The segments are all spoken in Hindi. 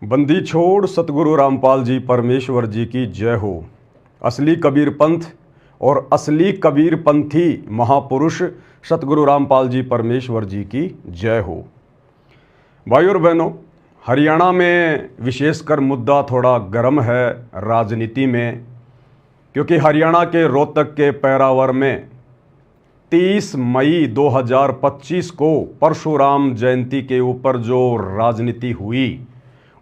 बंदी छोड़ सतगुरु रामपाल जी परमेश्वर जी की जय हो। असली कबीर पंथ और असली कबीर पंथी महापुरुष सतगुरु रामपाल जी परमेश्वर जी की जय हो। भाई और बहनों, हरियाणा में विशेषकर मुद्दा थोड़ा गर्म है राजनीति में, क्योंकि हरियाणा के रोहतक के पैरावर में 30 मई 2025 को परशुराम जयंती के ऊपर जो राजनीति हुई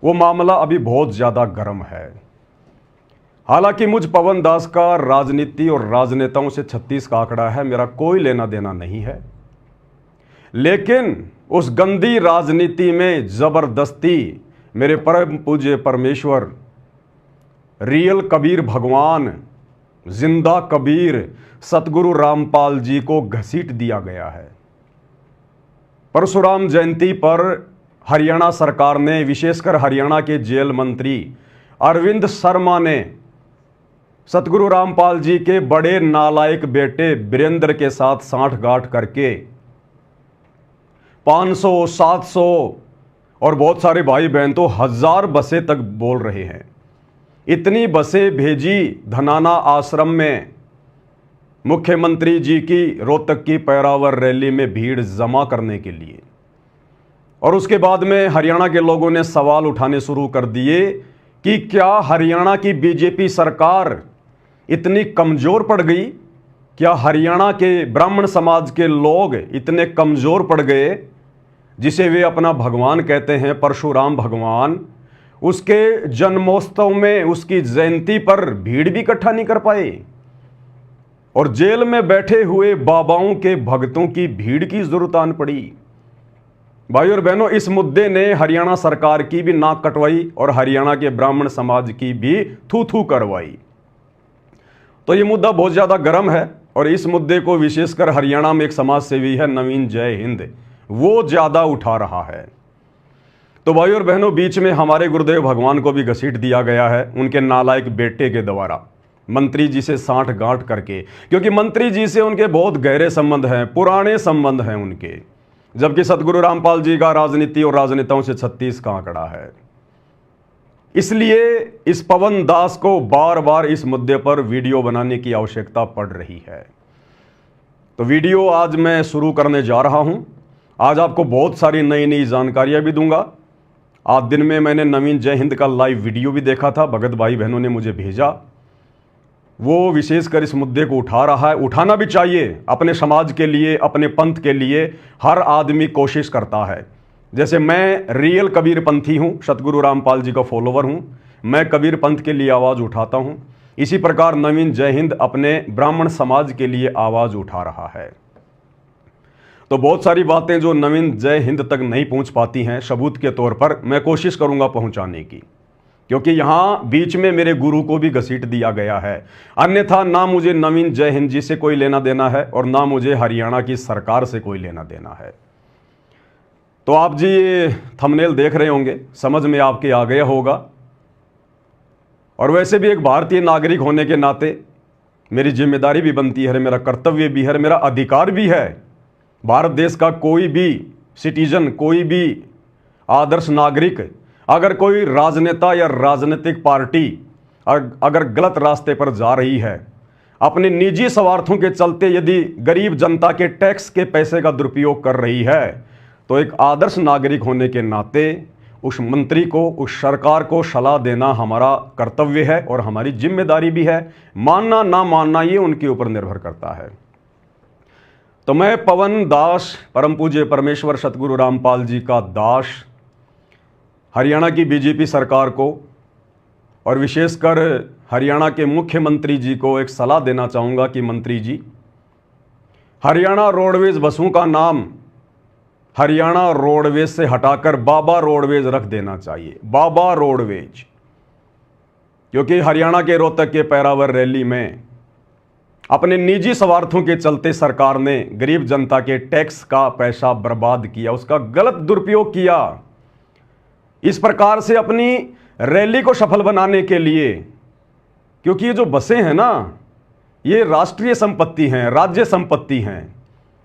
वो मामला अभी बहुत ज़्यादा गर्म है। हालांकि मुझ पवन दास का राजनीति और राजनेताओं से 36 का आंकड़ा है, मेरा कोई लेना देना नहीं है, लेकिन उस गंदी राजनीति में ज़बरदस्ती मेरे परम पूज्य परमेश्वर रियल कबीर भगवान जिंदा कबीर सतगुरु रामपाल जी को घसीट दिया गया है। परशुराम जयंती पर हरियाणा सरकार ने, विशेषकर हरियाणा के जेल मंत्री अरविंद शर्मा ने सतगुरु रामपाल जी के बड़े नालायक बेटे वीरेंद्र के साथ सांठगांठ करके 500, 700 और बहुत सारे भाई बहन तो 1000 बसें तक बोल रहे हैं। इतनी बसें भेजी धनाना आश्रम में मुख्यमंत्री जी की रोहतक की पैरावर रैली में भीड़ जमा करने के लिए। और उसके बाद में हरियाणा के लोगों ने सवाल उठाने शुरू कर दिए कि क्या हरियाणा की बीजेपी सरकार इतनी कमज़ोर पड़ गई? क्या हरियाणा के ब्राह्मण समाज के लोग इतने कमज़ोर पड़ गए, जिसे वे अपना भगवान कहते हैं परशुराम भगवान, उसके जन्मोत्सव में उसकी जयंती पर भीड़ भी इकट्ठा नहीं कर पाए? और जेल में बैठे हुए बाबाओं के भक्तों की भीड़ की जरूरत आन पड़ी। भाई और बहनों, इस मुद्दे ने हरियाणा सरकार की भी नाक कटवाई और हरियाणा के ब्राह्मण समाज की भी थू थू करवाई। तो ये मुद्दा बहुत ज़्यादा गर्म है और इस मुद्दे को विशेषकर हरियाणा में एक समाज सेवी है नवीन जय हिंद, वो ज़्यादा उठा रहा है। तो भाई और बहनों, बीच में हमारे गुरुदेव भगवान को भी घसीट दिया गया है उनके नालायक बेटे के द्वारा, मंत्री जी से सांठगांठ करके, क्योंकि मंत्री जी से उनके बहुत गहरे संबंध हैं, पुराने संबंध हैं उनके, जबकि सतगुरु रामपाल जी का राजनीति और राजनेताओं से 36 का आंकड़ा है। इसलिए इस पवन दास को बार बार इस मुद्दे पर वीडियो बनाने की आवश्यकता पड़ रही है। तो वीडियो आज मैं शुरू करने जा रहा हूं। आज आपको बहुत सारी नई नई जानकारियां भी दूंगा। आज दिन में मैंने नवीन जय हिंद का लाइव वीडियो भी देखा था, भगत भाई बहनों ने मुझे भेजा। वो विशेषकर इस मुद्दे को उठा रहा है, उठाना भी चाहिए। अपने समाज के लिए, अपने पंथ के लिए हर आदमी कोशिश करता है। जैसे मैं रियल कबीर पंथी हूँ, सतगुरु रामपाल जी का फॉलोवर हूँ, मैं कबीर पंथ के लिए आवाज़ उठाता हूँ। इसी प्रकार नवीन जय हिंद अपने ब्राह्मण समाज के लिए आवाज़ उठा रहा है। तो बहुत सारी बातें जो नवीन जय हिंद तक नहीं पहुँच पाती हैं, सबूत के तौर पर मैं कोशिश करूँगा पहुँचाने की, क्योंकि यहाँ बीच में मेरे गुरु को भी घसीट दिया गया है। अन्यथा ना मुझे नवीन जय हिंद जी से कोई लेना देना है और ना मुझे हरियाणा की सरकार से कोई लेना देना है। तो आप जी ये थंबनेल देख रहे होंगे, समझ में आपके आ गया होगा। और वैसे भी एक भारतीय नागरिक होने के नाते मेरी जिम्मेदारी भी बनती है, मेरा कर्तव्य भी है, मेरा अधिकार भी है। भारत देश का कोई भी सिटीजन, कोई भी आदर्श नागरिक, अगर कोई राजनेता या राजनीतिक पार्टी अगर गलत रास्ते पर जा रही है, अपने निजी स्वार्थों के चलते यदि गरीब जनता के टैक्स के पैसे का दुरुपयोग कर रही है, तो एक आदर्श नागरिक होने के नाते उस मंत्री को, उस सरकार को सलाह देना हमारा कर्तव्य है और हमारी जिम्मेदारी भी है। मानना ना मानना ये उनके ऊपर निर्भर करता है। तो मैं पवन दास, परम पूज्य परमेश्वर सतगुरु रामपाल जी का दास, हरियाणा की बीजेपी सरकार को और विशेषकर हरियाणा के मुख्यमंत्री जी को एक सलाह देना चाहूँगा कि मंत्री जी, हरियाणा रोडवेज बसों का नाम हरियाणा रोडवेज से हटाकर बाबा रोडवेज रख देना चाहिए, बाबा रोडवेज। क्योंकि हरियाणा के रोहतक के पैरावर रैली में अपने निजी स्वार्थों के चलते सरकार ने गरीब जनता के टैक्स का पैसा बर्बाद किया, उसका गलत दुरुपयोग किया। इस प्रकार से अपनी रैली को सफल बनाने के लिए, क्योंकि ये जो बसें हैं ना, ये राष्ट्रीय संपत्ति हैं, राज्य संपत्ति हैं।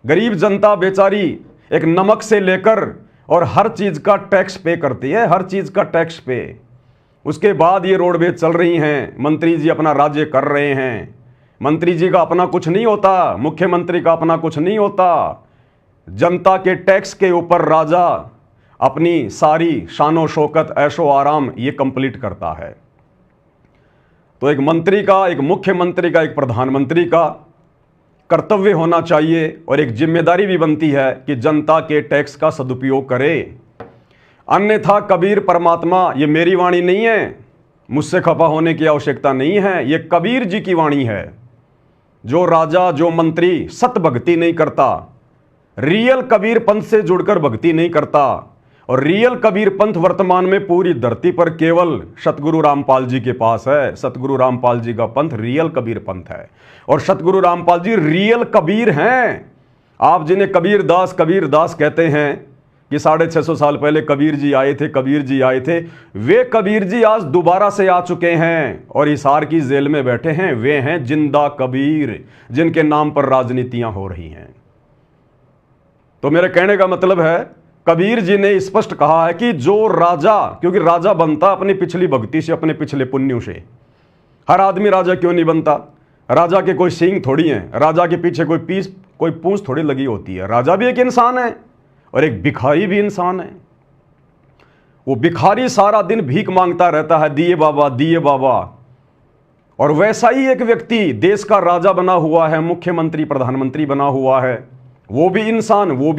गरीब जनता बेचारी एक नमक से लेकर और हर चीज़ का टैक्स पे करती है, हर चीज़ का टैक्स पे। उसके बाद ये रोडवेज चल रही हैं, मंत्री जी अपना राज्य कर रहे हैं। मंत्री जी का अपना कुछ नहीं होता, मुख्यमंत्री का अपना कुछ नहीं होता। जनता के टैक्स के ऊपर राजा अपनी सारी शानो शौकत ऐशो आराम ये कंप्लीट करता है। तो एक मंत्री का, एक मुख्यमंत्री का, एक प्रधानमंत्री का कर्तव्य होना चाहिए और एक जिम्मेदारी भी बनती है कि जनता के टैक्स का सदुपयोग करे। अन्यथा कबीर परमात्मा, ये मेरी वाणी नहीं है, मुझसे खफा होने की आवश्यकता नहीं है, ये कबीर जी की वाणी है। जो राजा, जो मंत्री सत भक्ति नहीं करता, रियल कबीर पंथ से जुड़कर भक्ति नहीं करता, और रियल कबीर पंथ वर्तमान में पूरी धरती पर केवल सतगुरु रामपाल जी के पास है। सतगुरु रामपाल जी का पंथ रियल कबीर पंथ है और सतगुरु रामपाल जी रियल कबीर हैं। आप जिन्हें कबीर दास कहते हैं कि 650 साल पहले कबीर जी आए थे, कबीर जी आए थे, वे कबीर जी आज दोबारा से आ चुके हैं और हिसार की जेल में बैठे हैं। वे हैं जिंदा कबीर, जिनके नाम पर राजनीतियां हो रही हैं। तो मेरे कहने का मतलब है, कबीर जी ने स्पष्ट कहा है कि जो राजा, क्योंकि राजा बनता अपनी पिछली भक्ति से, अपने पिछले पुण्यों से। हर आदमी राजा क्यों नहीं बनता? राजा के कोई सींग थोड़ी हैं, राजा के पीछे कोई पूंछ थोड़ी लगी होती है। राजा भी एक इंसान है और एक भिखारी भी इंसान है। वो भिखारी सारा दिन भीख मांगता रहता है, दिए बाबा, दिए बाबा। और वैसा ही एक व्यक्ति देश का राजा बना हुआ है, मुख्यमंत्री, प्रधानमंत्री बना हुआ है, वो भी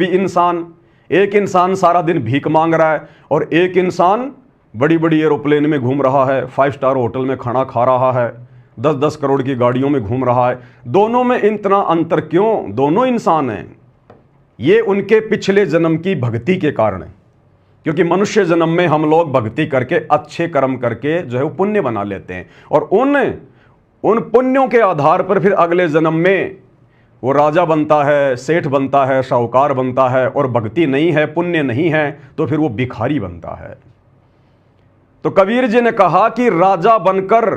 इंसान। एक इंसान सारा दिन भीख मांग रहा है और एक इंसान बड़ी बड़ी एरोप्लेन में घूम रहा है, 5 स्टार होटल में खाना खा रहा है, 10-10 करोड़ की गाड़ियों में घूम रहा है। दोनों में इतना अंतर क्यों? दोनों इंसान हैं। ये उनके पिछले जन्म की भक्ति के कारण है, क्योंकि मनुष्य जन्म में हम लोग भक्ति करके, अच्छे कर्म करके जो है वो पुण्य बना लेते हैं और उन पुण्यों के आधार पर फिर अगले जन्म में वो राजा बनता है, सेठ बनता है, साहूकार बनता है। और भक्ति नहीं है, पुण्य नहीं है, तो फिर वो भिखारी बनता है। तो कबीर जी ने कहा कि राजा बनकर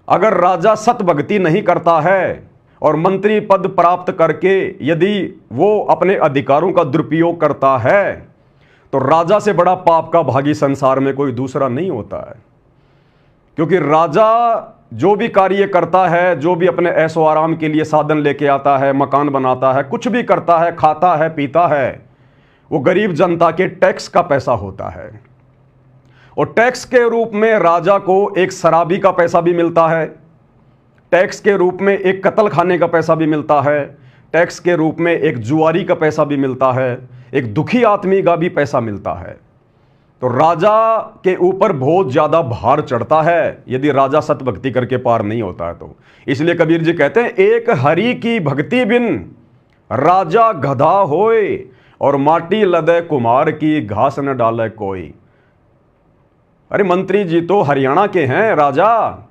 अगर राजा सत भक्ति नहीं करता है और मंत्री पद प्राप्त करके यदि वो अपने अधिकारों का दुरुपयोग करता है, तो राजा से बड़ा पाप का भागी संसार में कोई दूसरा नहीं होता है। क्योंकि राजा जो भी कार्य करता है, जो भी अपने ऐशो आराम के लिए साधन लेके आता है, मकान बनाता है, कुछ भी करता है, खाता है, पीता है, वो गरीब जनता के टैक्स का पैसा होता है। और टैक्स के रूप में राजा को एक शराबी का पैसा भी मिलता है, टैक्स के रूप में एक कत्ल खाने का पैसा भी मिलता है, टैक्स के रूप में एक जुआरी का पैसा भी मिलता है, एक दुखी आदमी का भी पैसा मिलता है। तो राजा के ऊपर बहुत ज़्यादा भार चढ़ता है यदि राजा सत भक्ति करके पार नहीं होता है तो। इसलिए कबीर जी कहते हैं, एक हरि की भक्ति बिन राजा गधा होए और माटी लदे कुमार की घास न डाले कोई। अरे मंत्री जी तो हरियाणा के हैं राजा,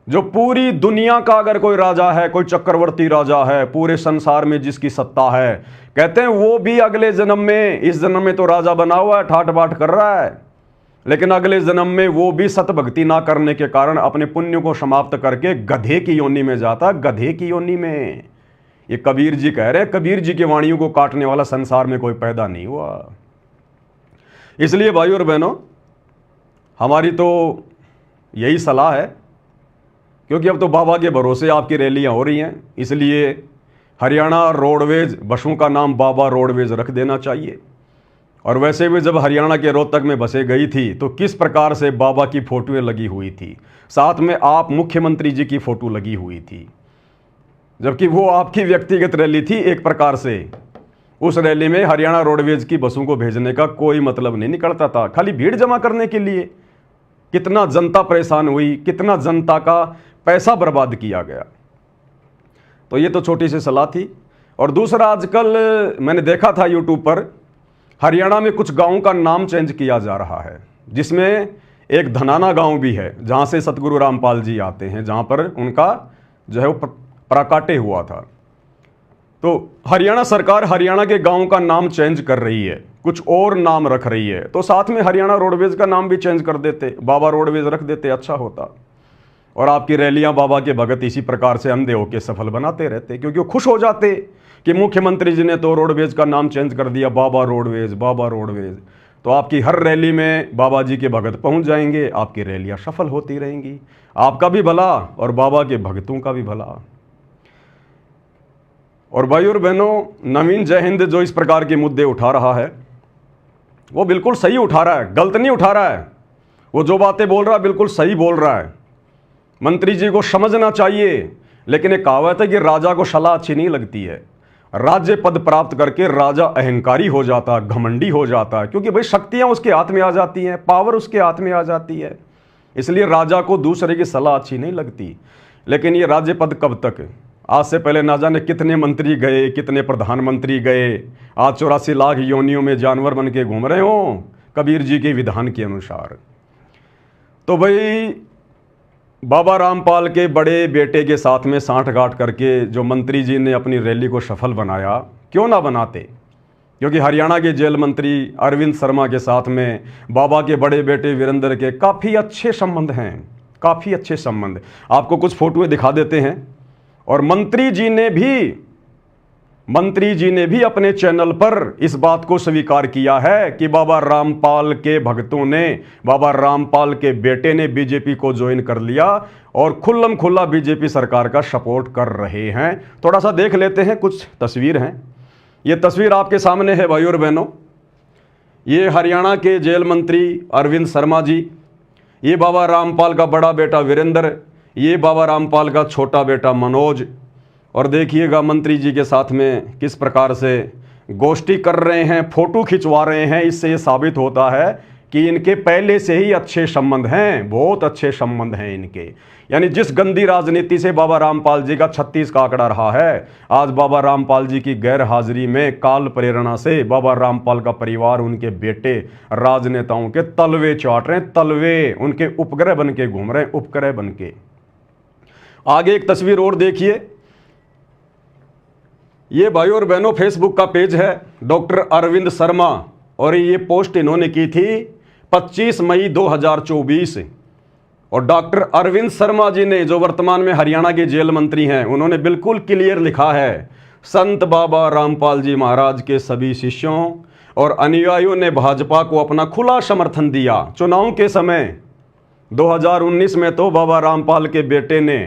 जो पूरी दुनिया का अगर कोई राजा है, कोई चक्रवर्ती राजा है, पूरे संसार में जिसकी सत्ता है, कहते हैं वो भी अगले जन्म में, इस जन्म में तो राजा बना हुआ है, ठाट बाट कर रहा है, लेकिन अगले जन्म में वो भी सत भक्ति ना करने के कारण अपने पुण्य को समाप्त करके गधे की योनि में जाता, गधे की योनि में। ये कबीर जी कह रहे हैं, कबीर जी की वाणियों को काटने वाला संसार में कोई पैदा नहीं हुआ। इसलिए भाई और बहनों, हमारी तो यही सलाह है, क्योंकि अब तो बाबा के भरोसे आपकी रैलियां हो रही हैं, इसलिए हरियाणा रोडवेज बसों का नाम बाबा रोडवेज रख देना चाहिए। और वैसे भी जब हरियाणा के रोहतक में बसें गई थी तो किस प्रकार से बाबा की फोटोएं लगी हुई थी, साथ में आप मुख्यमंत्री जी की फोटो लगी हुई थी, जबकि वो आपकी व्यक्तिगत रैली थी। एक प्रकार से उस रैली में हरियाणा रोडवेज की बसों को भेजने का कोई मतलब नहीं निकलता था, खाली भीड़ जमा करने के लिए। कितना जनता परेशान हुई, कितना जनता का पैसा बर्बाद किया गया। तो ये तो छोटी सी सलाह थी। और दूसरा, आजकल मैंने देखा था यूट्यूब पर, हरियाणा में कुछ गांवों का नाम चेंज किया जा रहा है, जिसमें एक धनाना गांव भी है जहां से सतगुरु रामपाल जी आते हैं, जहां पर उनका जो है वो प्राकाट्य हुआ था। तो हरियाणा सरकार हरियाणा के गांव का नाम चेंज कर रही है, कुछ और नाम रख रही है, तो साथ में हरियाणा रोडवेज का नाम भी चेंज कर देते, बाबा रोडवेज रख देते, अच्छा होता। और आपकी रैलियां बाबा के भगत इसी प्रकार से अंधे होकर सफल बनाते रहते, क्योंकि वो खुश हो जाते। कि मुख्यमंत्री जी ने तो रोडवेज का नाम चेंज कर दिया, बाबा रोडवेज, बाबा रोडवेज। तो आपकी हर रैली में बाबा जी के भगत पहुंच जाएंगे, आपकी रैलियां सफल होती रहेंगी, आपका भी भला और बाबा के भगतों का भी भला। और भाई और बहनों, नवीन जय हिंद जो इस प्रकार के मुद्दे उठा रहा है वो बिल्कुल सही उठा रहा है, गलत नहीं उठा रहा है। वो जो बातें बोल रहा है बिल्कुल सही बोल रहा है। मंत्री जी को समझना चाहिए, लेकिन एक कहावत है कि राजा को सलाह अच्छी नहीं लगती है। राज्य पद प्राप्त करके राजा अहंकारी हो जाता है, घमंडी हो जाता है, क्योंकि भाई शक्तियां उसके हाथ में आ जाती हैं, पावर उसके हाथ में आ जाती है। इसलिए राजा को दूसरे की सलाह अच्छी नहीं लगती। लेकिन ये राज्य पद कब तक? आज से पहले ना जाने कितने मंत्री गए, कितने प्रधानमंत्री गए, आज 84 लाख योनियों में जानवर बन के घूम रहे हो कबीर जी के विधान के अनुसार। तो भाई बाबा रामपाल के बड़े बेटे के साथ में सांठगांठ करके जो मंत्री जी ने अपनी रैली को सफल बनाया, क्यों ना बनाते? क्योंकि हरियाणा के जेल मंत्री अरविंद शर्मा के साथ में बाबा के बड़े बेटे वीरेंद्र के काफ़ी अच्छे संबंध हैं, काफ़ी अच्छे संबंध। आपको कुछ फोटोएं दिखा देते हैं। और मंत्री जी ने भी अपने चैनल पर इस बात को स्वीकार किया है कि बाबा रामपाल के भक्तों ने, बाबा रामपाल के बेटे ने बीजेपी को ज्वाइन कर लिया और खुल्लम खुल्ला बीजेपी सरकार का सपोर्ट कर रहे हैं। थोड़ा सा देख लेते हैं, कुछ तस्वीर हैं। ये तस्वीर आपके सामने है भाई और बहनों। ये हरियाणा के जेल मंत्री अरविंद शर्मा जी, ये बाबा रामपाल का बड़ा बेटा वीरेंद्र, ये बाबा रामपाल का छोटा बेटा मनोज। और देखिएगा मंत्री जी के साथ में किस प्रकार से गोष्ठी कर रहे हैं, फोटो खिंचवा रहे हैं। इससे ये साबित होता है कि इनके पहले से ही अच्छे संबंध हैं, बहुत अच्छे संबंध हैं इनके। यानी जिस गंदी राजनीति से बाबा रामपाल जी का 36 का आंकड़ा रहा है, आज बाबा रामपाल जी की गैर हाजिरी में काल प्रेरणा से बाबा रामपाल का परिवार, उनके बेटे राजनेताओं के तलवे चाट रहे हैं, तलवे उनके उपग्रह बन के घूम रहे हैं, उपग्रह बन के। आगे एक तस्वीर और देखिए। ये भाई और बहनों फेसबुक का पेज है डॉक्टर अरविंद शर्मा, और ये पोस्ट इन्होंने की थी 25 मई 2024। और डॉक्टर अरविंद शर्मा जी ने, जो वर्तमान में हरियाणा के जेल मंत्री हैं, उन्होंने बिल्कुल क्लियर लिखा है, संत बाबा रामपाल जी महाराज के सभी शिष्यों और अनुयायियों ने भाजपा को अपना खुला समर्थन दिया। चुनाव के समय 2019 में तो बाबा रामपाल के बेटे ने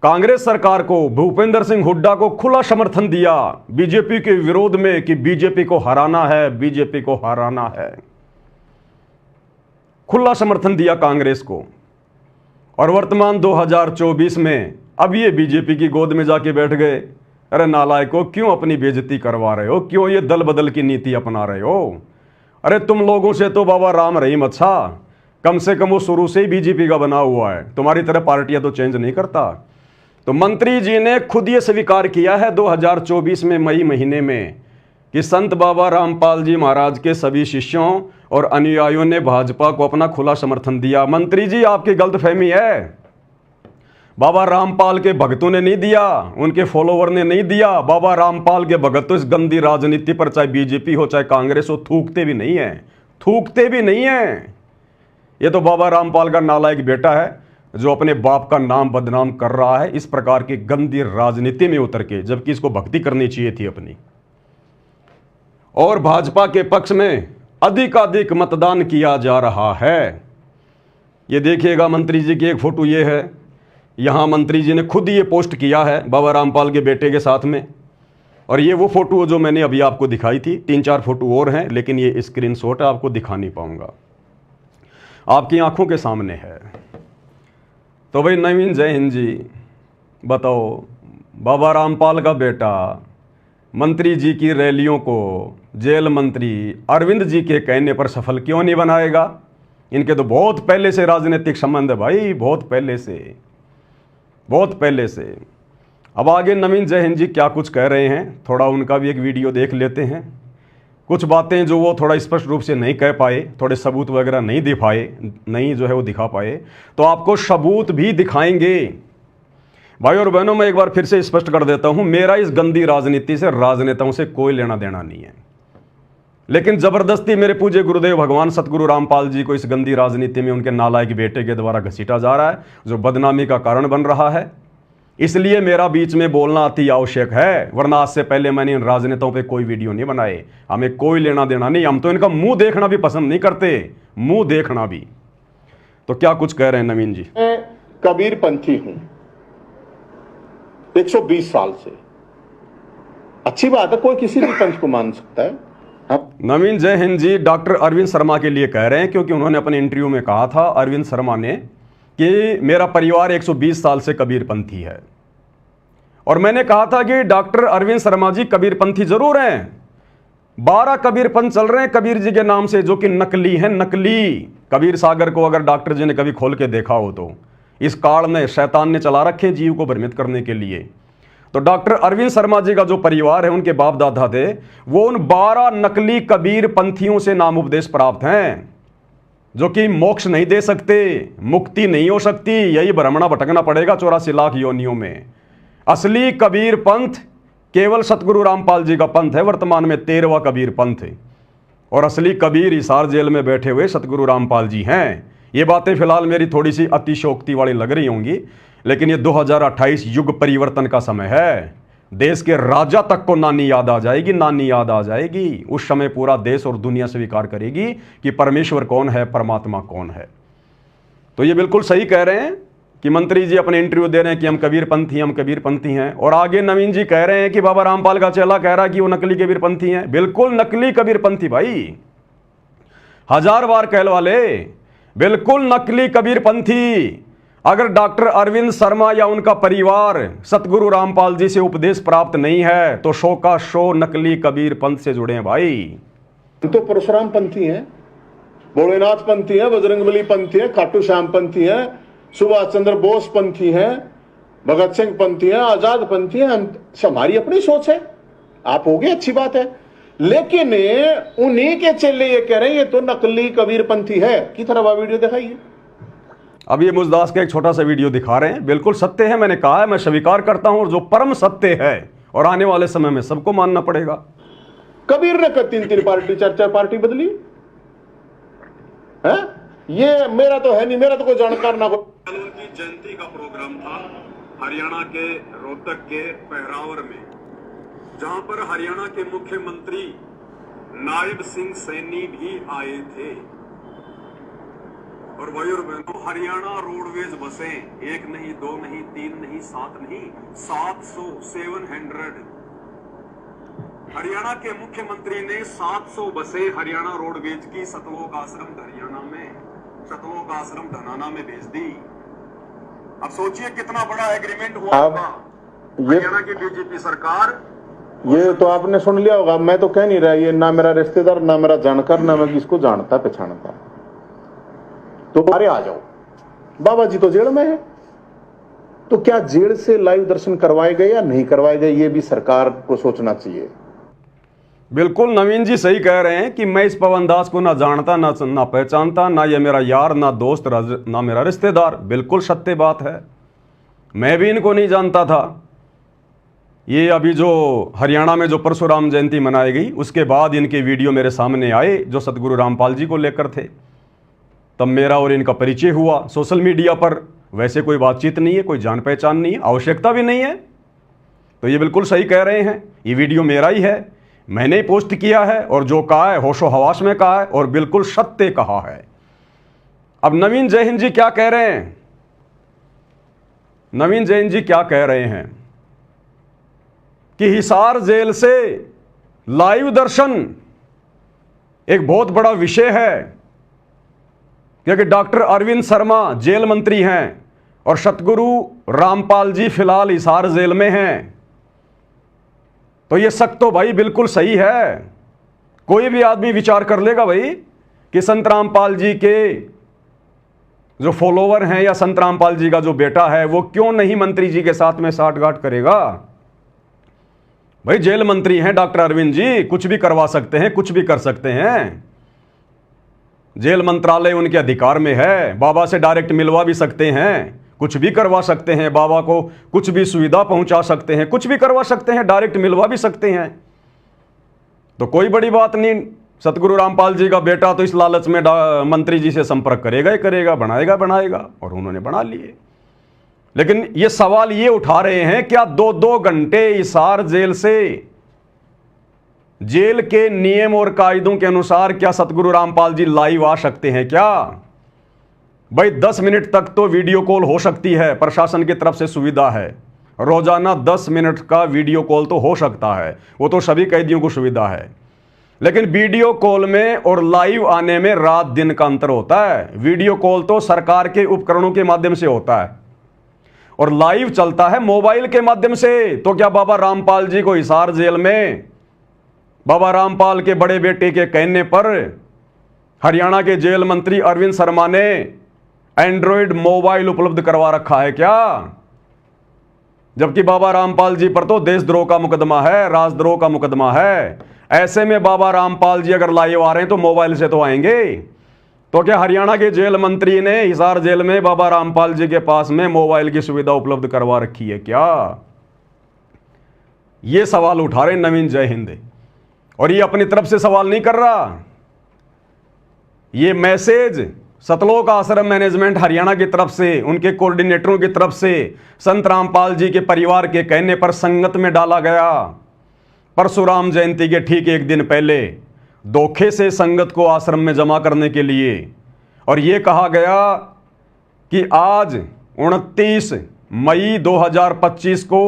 कांग्रेस सरकार को, भूपेंद्र सिंह हुड्डा को खुला समर्थन दिया बीजेपी के विरोध में कि बीजेपी को हराना है, बीजेपी को हराना है। खुला समर्थन दिया कांग्रेस को। और वर्तमान 2024 में अब ये बीजेपी की गोद में जाके बैठ गए। अरे नालायकों, क्यों अपनी बेइज्जती करवा रहे हो? क्यों ये दल बदल की नीति अपना रहे हो? अरे तुम लोगों से तो बाबा राम रहीम अच्छा, कम से कम वो शुरू से ही बीजेपी का बना हुआ है, तुम्हारी तरह पार्टियां तो चेंज नहीं करता। तो मंत्री जी ने खुद ये स्वीकार किया है 2024 में मई महीने में कि संत बाबा रामपाल जी महाराज के सभी शिष्यों और अनुयायियों ने भाजपा को अपना खुला समर्थन दिया। मंत्री जी, आपकी गलतफहमी है। बाबा रामपाल के भक्तों ने नहीं दिया, उनके फॉलोवर ने नहीं दिया। बाबा रामपाल के भगत तो इस गंदी राजनीति पर, चाहे बीजेपी हो चाहे कांग्रेस हो, थूकते भी नहीं है, थूकते भी नहीं है। ये तो बाबा रामपाल का नालायक बेटा है जो अपने बाप का नाम बदनाम कर रहा है इस प्रकार की गंदी राजनीति में उतर के, जबकि इसको भक्ति करनी चाहिए थी अपनी। और भाजपा के पक्ष में अधिकाधिक मतदान किया जा रहा है। ये देखिएगा मंत्री जी की एक फोटो ये है, यहाँ मंत्री जी ने खुद ये पोस्ट किया है बाबा रामपाल के बेटे के साथ में। और ये वो फोटो जो मैंने अभी आपको दिखाई थी, 3-4 फोटो और हैं, लेकिन ये स्क्रीनशॉट आपको दिखा नहीं पाऊंगा, आपकी आंखों के सामने है। तो भाई नवीन जय हिंद जी, बताओ बाबा रामपाल का बेटा मंत्री जी की रैलियों को जेल मंत्री अरविंद जी के कहने पर सफल क्यों नहीं बनाएगा? इनके तो बहुत पहले से राजनीतिक संबंध है भाई, बहुत पहले से, बहुत पहले से। अब आगे नवीन जय हिंद जी क्या कुछ कह रहे हैं, थोड़ा उनका भी एक वीडियो देख लेते हैं। कुछ बातें जो वो थोड़ा स्पष्ट रूप से नहीं कह पाए, थोड़े सबूत वगैरह नहीं दे पाए, नहीं जो है वो दिखा पाए, तो आपको सबूत भी दिखाएंगे। भाई और बहनों, मैं एक बार फिर से स्पष्ट कर देता हूं, मेरा इस गंदी राजनीति से, राजनेताओं से कोई लेना देना नहीं है। लेकिन जबरदस्ती मेरे पूज्य गुरुदेव भगवान सतगुरु रामपाल जी को इस गंदी राजनीति में उनके नालायक बेटे के द्वारा घसीटा जा रहा है, जो बदनामी का कारण बन रहा है। इसलिए मेरा बीच में बोलना अति आवश्यक है, वरना आज से पहले मैंने इन राजनेताओं पे कोई वीडियो नहीं बनाए। हमें कोई लेना देना नहीं, हम तो इनका मुंह देखना भी पसंद नहीं करते, मुंह देखना भी। तो क्या कुछ कह रहे हैं नवीन जी? मैं कबीर पंथी हूं 120 साल से। अच्छी बात है, कोई किसी भी पंथ को मान सकता है। नवीन जय हिंद जी डॉक्टर अरविंद शर्मा के लिए कह रहे हैं, क्योंकि उन्होंने अपने इंटरव्यू में कहा था, अरविंद शर्मा ने, कि मेरा परिवार 120 साल से कबीरपंथी है। और मैंने कहा था कि डॉक्टर अरविंद शर्मा जी कबीरपंथी जरूर हैं, 12 कबीरपंथ चल रहे हैं कबीर जी के नाम से, जो कि नकली हैं, नकली। कबीर सागर को अगर डॉक्टर जी ने कभी खोल के देखा हो तो इस काल में शैतान ने चला रखे जीव को भ्रमित करने के लिए। तो डॉक्टर अरविंद शर्मा जी का जो परिवार है, उनके बाप दादा थे, वो उन 12 नकली कबीर पंथियों से नाम उपदेश प्राप्त हैं, जो कि मोक्ष नहीं दे सकते, मुक्ति नहीं हो सकती, यही भ्रमणा भटकना पड़ेगा 84 लाख योनियों में। असली कबीर पंथ केवल सतगुरु रामपाल जी का पंथ है, वर्तमान में 13वां कबीर पंथ है। और असली कबीर हिसार जेल में बैठे हुए सतगुरु रामपाल जी हैं। ये बातें फिलहाल मेरी थोड़ी सी अतिशयोक्ति वाली लग रही होंगी, लेकिन ये 2028 युग परिवर्तन का समय है। देश के राजा तक को नानी याद आ जाएगी, नानी याद आ जाएगी। उस समय पूरा देश और दुनिया स्वीकार करेगी कि परमेश्वर कौन है, परमात्मा कौन है। तो ये बिल्कुल सही कह रहे हैं कि मंत्री जी अपने इंटरव्यू दे रहे हैं कि हम कबीरपंथी हैं, हम कबीरपंथी हैं। और आगे नवीन जी कह रहे हैं कि बाबा रामपाल का चेला कह रहा है कि वो नकली कबीरपंथी हैं। बिल्कुल नकली कबीरपंथी भाई, 1000 बार कहलवाले, बिल्कुल नकली कबीरपंथी। अगर डॉक्टर अरविंद शर्मा या उनका परिवार सतगुरु रामपाल जी से उपदेश प्राप्त नहीं है तो शो का शो नकली कबीर पंथ से जुड़े हैं भाई। तो परशुराम पंथी हैं, भोलेनाथ पंथी हैं, बजरंगबली पंथी हैं, खाटू श्याम पंथी हैं, सुभाष चंद्र बोस पंथी हैं, भगत सिंह पंथी हैं, आजाद पंथी हैं। हमारी अपनी सोच है, आप होगी, अच्छी बात है। लेकिन उन्हीं के चेले ये कह रहे हैं ये तो नकली कबीर पंथी है। की तरह वह वीडियो दिखाइए। अब ये मुजदास का एक छोटा सा वीडियो दिखा रहे हैं, बिल्कुल सत्य है। मैंने कहा है, मैं स्वीकार करता हूं, और जो परम सत्य है और आने वाले समय में सबको मानना पड़ेगा। कबीर ने 3 पार्टी 4 पार्टी बदली है। ये मेरा तो है नहीं, मेरा तो कोई जानकार ना। कल उनकी जयंती का प्रोग्राम था हरियाणा के रोहतक के पहरावर में, जहां पर हरियाणा के मुख्यमंत्री नायब सिंह सैनी भी आए थे। और भाइयों और बहनों, हरियाणा रोडवेज बसें 1 नहीं, 2 नहीं, 3 नहीं, 7 नहीं, 700 हरियाणा के मुख्यमंत्री ने 700 बसें हरियाणा रोडवेज की सतलोक आश्रम हरियाणा में, सतलोक आश्रम धनाना में भेज दी। अब सोचिए कितना बड़ा एग्रीमेंट हुआ होगा। हरियाणा की बीजेपी सरकार, ये तो आपने सुन लिया होगा। मैं तो कह नहीं रहा, ये ना मेरा रिश्तेदार, ना मेरा जानकार, ना मैं किसको जानता पहचानता। तो अरे आ जाओ, बाबा जी तो जेल में है। तो क्या जेल से लाइव दर्शन करवाए गए या नहीं करवाए गए, ये भी सरकार को सोचना चाहिए। बिल्कुल नवीन जी सही कह रहे हैं कि मैं इस पवन दास को ना जानता, ना पहचानता, ना ये मेरा यार, ना दोस्त, ना मेरा रिश्तेदार। बिल्कुल सत्य बात है, मैं भी इनको नहीं जानता था। ये अभी जो हरियाणा में जो परशुराम जयंती मनाई गई, उसके बाद इनके वीडियो मेरे सामने आए जो सतगुरु रामपाल जी को लेकर थे। तब मेरा और इनका परिचय हुआ सोशल मीडिया पर। वैसे कोई बातचीत नहीं है, कोई जान पहचान नहीं है, आवश्यकता भी नहीं है। तो ये बिल्कुल सही कह रहे हैं, ये वीडियो मेरा ही है, मैंने ही पोस्ट किया है, और जो कहा है होशो हवास में कहा है और बिल्कुल सत्य कहा है। अब नवीन जय हिंद जी क्या कह रहे हैं? नवीन जैन जी क्या कह रहे हैं कि हिसार जेल से लाइव दर्शन एक बहुत बड़ा विषय है, क्योंकि डॉक्टर अरविंद शर्मा जेल मंत्री हैं और सतगुरु रामपाल जी फिलहाल हिसार जेल में हैं। तो ये शक तो भाई बिल्कुल सही है। कोई भी आदमी विचार कर लेगा भाई कि संत रामपाल जी के जो फॉलोवर हैं या संत रामपाल जी का जो बेटा है वो क्यों नहीं मंत्री जी के साथ में साठगांठ करेगा। भाई जेल मंत्री हैं डॉक्टर अरविंद जी, कुछ भी करवा सकते हैं, कुछ भी कर सकते हैं। जेल मंत्रालय उनके अधिकार में है, बाबा से डायरेक्ट मिलवा भी सकते हैं, कुछ भी करवा सकते हैं, बाबा को कुछ भी सुविधा पहुंचा सकते हैं, कुछ भी करवा सकते हैं, डायरेक्ट मिलवा भी सकते हैं। तो कोई बड़ी बात नहीं। सतगुरु रामपाल जी का बेटा तो इस लालच में मंत्री जी से संपर्क करेगा ही करेगा, बनाएगा, और उन्होंने बना लिए। लेकिन ये सवाल ये उठा रहे हैं, क्या 2-2 घंटे हिसार जेल से, जेल के नियम और कायदों के अनुसार क्या सतगुरु रामपाल जी लाइव आ सकते हैं क्या? भाई 10 मिनट तक तो वीडियो कॉल हो सकती है, प्रशासन की तरफ से सुविधा है, रोजाना 10 मिनट का वीडियो कॉल तो हो सकता है, वो तो सभी कैदियों को सुविधा है। लेकिन वीडियो कॉल में और लाइव आने में रात दिन का अंतर होता है। वीडियो कॉल तो सरकार के उपकरणों के माध्यम से होता है और लाइव चलता है मोबाइल के माध्यम से। तो क्या बाबा रामपाल जी को हिसार जेल में बाबा रामपाल के बड़े बेटे के कहने पर हरियाणा के जेल मंत्री अरविंद शर्मा ने एंड्रॉयड मोबाइल उपलब्ध करवा रखा है क्या? जबकि बाबा रामपाल जी पर तो देशद्रोह का मुकदमा है, राजद्रोह का मुकदमा है। ऐसे में बाबा रामपाल जी अगर लाइव आ रहे हैं तो मोबाइल से तो आएंगे। तो क्या हरियाणा के जेल मंत्री ने हिसार जेल में बाबा रामपाल जी के पास में मोबाइल की सुविधा उपलब्ध करवा रखी है क्या? ये सवाल उठा रहे नवीन जय हिंद। और ये अपनी तरफ से सवाल नहीं कर रहा, ये मैसेज सतलोक आश्रम मैनेजमेंट हरियाणा की तरफ से, उनके कोऑर्डिनेटरों की तरफ से संत रामपाल जी के परिवार के कहने पर संगत में डाला गया। परशुराम जयंती के ठीक एक दिन पहले धोखे से संगत को आश्रम में जमा करने के लिए, और यह कहा गया कि आज 29 मई 2025 को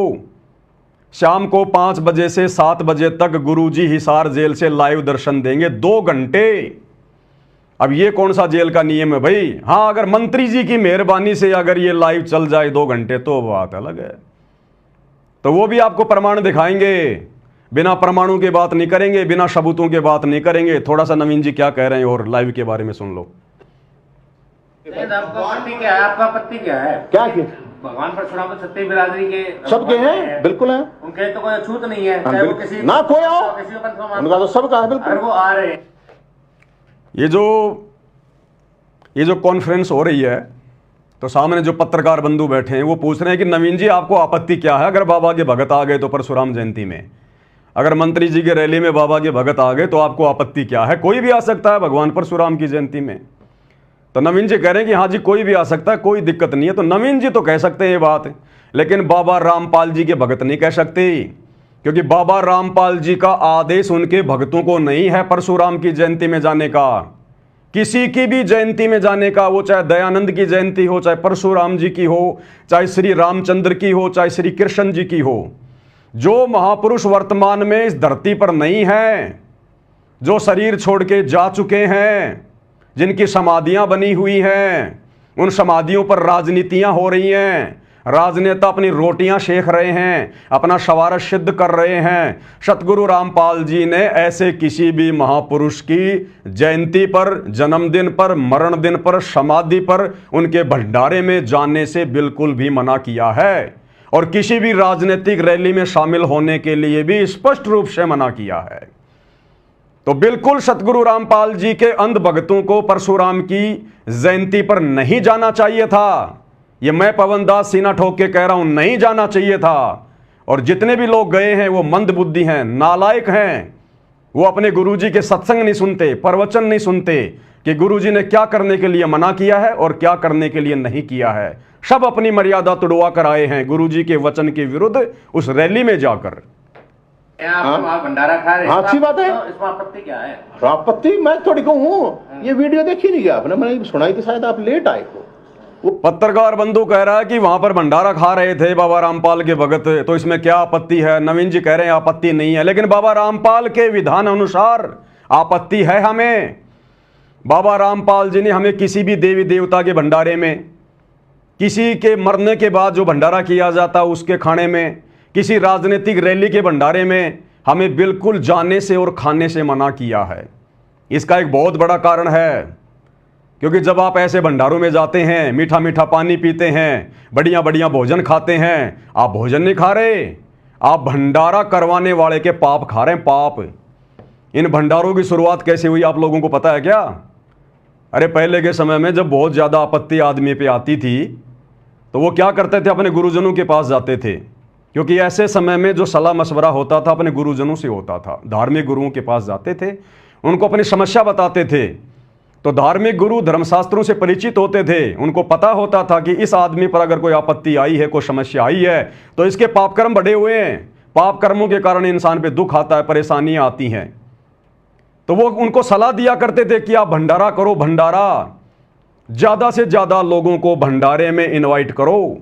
शाम को 5 बजे से 7 बजे तक गुरुजी हिसार जेल से लाइव दर्शन देंगे 2 घंटे। अब ये कौन सा जेल का नियम है भाई? हाँ, अगर मंत्री जी की मेहरबानी से अगर ये लाइव चल जाए 2 घंटे तो बात अलग है, तो वो भी आपको प्रमाण दिखाएंगे। बिना प्रमाणों की बात नहीं करेंगे, बिना सबूतों की बात नहीं करेंगे। थोड़ा सा नवीन जी क्या कह रहे हैं और लाइव के बारे में सुन लो। आपका आपत्ति क्या है? आपका आपत्ति क्या है? क्या किया? भगवान परशुराम तो छत्तीस बिरादरी के सबके हैं, बिल्कुल है, उनके तो कोई अछूत नहीं है, चाहे वो किसी ना कोई आओ, किसी पंथ को उनका तो सबका है। अगर बिल्कुल वो आ रहे हैं। ये जो कॉन्फ्रेंस हो रही है तो सामने जो पत्रकार बंधु बैठे हैं वो पूछ रहे हैं कि नवीन जी आपको आपत्ति क्या है अगर बाबा के भगत आ गए तो परशुराम जयंती में, अगर मंत्री जी के रैली में बाबा के भगत आ गए तो आपको आपत्ति क्या है? कोई भी आ सकता है भगवान परशुराम की जयंती में। तो नवीन जी कह रहे हैं कि हाँ जी कोई भी आ सकता है, कोई दिक्कत नहीं है। तो नवीन जी तो कह सकते हैं ये बात, लेकिन बाबा रामपाल जी के भगत नहीं कह सकते, क्योंकि बाबा रामपाल जी का आदेश उनके भक्तों को नहीं है परशुराम की जयंती में जाने का, किसी की भी जयंती में जाने का, वो चाहे दयानंद की जयंती हो, चाहे परशुराम जी की हो, चाहे श्री रामचंद्र की हो, चाहे श्री कृष्ण जी की हो। जो महापुरुष वर्तमान में इस धरती पर नहीं है, जो शरीर छोड़ के जा चुके हैं, जिनकी समाधियां बनी हुई हैं, उन समाधियों पर राजनीतियां हो रही हैं, राजनेता अपनी रोटियां सेक रहे हैं, अपना शवारत सिद्ध कर रहे हैं। सतगुरु रामपाल जी ने ऐसे किसी भी महापुरुष की जयंती पर, जन्मदिन पर, मरण दिन पर, समाधि पर उनके भंडारे में जाने से बिल्कुल भी मना किया है, और किसी भी राजनीतिक रैली में शामिल होने के लिए भी स्पष्ट रूप से मना किया है। तो बिल्कुल सतगुरु रामपाल जी के अंध भक्तों को परशुराम की जयंती पर नहीं जाना चाहिए था। ये मैं पवन दास सीना ठोक के कह रहा हूं, नहीं जाना चाहिए था। और जितने भी लोग गए हैं वो मंद बुद्धि हैं, नालायक हैं। वो अपने गुरुजी के सत्संग नहीं सुनते, प्रवचन नहीं सुनते कि गुरुजी ने क्या करने के लिए मना किया है और क्या करने के लिए नहीं किया है। सब अपनी मर्यादा तुड़वा कर आए हैं गुरुजी के वचन के विरुद्ध उस रैली में जाकर। आप भंडारा खा रहे हैं, अच्छी बात है। तो इसमें आपत्ति क्या है? आपत्ति मैं थोड़ी कहूँ, ये वीडियो देखी नहीं गया आपने, मैंने सुनाई थी, शायद आप लेट आए हो। वो पत्रकार बंधु कह रहा है कि वहां पर भंडारा खा रहे थे बाबा रामपाल के भगत, तो इसमें क्या आपत्ति है? नवीन जी कह रहे हैं आपत्ति नहीं है, लेकिन बाबा रामपाल के विधान अनुसार आपत्ति है हमें। बाबा रामपाल जी ने हमें किसी भी देवी देवता के भंडारे में, किसी के मरने के बाद जो भंडारा किया जाता उसके खाने में, किसी राजनीतिक रैली के भंडारे में हमें बिल्कुल जाने से और खाने से मना किया है। इसका एक बहुत बड़ा कारण है, क्योंकि जब आप ऐसे भंडारों में जाते हैं, मीठा मीठा पानी पीते हैं, बढ़िया बढ़िया भोजन खाते हैं, आप भोजन नहीं खा रहे, आप भंडारा करवाने वाले के पाप खा रहे हैं, पाप। इन भंडारों की शुरुआत कैसे हुई आप लोगों को पता है क्या? अरे पहले के समय में जब बहुत ज़्यादा आपत्ति आदमी पे आती थी तो वो क्या करते थे, अपने गुरुजनों के पास जाते थे, क्योंकि ऐसे समय में जो सलाह मशवरा होता था अपने गुरुजनों से होता था। धार्मिक गुरुओं के पास जाते थे, उनको अपनी समस्या बताते थे, तो धार्मिक गुरु धर्मशास्त्रों से परिचित होते थे, उनको पता होता था कि इस आदमी पर अगर कोई आपत्ति आई है, कोई समस्या आई है, तो इसके पाप कर्म बढ़े हुए हैं, पाप कर्मों के कारण इंसान पे दुख आता है, परेशानियां आती हैं। तो वो उनको सलाह दिया करते थे कि आप भंडारा करो, भंडारा ज्यादा से ज्यादा लोगों को भंडारे में इनवाइट करो।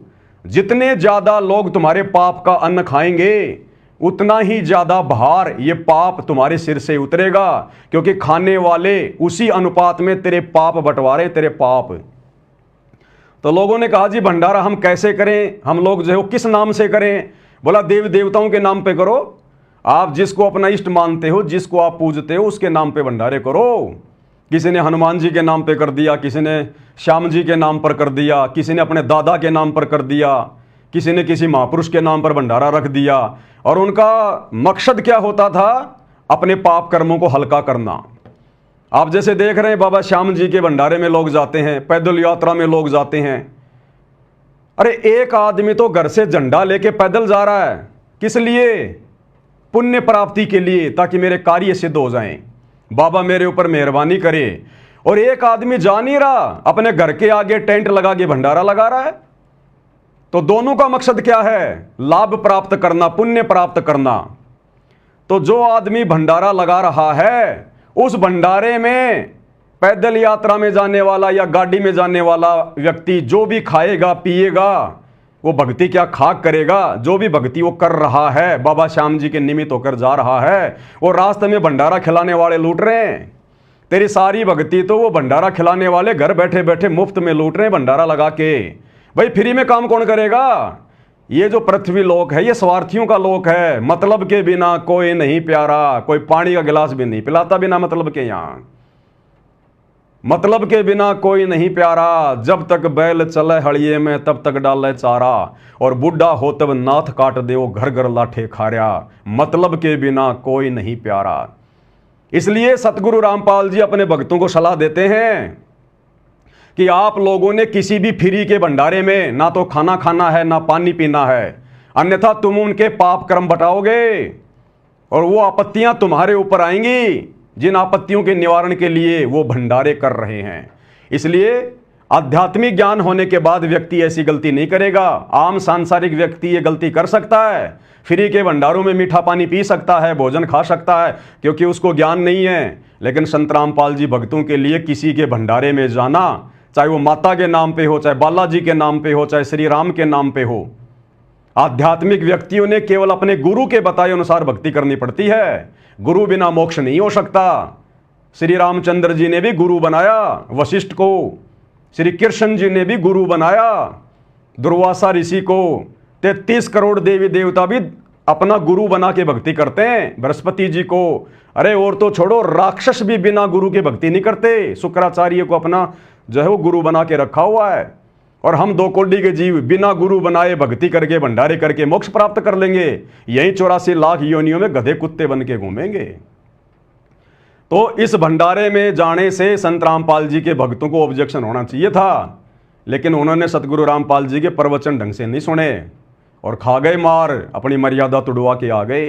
जितने ज्यादा लोग तुम्हारे पाप का अन्न खाएंगे उतना ही ज्यादा भार ये पाप तुम्हारे सिर से उतरेगा, क्योंकि खाने वाले उसी अनुपात में तेरे पाप बंटवारे, तेरे पाप। तो लोगों ने कहा जी भंडारा हम कैसे करें, हम लोग जो है किस नाम से करें? बोला देव देवताओं के नाम पे करो, आप जिसको अपना इष्ट मानते हो, जिसको आप पूजते हो, उसके नाम पे भंडारे करो। किसी ने हनुमान जी के नाम पे कर दिया, किसी ने श्याम जी के नाम पर कर दिया, किसी ने अपने दादा के नाम पर कर दिया, किसी ने किसी महापुरुष के नाम पर भंडारा रख दिया। और उनका मकसद क्या होता था? अपने पाप कर्मों को हल्का करना। आप जैसे देख रहे हैं बाबा श्याम जी के भंडारे में लोग जाते हैं, पैदल यात्रा में लोग जाते हैं। अरे एक आदमी तो घर से झंडा लेके पैदल जा रहा है, किस लिए? पुण्य प्राप्ति के लिए, ताकि मेरे कार्य सिद्ध हो जाएं, बाबा मेरे ऊपर मेहरबानी करे। और एक आदमी जा नहीं रहा, अपने घर के आगे टेंट लगा के भंडारा लगा रहा है। तो दोनों का मकसद क्या है? लाभ प्राप्त करना, पुण्य प्राप्त करना। तो जो आदमी भंडारा लगा रहा है, उस भंडारे में पैदल यात्रा में जाने वाला या गाड़ी में जाने वाला व्यक्ति जो भी खाएगा पिएगा, वो भक्ति क्या खाक करेगा? जो भी भक्ति वो कर रहा है, बाबा श्याम जी के निमित्त होकर जा रहा है, वो रास्ते में भंडारा खिलाने वाले लूट रहे हैं। तेरी सारी भक्ति तो वो भंडारा खिलाने वाले घर बैठे बैठे मुफ्त में लूट रहे हैं भंडारा लगा के। भाई फ्री में काम कौन करेगा? ये जो पृथ्वी लोक है ये स्वार्थियों का लोक है। मतलब के बिना कोई नहीं प्यारा, कोई पानी का गिलास भी नहीं पिलाता बिना मतलब के। यहां मतलब के बिना कोई नहीं प्यारा, जब तक बैल चले हड़िए में तब तक डाले चारा, और बुढ़ा हो तब नाथ काट दे वो घर घर लाठे खारा। मतलब के बिना कोई नहीं प्यारा। इसलिए सतगुरु रामपाल जी अपने भक्तों को सलाह देते हैं कि आप लोगों ने किसी भी फ्री के भंडारे में ना तो खाना खाना है ना पानी पीना है, अन्यथा तुम उनके पाप कर्म बटाओगे और वो आपत्तियां तुम्हारे ऊपर आएंगी जिन आपत्तियों के निवारण के लिए वो भंडारे कर रहे हैं। इसलिए आध्यात्मिक ज्ञान होने के बाद व्यक्ति ऐसी गलती नहीं करेगा। आम सांसारिक व्यक्ति ये गलती कर सकता है, फ्री के भंडारों में मीठा पानी पी सकता है, भोजन खा सकता है, क्योंकि उसको ज्ञान नहीं है। लेकिन संत रामपाल जी भक्तों के लिए किसी के भंडारे में जाना, चाहे वो माता के नाम पे हो, चाहे बालाजी के नाम पे हो, चाहे श्री राम के नाम पे हो, आध्यात्मिक व्यक्तियों ने केवल अपने गुरु के बताए अनुसार भक्ति करनी पड़ती है। गुरु बिना मोक्ष नहीं हो सकता। श्री रामचंद्र जी ने भी गुरु बनाया वशिष्ठ को, श्री कृष्ण जी ने भी गुरु बनाया दुर्वासा ऋषि को, 33 करोड़ देवी देवता भी अपना गुरु बना के भक्ति करते हैं, बृहस्पति जी को। अरे और तो छोड़ो, राक्षस भी बिना गुरु के भक्ति नहीं करते। शुक्राचार्य को अपना जो है वो गुरु बना के रखा हुआ है। और हम 2 कोटि के जीव बिना गुरु बनाए भक्ति करके भंडारे करके मोक्ष प्राप्त कर लेंगे। यही 84 लाख योनियों में गधे कुत्ते बन के घूमेंगे। तो इस भंडारे में जाने से संत रामपाल जी के भक्तों को ऑब्जेक्शन होना चाहिए था, लेकिन उन्होंने सतगुरु रामपाल जी के प्रवचन ढंग से नहीं सुने और खा गए मार, अपनी मर्यादा तुड़वा के आ गए।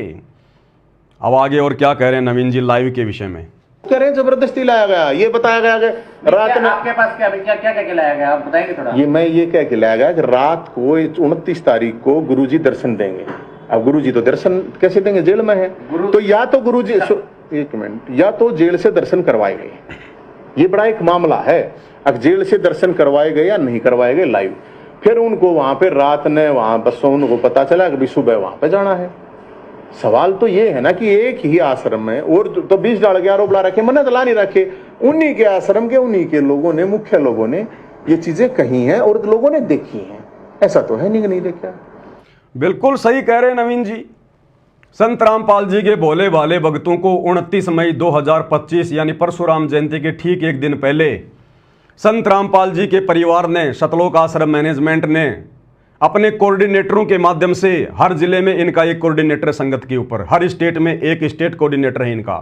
अब आगे और क्या कह रहे हैं नवीन जी लाइव के विषय में? करें जबरदस्ती लाया गया, ये बताया गया कि रात में आपके पास क्या क्या क्या क्या लाया गया, आप बताएंगे थोड़ा? ये कह के लाया गया कि रात को 29 तारीख को गुरुजी दर्शन देंगे। अब गुरुजी तो दर्शन कैसे देंगे? जेल में है। तो या तो गुरुजी, एक मिनट, या तो जेल से दर्शन करवाए गए, ये बड़ा एक मामला है। अब जेल से दर्शन करवाए गए या नहीं करवाए गए लाइव, फिर उनको वहां पे रात ने वहां बसों उनको पता चला कि सुबह वहां पे जाना है। सवाल तो ये है ना कि एक ही आश्रम में और तो 20 डाल के आरोप ला रखे, मन्नत ला नहीं रखे। उन्हीं के आश्रम के उन्हीं के लोगों ने, मुख्य लोगों ने ये चीजें कही हैं और लोगों ने देखी हैं। ऐसा तो है नहीं कि नहीं देखा। बिल्कुल सही कह रहे हैं नवीन जी। संत रामपाल जी के भोले भाले भक्तों को 29 मई 2025 यानी परशुराम जयंती के ठीक एक दिन पहले संत रामपाल जी के परिवार ने, सतलोक आश्रम मैनेजमेंट ने अपने कोऑर्डिनेटरों के माध्यम से, हर जिले में इनका एक कोऑर्डिनेटर संगत के ऊपर, हर स्टेट में एक स्टेट कोऑर्डिनेटर है इनका,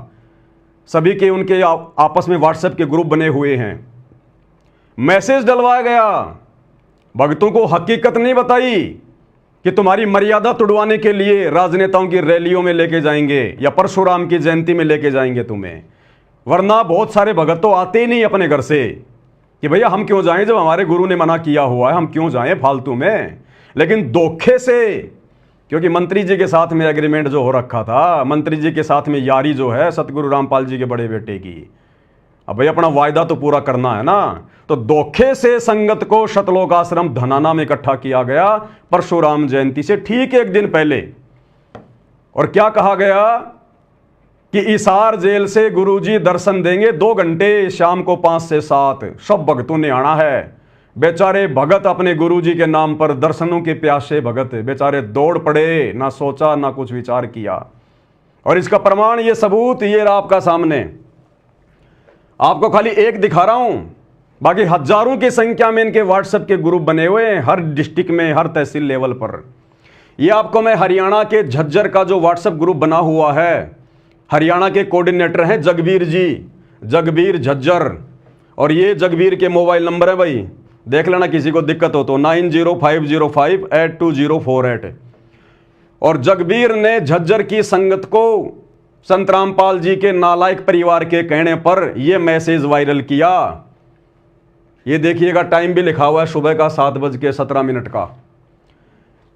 सभी के उनके आपस में व्हाट्सएप के ग्रुप बने हुए हैं। मैसेज डलवाया गया, भक्तों को हकीकत नहीं बताई कि तुम्हारी मर्यादा तुड़वाने के लिए राजनेताओं की रैलियों में लेके जाएंगे या परशुराम की जयंती में लेके जाएंगे तुम्हें। वरना बहुत सारे भगत तो आते ही नहीं अपने घर से कि भैया हम क्यों जाएं, जब हमारे गुरु ने मना किया हुआ है हम क्यों जाएं फालतू में। लेकिन धोखे से, क्योंकि मंत्री जी के साथ में एग्रीमेंट जो हो रखा था, मंत्री जी के साथ में यारी जो है सतगुरु रामपाल जी के बड़े बेटे की, अब भाई अपना वायदा तो पूरा करना है ना। तो धोखे से संगत को शतलोक आश्रम धनाना में इकट्ठा किया गया परशुराम जयंती से ठीक एक दिन पहले। और क्या कहा गया कि इसार जेल से गुरुजी दर्शन देंगे 2 घंटे, शाम को 5 से 7 सब भक्तों ने आना है। बेचारे भगत अपने गुरुजी के नाम पर दर्शनों के प्यासे भगत बेचारे दौड़ पड़े, ना सोचा ना कुछ विचार किया। और इसका प्रमाण, ये सबूत, ये रहा आपका सामने। आपको खाली एक दिखा रहा हूं, बाकी हजारों की संख्या में इनके व्हाट्सएप के ग्रुप बने हुए हैं हर डिस्ट्रिक्ट में, हर तहसील लेवल पर। ये आपको मैं हरियाणा के झज्जर का जो व्हाट्सएप ग्रुप बना हुआ है, हरियाणा के कोऑर्डिनेटर हैं जगबीर जी, जगबीर झज्जर। और ये जगबीर के मोबाइल नंबर है भाई, देख लेना किसी को दिक्कत हो तो 9050582048। और जगबीर ने झज्जर की संगत को संत रामपाल जी के नालायक परिवार के कहने पर यह मैसेज वायरल किया। ये देखिएगा, टाइम भी लिखा हुआ है, सुबह का 7:17 का।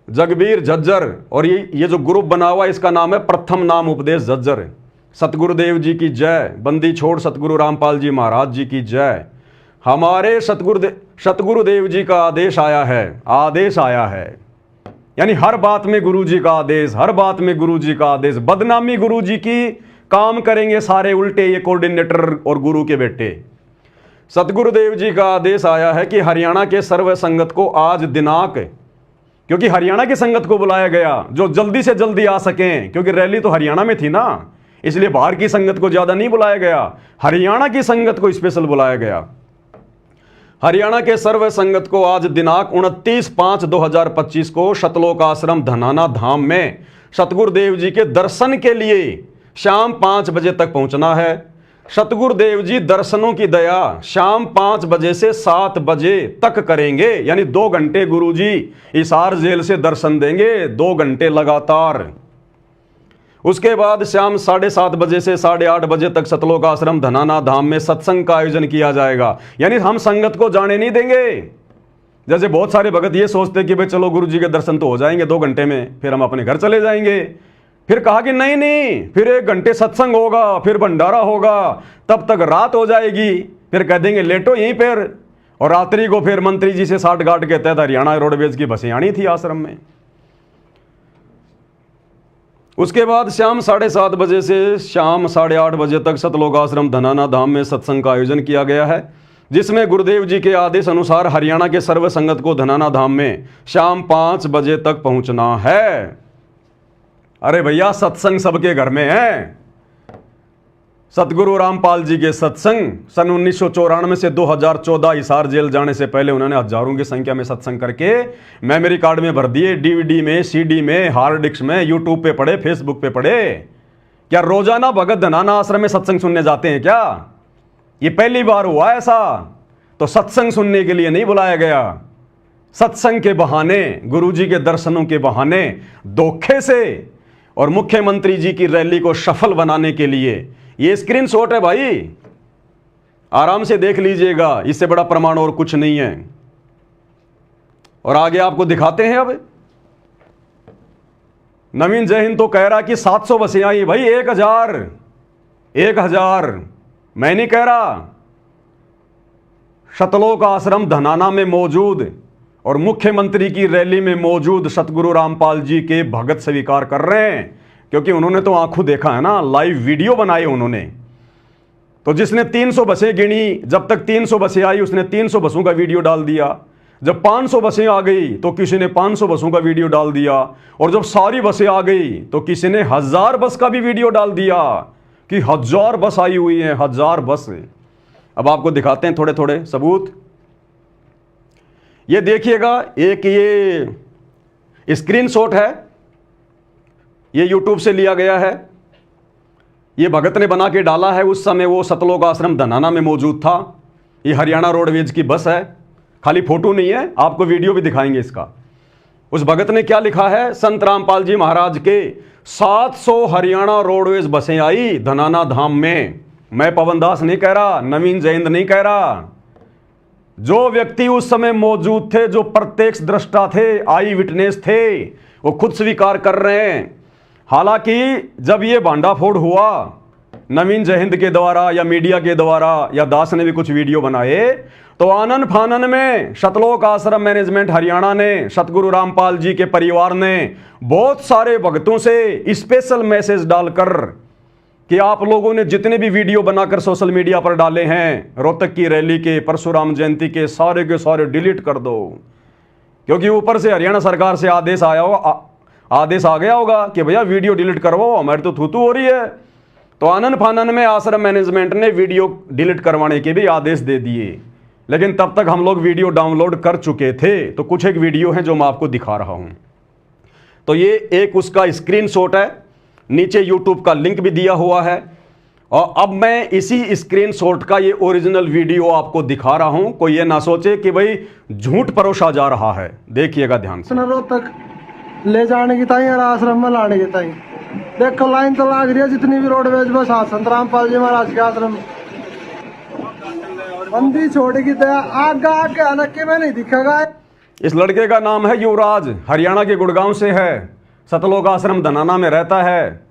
जगबीर झज्जर। और ये जो ग्रुप बना हुआ है इसका नाम है प्रथम नाम उपदेश झज्जर। सतगुरुदेव जी की जय, बंदी छोड़ सतगुरु रामपाल जी महाराज जी की जय। हमारे सतगुरुदेव जी का आदेश आया है, आदेश आया है, यानी हर बात में गुरु जी का आदेश, हर बात में गुरु जी का आदेश। बदनामी गुरु जी की काम करेंगे सारे उल्टे ये कोऑर्डिनेटर और गुरु के बेटे। सतगुरुदेव जी का आदेश आया है कि हरियाणा के सर्व संगत को आज दिनांक, क्योंकि हरियाणा की संगत को बुलाया गया जो जल्दी से जल्दी आ सकें, क्योंकि रैली तो हरियाणा में थी ना, इसलिए बाहर की संगत को ज्यादा नहीं बुलाया गया, हरियाणा की संगत को स्पेशल बुलाया गया। हरियाणा के सर्व संगत को आज दिनांक 29/5/2025 को शतलोक आश्रम धनाना धाम में सतगुरुदेव जी के दर्शन के लिए शाम 5 बजे तक पहुंचना है। सतगुरुदेव जी दर्शनों की दया शाम 5 बजे से 7 बजे तक करेंगे, यानी 2 घंटे गुरुजी हिसार जेल से दर्शन देंगे, 2 घंटे लगातार। उसके बाद शाम 7:30 बजे से 8:30 बजे तक सतलोक आश्रम धनाना धाम में सत्संग का आयोजन किया जाएगा। यानी हम संगत को जाने नहीं देंगे। जैसे बहुत सारे भगत ये सोचते कि भाई चलो गुरु जी के दर्शन तो हो जाएंगे 2 घंटे में, फिर हम अपने घर चले जाएंगे। फिर कहा कि नहीं नहीं, फिर 1 घंटे सत्संग होगा, फिर भंडारा होगा, तब तक रात हो जाएगी, फिर कह देंगे लेटो यहीं पर। और रात्रि को फिर मंत्री जी से 60 घाट के तहत हरियाणा रोडवेज की बसें आनी थी आश्रम में। उसके बाद शाम 7:30 बजे से शाम 8:30 बजे तक सतलोक आश्रम धनाना धाम में सत्संग का आयोजन किया गया है, जिसमें गुरुदेव जी के आदेश अनुसार हरियाणा के सर्व संगत को धनाना धाम में शाम 5 बजे तक पहुंचना है। अरे भैया, सत्संग सबके घर में है। सतगुरु रामपाल जी के सत्संग सन 1994 से 2014 हिसार जेल जाने से पहले उन्होंने हजारों की संख्या में सत्संग करके मेमोरी कार्ड में भर दिए, डीवीडी में, सीडी में, हार्ड डिस्क में, यूट्यूब पे पढ़े, फेसबुक पे पढ़े। क्या रोजाना भगत धनाना आश्रम में सत्संग सुनने जाते हैं क्या? ये पहली बार हुआ ऐसा। तो सत्संग सुनने के लिए नहीं बुलाया गया, सत्संग के बहाने, गुरुजी के दर्शनों के बहाने, धोखे से और मुख्यमंत्री जी की रैली को सफल बनाने के लिए। ये स्क्रीनशॉट है भाई, आराम से देख लीजिएगा, इससे बड़ा प्रमाण और कुछ नहीं है। और आगे आपको दिखाते हैं। अब नवीन जय हिंद तो कह रहा कि 700 बसें आई। भाई 1000 मैं नहीं कह रहा। शतलोक आश्रम धनाना में मौजूद और मुख्यमंत्री की रैली में मौजूद सतगुरु रामपाल जी के भगत स्वीकार कर रहे हैं, क्योंकि उन्होंने तो आंखों देखा है ना, लाइव वीडियो बनाए उन्होंने। तो जिसने 300 बसें गिनी, जब तक 300 बसें आई उसने 300 बसों का वीडियो डाल दिया। जब 500 बसें आ गई तो किसी ने 500 बसों का वीडियो डाल दिया। और जब सारी बसें आ गई तो किसी ने 1000 बस का भी वीडियो डाल दिया कि 1000 बस आई हुई है, 1000 बस। अब आपको दिखाते हैं थोड़े थोड़े सबूत। ये देखिएगा, एक ये स्क्रीनशॉट है, ये यूट्यूब से लिया गया है। ये भगत ने बना के डाला है, उस समय वो सतलोक आश्रम धनाना में मौजूद था। ये हरियाणा रोडवेज की बस है, खाली फोटो नहीं है, आपको वीडियो भी दिखाएंगे इसका। उस भगत ने क्या लिखा है, संत रामपाल जी महाराज के 700 हरियाणा रोडवेज बसें आई धनाना धाम में। मैं पवन दास नहीं कह रहा, नवीन जयंत नहीं कह रहा, जो व्यक्ति उस समय मौजूद थे, जो प्रत्यक्ष दृष्टा थे, आई विटनेस थे, वो खुद स्वीकार कर रहे हैं। हालांकि जब ये भांडाफोड़ हुआ नवीन जयंत के द्वारा या मीडिया के द्वारा या दास ने भी कुछ वीडियो बनाए, तो आनन फानन में सतलोक आश्रम मैनेजमेंट हरियाणा ने, सतगुरु रामपाल जी के परिवार ने बहुत सारे भक्तों से स्पेशल मैसेज डालकर कि आप लोगों ने जितने भी वीडियो बनाकर सोशल मीडिया पर डाले हैं रोहतक की रैली के, परशुराम जयंती के सारे डिलीट कर दो, क्योंकि ऊपर से हरियाणा सरकार से आदेश आया होगा, आदेश आ गया होगा कि भैया वीडियो डिलीट करवाओ, हमारी तो थूथू हो रही है। तो आनन फानन में आश्रम मैनेजमेंट ने वीडियो डिलीट करवाने के भी आदेश दे दिए, लेकिन तब तक हम लोग वीडियो डाउनलोड कर चुके थे। तो कुछ एक वीडियो है जो मैं आपको दिखा रहा हूं। तो ये एक उसका स्क्रीनशॉट है, नीचे यूट्यूब का लिंक भी दिया हुआ है, और अब मैं इसी स्क्रीनशॉट का ये ओरिजिनल वीडियो आपको दिखा रहा हूं। कोई ये ना सोचे कि भाई झूठ परोसा जा रहा है, देखिएगा ध्यान से। रोहतक ले जाने की ताई और आश्रम में लाने की ताई देखो लाइन तो लाग रही है, जितनी भी रोडवेज बस संत रामपाल जी महाराज के आश्रम बंदी छोड़ की दया आगे आगे आनके में नहीं दिखेगा। इस लड़के का नाम है युवराज, हरियाणा के गुड़गांव से है, सतलोक आश्रम धनाना में रहता है।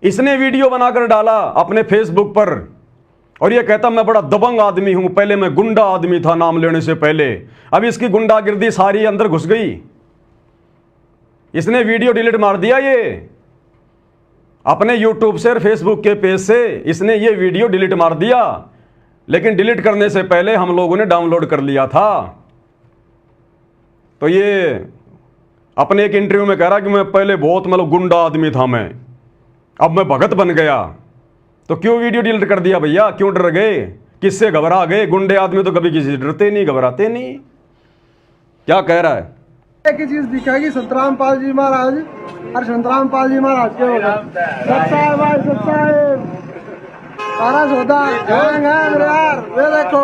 इसने वीडियो बनाकर डाला अपने फेसबुक पर और ये कहता मैं बड़ा दबंग आदमी हूं, पहले मैं गुंडा आदमी था नाम लेने से पहले, अब इसकी गुंडागिर्दी सारी अंदर घुस गई। इसने वीडियो डिलीट मार दिया, ये अपने यूट्यूब से और फेसबुक के पेज से इसने ये वीडियो डिलीट मार दिया, लेकिन डिलीट करने से पहले हम लोगों ने डाउनलोड कर लिया था। तो ये अपने एक इंटरव्यू में कह रहा कि मैं पहले बहुत मतलब गुंडा आदमी था, मैं अब मैं भगत बन गया। तो क्यों वीडियो डिलीट कर दिया भैया, क्यों डर गए, किससे घबरा गए? गुंडे आदमी तो कभी किसी से डरते नहीं, घबराते नहीं। क्या कह रहा है? एक ही चीज दिखेगी, संत रामपाल जी महाराज और संत रामपाल जी महाराज के सारा सौदा यार। वे देखो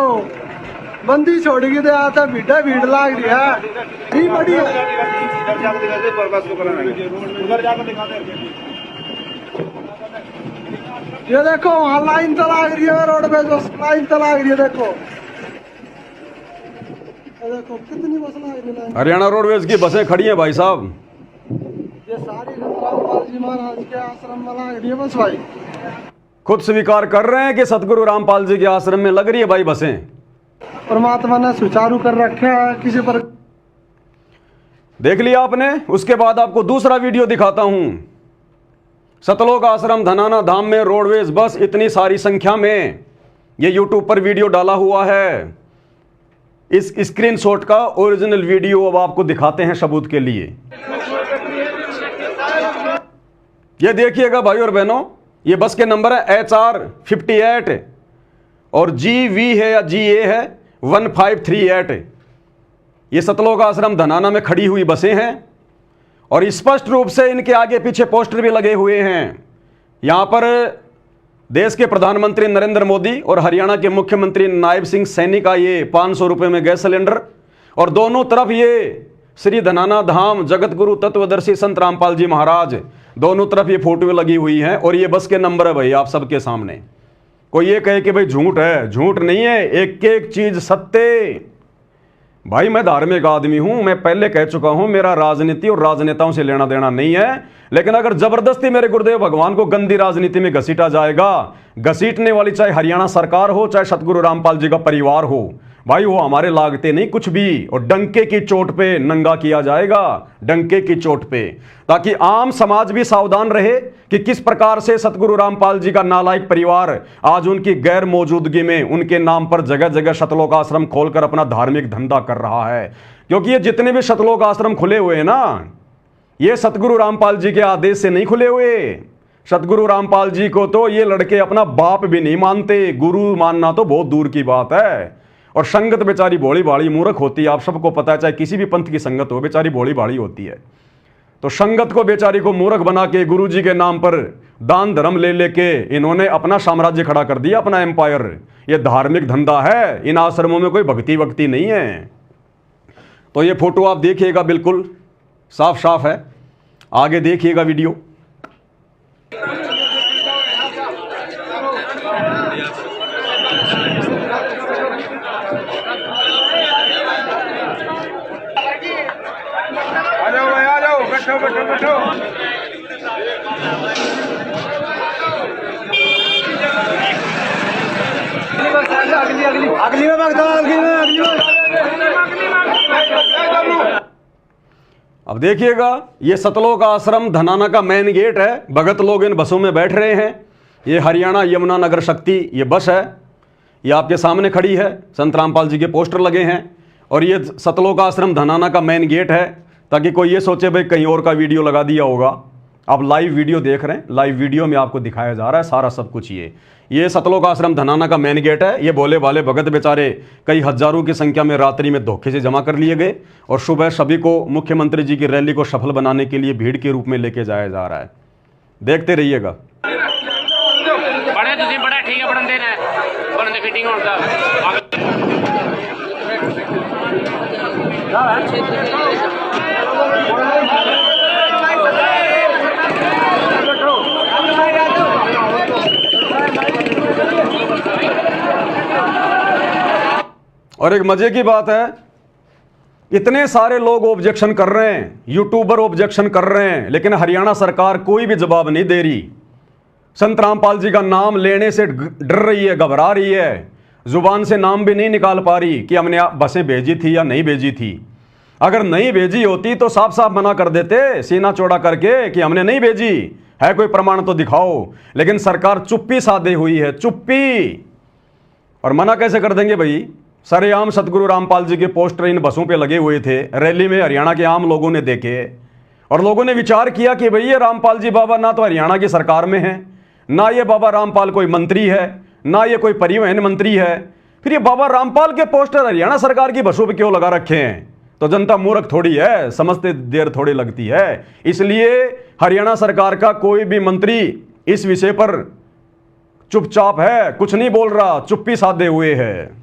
बंदी छोड़ के दे आता, भीड़ लाग रही है, बड़ी ये देखो वहाँ लाइन तो लाग रही है, रोड पे जो लाइन तो लाग रही है, देखो देखो कितनी बस लाग रही है। हरियाणा रोडवेज की बसें खड़ी हैं भाई साहब, ये सारी रामपाल जी महाराज के आश्रम में लाग रही है बस भाई। खुद स्वीकार कर रहे हैं कि सतगुरु रामपाल जी के आश्रम में लग रही है भाई बसें। परमात्मा ने सुचारू कर रखा है, किसी पर देख लिया आपने। उसके बाद आपको दूसरा वीडियो दिखाता हूं। सतलोक आश्रम धनाना धाम में रोडवेज बस इतनी सारी संख्या में, ये यूट्यूब पर वीडियो डाला हुआ है। इस स्क्रीनशॉट का ओरिजिनल वीडियो अब आपको दिखाते हैं सबूत के लिए। ये देखिएगा भाई और बहनों, ये बस के नंबर है HR 58 और GV है या GA है 1538। ये सतलोक आश्रम धनाना में खड़ी हुई बसें हैं और स्पष्ट रूप से इनके आगे पीछे पोस्टर भी लगे हुए हैं। यहां पर देश के प्रधानमंत्री नरेंद्र मोदी और हरियाणा के मुख्यमंत्री नायब सिंह सैनी का ये 500 रुपये में गैस सिलेंडर, और दोनों तरफ ये श्री धनाना धाम जगत गुरु तत्वदर्शी संत रामपाल जी महाराज, दोनों तरफ ये फोटो लगी हुई हैं। और ये बस के नंबर है भाई आप सबके सामने। कोई ये कहे कि भाई झूठ है, झूठ नहीं है, एक एक चीज सत्य। भाई मैं धार्मिक आदमी हूं, मैं पहले कह चुका हूं, मेरा राजनीति और राजनेताओं से लेना देना नहीं है, लेकिन अगर जबरदस्ती मेरे गुरुदेव भगवान को गंदी राजनीति में घसीटा जाएगा, घसीटने वाली चाहे हरियाणा सरकार हो चाहे सतगुरु रामपाल जी का परिवार हो, भाई वो हमारे लागते नहीं कुछ भी, और डंके की चोट पे नंगा किया जाएगा, डंके की चोट पे, ताकि आम समाज भी सावधान रहे कि किस प्रकार से सतगुरु रामपाल जी का नालायक परिवार आज उनकी गैर मौजूदगी में उनके नाम पर जगह जगह सतलोक आश्रम खोलकर अपना धार्मिक धंधा कर रहा है। क्योंकि ये जितने भी सतलोक आश्रम खुले हुए हैं ना, ये सतगुरु रामपाल जी के आदेश से नहीं खुले हुए। सतगुरु रामपाल जी को तो ये लड़के अपना बाप भी नहीं मानते, गुरु मानना तो बहुत दूर की बात है। और संगत बेचारी भोली भाली मूर्ख होती है, आप सबको पता है, चाहे किसी भी पंथ की संगत हो बेचारी भोली भाली होती है। तो संगत को बेचारी को मूर्ख बना के गुरु जी के नाम पर दान धर्म ले लेके इन्होंने अपना साम्राज्य खड़ा कर दिया, अपना एम्पायर। ये धार्मिक धंधा है, इन आश्रमों में कोई भक्ति वक्ति नहीं है। तो ये फोटो आप देखिएगा, बिल्कुल साफ साफ है, आगे देखिएगा वीडियो। अगली में भगता, अगली में अब देखिएगा, ये सतलोक आश्रम धनाना का मेन गेट है। भगत लोग इन बसों में बैठ रहे हैं। ये हरियाणा यमुना नगर शक्ति ये बस है, ये आपके सामने खड़ी है। संत रामपाल जी के पोस्टर लगे हैं और ये सतलोक आश्रम धनाना का मेन गेट है, ताकि कोई ये सोचे भाई कहीं और का वीडियो लगा दिया होगा। आप लाइव वीडियो देख रहे हैं, लाइव वीडियो में आपको दिखाया जा रहा है सारा सब कुछ। ये सतलोक आश्रम धनाना का मेन गेट है। ये भोले भाले भगत बेचारे कई हजारों की संख्या में रात्रि में धोखे से जमा कर लिए गए और सुबह सभी को मुख्यमंत्री जी की रैली को सफल बनाने के लिए भीड़ के रूप में लेके जाया जा रहा है। देखते रहिएगा। बड़े तुझे बड़ा ठीक है, बड़न देना है, बड़न दे फिटिंग होता और एक मजे की बात है, इतने सारे लोग ऑब्जेक्शन कर रहे हैं, यूट्यूबर ऑब्जेक्शन कर रहे हैं, लेकिन हरियाणा सरकार कोई भी जवाब नहीं दे रही। संत रामपाल जी का नाम लेने से डर रही है, घबरा रही है, जुबान से नाम भी नहीं निकाल पा रही कि हमने बसें भेजी थी या नहीं भेजी थी। अगर नहीं भेजी होती तो साफ साफ मना कर देते, सीना चौड़ा करके कि हमने नहीं भेजी है, कोई प्रमाण तो दिखाओ। लेकिन सरकार चुप्पी साधे हुई है, चुप्पी। और मना कैसे कर देंगे भाई? सरेआम सतगुरु रामपाल जी के पोस्टर इन बसों पे लगे हुए थे, रैली में हरियाणा के आम लोगों ने देखे और लोगों ने विचार किया कि भाई ये रामपाल जी बाबा ना तो हरियाणा की सरकार में है, ना ये बाबा रामपाल कोई मंत्री है, ना ये कोई परिवहन मंत्री है, फिर ये बाबा रामपाल के पोस्टर हरियाणा सरकार की बसों पे क्यों लगा रखे हैं? तो जनता मूर्ख थोड़ी है, समझते देर थोड़ी लगती है। इसलिए हरियाणा सरकार का कोई भी मंत्री इस विषय पर चुपचाप है, कुछ नहीं बोल रहा, चुप्पी साधे हुए है।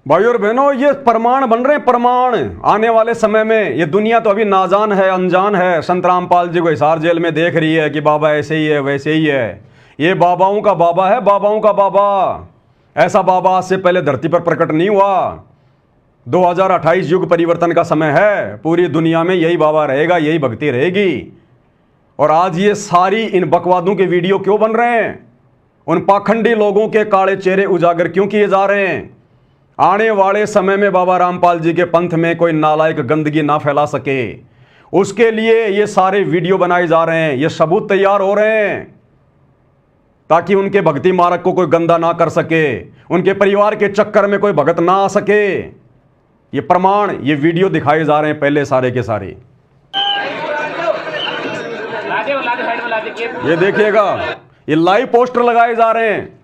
भाई और बहनों, ये प्रमाण बन रहे हैं, प्रमाण। आने वाले समय में ये दुनिया तो अभी नाजान है, अनजान है। संत रामपाल जी को हिसार जेल में देख रही है कि बाबा ऐसे ही है, वैसे ही है। ये बाबाओं का बाबा है, बाबाओं का बाबा। ऐसा बाबा आज से पहले धरती पर प्रकट नहीं हुआ। 2028 युग परिवर्तन का समय है, पूरी दुनिया में यही बाबा रहेगा, यही भक्ति रहेगी। और आज ये सारी इन बकवादों के वीडियो क्यों बन रहे हैं? उन पाखंडी लोगों के काले चेहरे उजागर क्यों किए जा रहे हैं? आने वाले समय में बाबा रामपाल जी के पंथ में कोई नालायक गंदगी ना फैला सके, उसके लिए ये सारे वीडियो बनाए जा रहे हैं, ये सबूत तैयार हो रहे हैं, ताकि उनके भक्ति मार्ग को कोई गंदा ना कर सके, उनके परिवार के चक्कर में कोई भगत ना आ सके। ये प्रमाण, ये वीडियो दिखाए जा रहे हैं पहले सारे के सारे। ये देखिएगा, ये लाइव पोस्टर लगाए जा रहे हैं।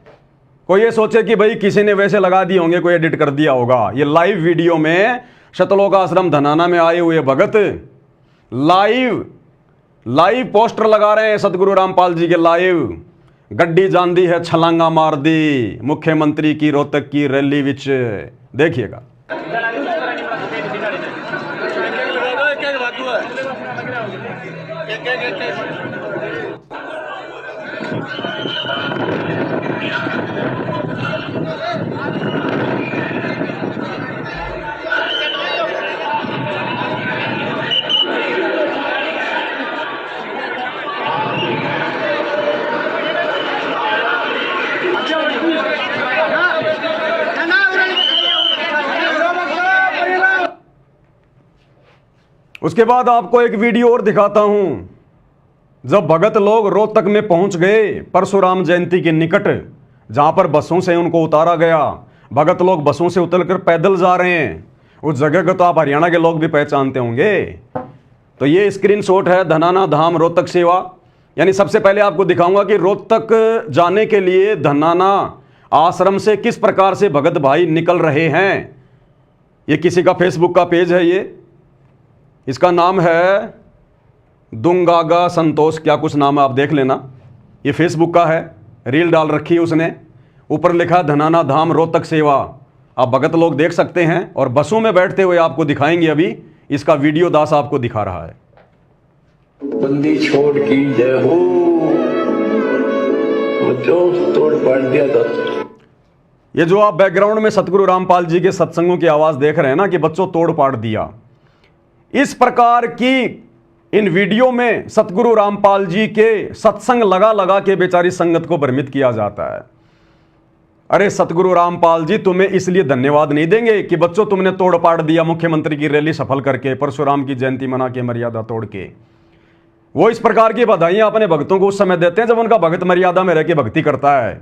कोई ये सोचे कि भाई किसी ने वैसे लगा दिए होंगे, कोई एडिट कर दिया होगा। ये लाइव वीडियो में सतलोक आश्रम धनाना में आए हुए भगत लाइव पोस्टर लगा रहे हैं सतगुरु रामपाल जी के लाइव। गड्डी जान दी है, छलांगा मार दी मुख्यमंत्री की रोहतक की रैली विच। देखिएगा। उसके बाद आपको एक वीडियो और दिखाता हूं। जब भगत लोग रोहतक में पहुंच गए परशुराम जयंती के निकट, जहाँ पर बसों से उनको उतारा गया। भगत लोग बसों से उतरकर पैदल जा रहे हैं। उस जगह को तो आप हरियाणा के लोग भी पहचानते होंगे। तो ये स्क्रीनशॉट है धनाना धाम रोहतक सेवा। यानी सबसे पहले आपको दिखाऊंगा कि रोहतक जाने के लिए धनाना आश्रम से किस प्रकार से भगत भाई निकल रहे हैं। ये किसी का फेसबुक का पेज है, ये इसका नाम है दुंगागा संतोष, क्या कुछ नाम है, आप देख लेना। ये फेसबुक का है, रील डाल रखी है उसने, ऊपर लिखा धनाना धाम रोहतक सेवा। आप भगत लोग देख सकते हैं और बसों में बैठते हुए आपको दिखाएंगे। अभी इसका वीडियो दास आपको दिखा रहा है। बंदी छोड़ की जय हो, बच्चों तोड़ पाड़ दिया था। ये जो आप बैकग्राउंड में सतगुरु रामपाल जी के सत्संगों की आवाज देख रहे हैं ना कि बच्चों तोड़ पाड़ दिया, इस प्रकार की इन वीडियो में सतगुरु रामपाल जी के सत्संग लगा लगा के बेचारी संगत को भ्रमित किया जाता है। अरे सतगुरु रामपाल जी तुम्हें इसलिए धन्यवाद नहीं देंगे कि बच्चों तुमने तोड़ पाड़ दिया मुख्यमंत्री की रैली सफल करके, परशुराम की जयंती मना के, मर्यादा तोड़ के। वो इस प्रकार की बधाइयां अपने भक्तों को उस समय देते हैं जब उनका भक्त मर्यादा में रह के भक्ति करता है।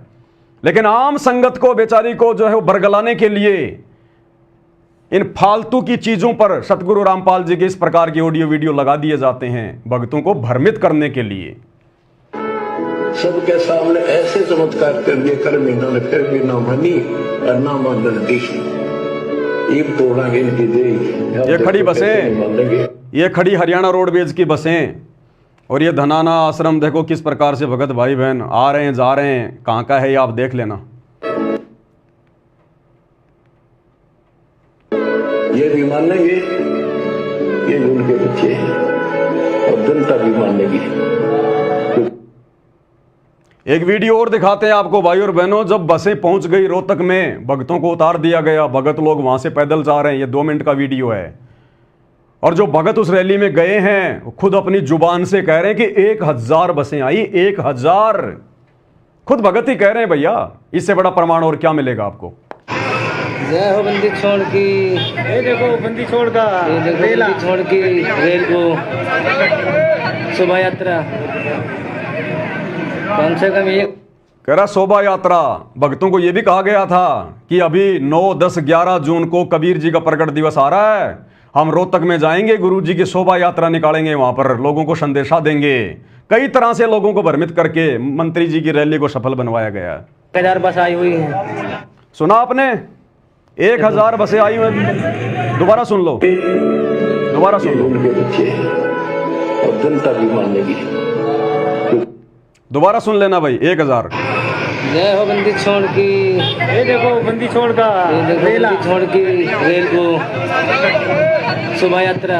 लेकिन आम संगत को, बेचारी को जो है वो बरगलाने के लिए इन फालतू की चीजों पर सतगुरु रामपाल जी के इस प्रकार की ऑडियो वीडियो लगा दिए जाते हैं भक्तों को भ्रमित करने के लिए। सबके सामने ऐसे चमत्कार कर दिए कर्म इन्होंने, फिर भी ना मानी और ना मानने दी। एक तोड़ांगे इनकी दे। ये खड़ी बसें, ये खड़ी हरियाणा रोडवेज की बसें और ये धनाना आश्रम देखो किस प्रकार से भगत भाई बहन आ रहे हैं जा रहे हैं। कहाँ का है ये आप देख लेना। ये भी मानेंगे, ये उनके बच्चे हैं और जनता भी मानेगी। एक वीडियो और दिखाते हैं आपको भाई और बहनों। जब बसें पहुंच गई रोहतक में, भक्तों को उतार दिया गया, भगत लोग वहां से पैदल जा रहे हैं। ये 2 मिनट का वीडियो है और जो भगत उस रैली में गए हैं खुद अपनी जुबान से कह रहे हैं कि 1000 बसें आई, 1000। खुद भगत ही कह रहे हैं भैया, इससे बड़ा प्रमाण और क्या मिलेगा आपको। जय हो बंदी छोड़ की, ये देखो बंदी छोड़ का ये देखो रेला। बंदी छोड़ की रेल को शोभा यात्रा कम से कम एक कह रहा शोभा यात्रा। भक्तों को यह भी कहा गया था कि अभी 9, 10, 11 जून को कबीर जी का प्रकट दिवस आ रहा है, हम रोहतक में जाएंगे, गुरु जी की शोभा यात्रा निकालेंगे, वहां पर लोगों को संदेशा देंगे। कई तरह से लोगों को भ्रमित करके मंत्री जी की रैली को सफल बनवाया गया। 1000 बस आई हुई है। सुना आपने, 1000 बसें आई हुई। दोबारा सुन लो, दोबारा सुन लो, उनके बच्चे हैं और जनता भी मानेगी। दोबारा सुन लेना भाई। 1000। जय हो बंदी छोड़ की, ये देखो बंदी छोड़ का ये देखो रेला। बंदी छोड़ की रेल को शोभा यात्रा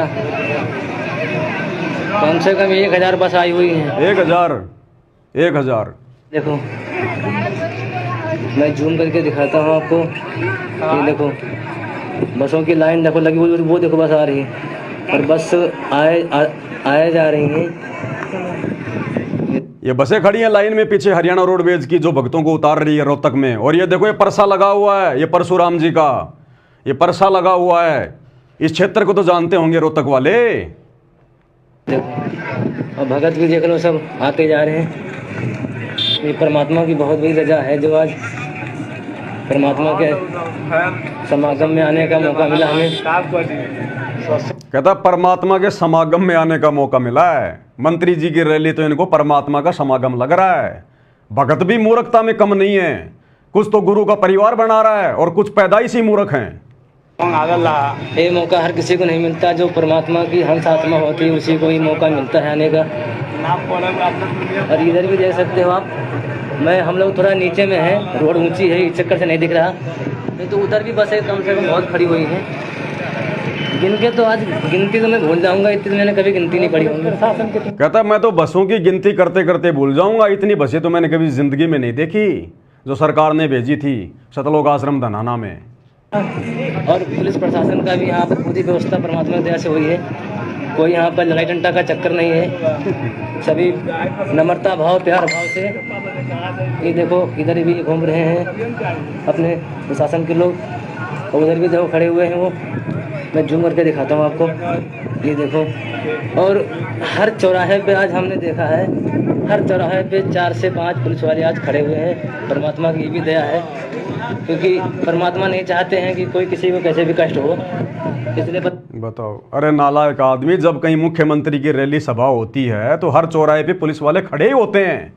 कम से कम 1000 बस आई हुई है। 1000। देखो मैं जूम करके दिखाता हूँ आपको। ये देखो बसों की लाइन देखो लगी हुई, वो देखो बस आ रही है और बस आए जा रही हैं। ये बसें खड़ी हैं लाइन में पीछे हरियाणा रोडवेज की, जो भक्तों को उतार रही है रोहतक में। और ये देखो ये परसा लगा हुआ है, ये परशुराम जी का ये परसा लगा हुआ है। इस क्षेत्र को तो जानते होंगे रोहतक वाले। देखो और भगत भी देख लो, सब आते जा रहे हैं। ये परमात्मा की बहुत बड़ी रजा है जो आज परमात्मा के समागम में आने का मौका मिला हमें। कहता परमात्मा के समागम में आने का मौका मिला है। मंत्री जी की रैली तो इनको परमात्मा का समागम लग रहा है। भगत भी मूर्खता में कम नहीं है, कुछ तो गुरु का परिवार बना रहा है और कुछ पैदाइशी मूर्ख हैं। ये मौका हर किसी को नहीं मिलता, जो परमात्मा की हंस आत्मा होती है उसी को ही मौका मिलता है आने का। और इधर भी देख सकते हो आप, हम लोग थोड़ा नीचे में हैं, रोड ऊंची है, इस चक्कर से नहीं दिख रहा। नहीं तो उधर भी बसें कम से कम बहुत खड़ी हुई हैं। गिनके तो आज गिनती तो मैं भूल जाऊंगा, इतनी मैंने कभी गिनती नहीं पड़ी होंगी। कहता मैं तो बसों की गिनती करते करते भूल जाऊंगा, इतनी बसें तो मैंने कभी जिंदगी में नहीं देखी जो सरकार ने भेजी थी सतलोक आश्रम धनाना में। और पुलिस प्रशासन का भी यहाँ पर पूरी व्यवस्था परमात्मा की दया से हुई है। कोई यहाँ पर लड़ाई डंडा का चक्कर नहीं है, सभी नम्रता भाव प्यार भाव से। ये देखो इधर भी घूम रहे हैं अपने प्रशासन के लोग, और उधर भी देखो खड़े हुए हैं वो। मैं जूम करके दिखाता हूँ आपको। ये देखो, और हर चौराहे पे आज हमने देखा है, हर चौराहे पे 4 से 5 पुलिस वाले आज खड़े हुए हैं। परमात्मा की ये भी दया है, क्योंकि परमात्मा नहीं चाहते हैं कि कोई किसी को कैसे भी कष्ट हो, इसलिए बताओ। अरे नालायक आदमी, जब कहीं मुख्यमंत्री की रैली सभा होती है तो हर चौराहे पे पुलिस वाले खड़े ही होते हैं।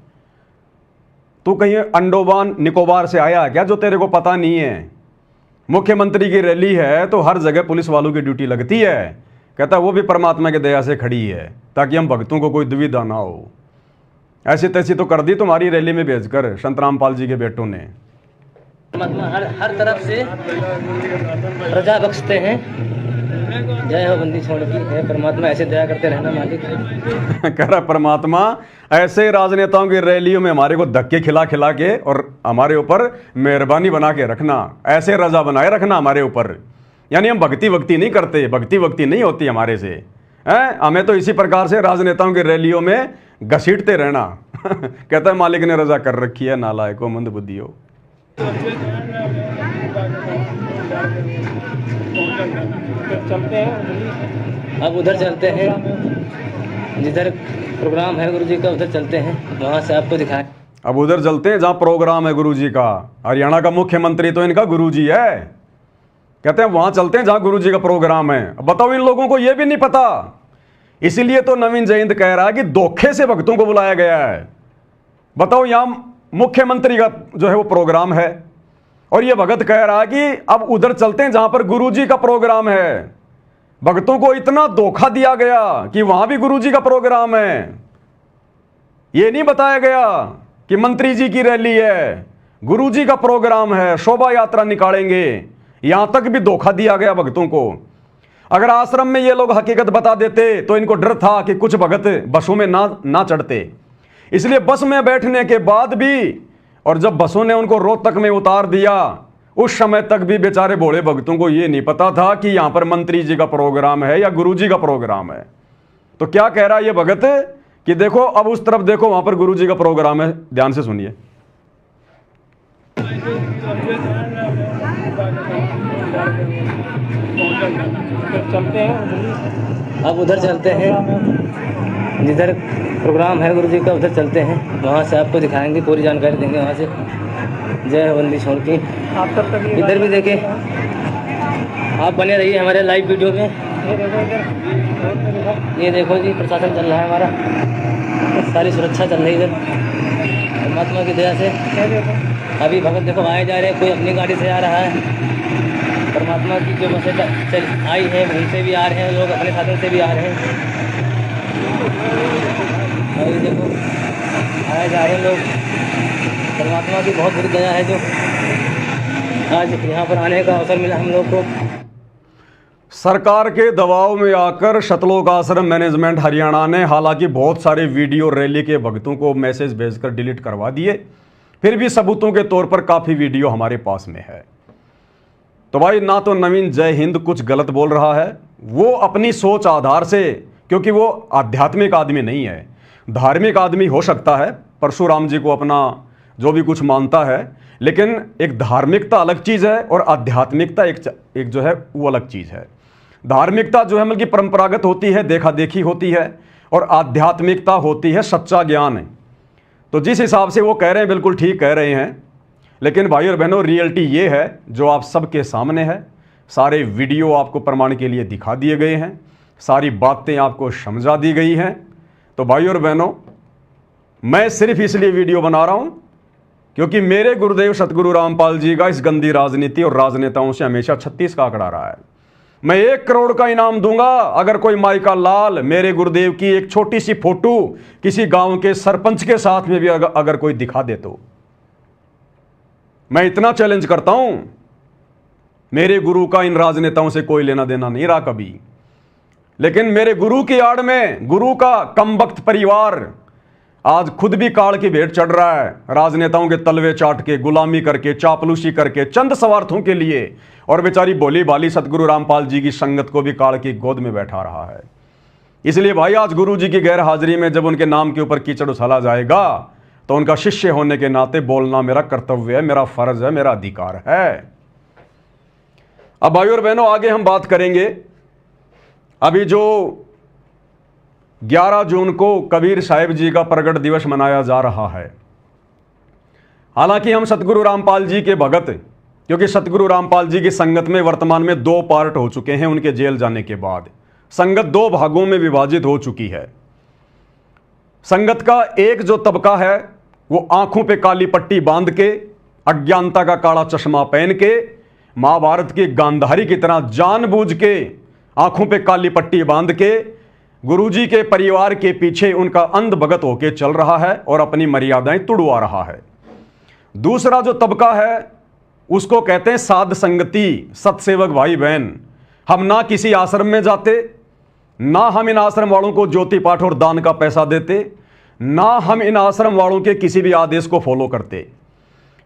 तू कहीं अंडोमान निकोबार से आया क्या जो तेरे को पता नहीं है? मुख्यमंत्री की रैली है तो हर जगह पुलिस वालों की ड्यूटी लगती है। कहता है वो भी परमात्मा की दया से खड़ी है ताकि हम भक्तों को कोई दुविधा ना हो। ऐसी तैसी तो कर दी तुम्हारी रैली में भेजकर संत रामपाल जी के बेटों ने। परमात्मा हर तरफ से प्रजा बख्शते हैं। जय हो बंदी छोड़ की है परमात्मा, ऐसे दया करते रहना मालिक। कह रहा परमात्मा ऐसे राजनेताओं की रैलियों में हमारे को धक्के खिला खिला के और हमारे ऊपर मेहरबानी बना के रखना, ऐसे रजा बनाए रखना हमारे ऊपर। यानी हम भक्ति नहीं करते, भक्ति नहीं होती हमारे से हैं। हमें तो इसी प्रकार से राजनेताओं की रैलियों में घसीटते रहना। कहता है मालिक ने रजा कर रखी है, नालायको मंद बुद्धियो। अब उधर चलते हैं, जिधर प्रोग्राम है गुरुजी का उधर चलते हैं, वहाँ से आपको दिखाएं। अब उधर चलते हैं जहाँ प्रोग्राम है गुरुजी का। हरियाणा का मुख्यमंत्री तो इनका गुरुजी है। कहते हैं वहाँ चलते हैं जहाँ गुरुजी का प्रोग्राम है। बताओ इन लोगों को ये भी नहीं पता। इसीलिए तो नवीन जयंत कह रहा है कि धोखे से भक्तों को बुलाया गया है। बताओ यहाँ मुख्यमंत्री का जो है वो प्रोग्राम है और ये भगत कह रहा है कि अब उधर चलते हैं जहां पर गुरुजी का प्रोग्राम है। भक्तों को इतना धोखा दिया गया कि वहां भी गुरुजी का प्रोग्राम है। ये नहीं बताया गया कि मंत्री जी की रैली है, गुरुजी का प्रोग्राम है, शोभा यात्रा निकालेंगे। यहां तक भी धोखा दिया गया भक्तों को। अगर आश्रम में ये लोग हकीकत बता देते तो इनको डर था कि कुछ भगत बसों में ना चढ़ते। इसलिए बस में बैठने के बाद भी और जब बसों ने उनको रोहतक में उतार दिया, उस समय तक भी बेचारे भोले भक्तों को यह नहीं पता था कि यहां पर मंत्री जी का प्रोग्राम है या गुरुजी का प्रोग्राम है। तो क्या कह रहा है ये भगत कि देखो अब उस तरफ देखो, वहां पर गुरुजी का प्रोग्राम है। ध्यान से सुनिए। अब उधर चलते हैं, जिधर प्रोग्राम है गुरुजी का उधर चलते हैं, वहाँ से आपको दिखाएंगे, पूरी जानकारी देंगे वहाँ से। जय हो बंदी छोड़ की। इधर भी देखें, आप बने रहिए हमारे लाइव वीडियो में। ये देखो जी प्रशासन चल रहा है हमारा, सारी सुरक्षा चल रही है इधर परमात्मा की दया से। अभी भगत देखो आए जा रहे हैं, कोई अपनी गाड़ी से आ रहा है। परमात्मा की जो बसें चल आई है वहीं से भी आ रहे हैं लोग, अपने साधन से भी आ रहे हैं। और ये देखो आए जा रहे हैं लोग। परमात्मा की बहुत बड़ी दया है जो आज यहाँ पर आने का अवसर मिला हम लोग को। सरकार के दबाव में आकर सतलोक आश्रम मैनेजमेंट हरियाणा ने हालांकि बहुत सारे वीडियो रैली के भक्तों को मैसेज भेजकर डिलीट करवा दिए, फिर भी सबूतों के तौर पर काफ़ी वीडियो हमारे पास में है। तो भाई ना तो नवीन जय हिंद कुछ गलत बोल रहा है, वो अपनी सोच आधार से, क्योंकि वो आध्यात्मिक आदमी नहीं है, धार्मिक आदमी हो सकता है, परशुराम जी को अपना जो भी कुछ मानता है, लेकिन एक धार्मिकता अलग चीज़ है और आध्यात्मिकता एक जो है वो अलग चीज़ है। धार्मिकता जो है मतलब कि परंपरागत होती है, देखा देखी होती है, और आध्यात्मिकता होती है सच्चा ज्ञान। तो जिस हिसाब से वो कह रहे हैं बिल्कुल ठीक कह रहे हैं, लेकिन भाई और बहनों रियलिटी ये है जो आप सबके सामने है। सारे वीडियो आपको प्रमाण के लिए दिखा दिए गए हैं, सारी बातें आपको समझा दी गई हैं। तो भाई और बहनों, मैं सिर्फ इसलिए वीडियो बना रहा हूं क्योंकि मेरे गुरुदेव सतगुरु रामपाल जी का इस गंदी राजनीति और राजनेताओं से हमेशा 36 का आंकड़ा रहा है। मैं 1 करोड़ का इनाम दूंगा अगर कोई माई का लाल मेरे गुरुदेव की एक छोटी सी फोटो किसी गांव के सरपंच के साथ में भी अगर कोई दिखा दे तो। मैं इतना चैलेंज करता हूं, मेरे गुरु का इन राजनेताओं से कोई लेना देना नहीं रहा कभी, लेकिन मेरे गुरु की आड़ में गुरु का कमबख्त परिवार आज खुद भी काल की भेंट चढ़ रहा है, राजनेताओं के तलवे चाट के, गुलामी करके, चापलूसी करके, चंद स्वार्थों के लिए, और बेचारी भोली भाली सतगुरु रामपाल जी की संगत को भी काल की गोद में बैठा रहा है। इसलिए भाई आज गुरु जी की गैर हाजिरी में जब उनके नाम के ऊपर कीचड़ उछाला जाएगा तो उनका शिष्य होने के नाते बोलना मेरा कर्तव्य है, मेरा फर्ज है, मेरा अधिकार है। अब भाई और बहनों आगे हम बात करेंगे अभी जो 11 जून को कबीर साहिब जी का प्रगट दिवस मनाया जा रहा है, हालांकि हम सतगुरु रामपाल जी के भगत, क्योंकि सतगुरु रामपाल जी की संगत में वर्तमान में 2 पार्ट हो चुके हैं उनके जेल जाने के बाद। संगत 2 भागों में विभाजित हो चुकी है। संगत का एक जो तबका है वो आंखों पे काली पट्टी बांध के, अज्ञानता का काला चश्मा पहन के, महाभारत की गांधारी की तरह जानबूझ के आंखों पे काली पट्टी बांध के गुरुजी के परिवार के पीछे उनका अंध भगत होके चल रहा है और अपनी मर्यादाएं तुड़वा रहा है। दूसरा जो तबका है उसको कहते हैं साध संगति, सत्सेवक भाई बहन। हम ना किसी आश्रम में जाते, ना हम इन आश्रम वालों को ज्योति पाठ और दान का पैसा देते, ना हम इन आश्रम वालों के किसी भी आदेश को फॉलो करते।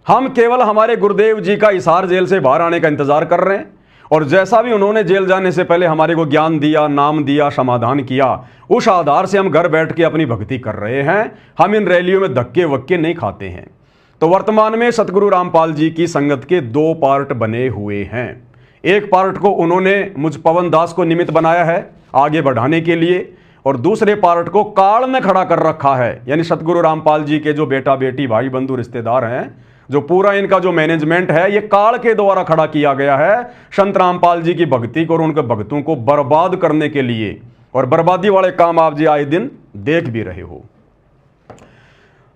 हम केवल हमारे गुरुदेव जी का हिसार जेल से बाहर आने का इंतजार कर रहे हैं, और जैसा भी उन्होंने जेल जाने से पहले हमारे को ज्ञान दिया, नाम दिया, समाधान किया, उस आधार से हम घर बैठ के अपनी भक्ति कर रहे हैं। हम इन रैलियों में धक्के वक्के नहीं खाते हैं। तो वर्तमान में सतगुरु रामपाल जी की संगत के 2 पार्ट बने हुए हैं। एक पार्ट को उन्होंने मुझ पवन दास को निमित्त बनाया है आगे बढ़ाने के लिए, और दूसरे पार्ट को काल ने खड़ा कर रखा है, यानी सतगुरु रामपाल जी के जो बेटा बेटी, भाई बंधु, रिश्तेदार हैं, जो पूरा इनका जो मैनेजमेंट है ये काल के द्वारा खड़ा किया गया है संत रामपाल जी की भक्ति को और उनके भक्तों को बर्बाद करने के लिए। और बर्बादी वाले काम आप जी आए दिन देख भी रहे हो।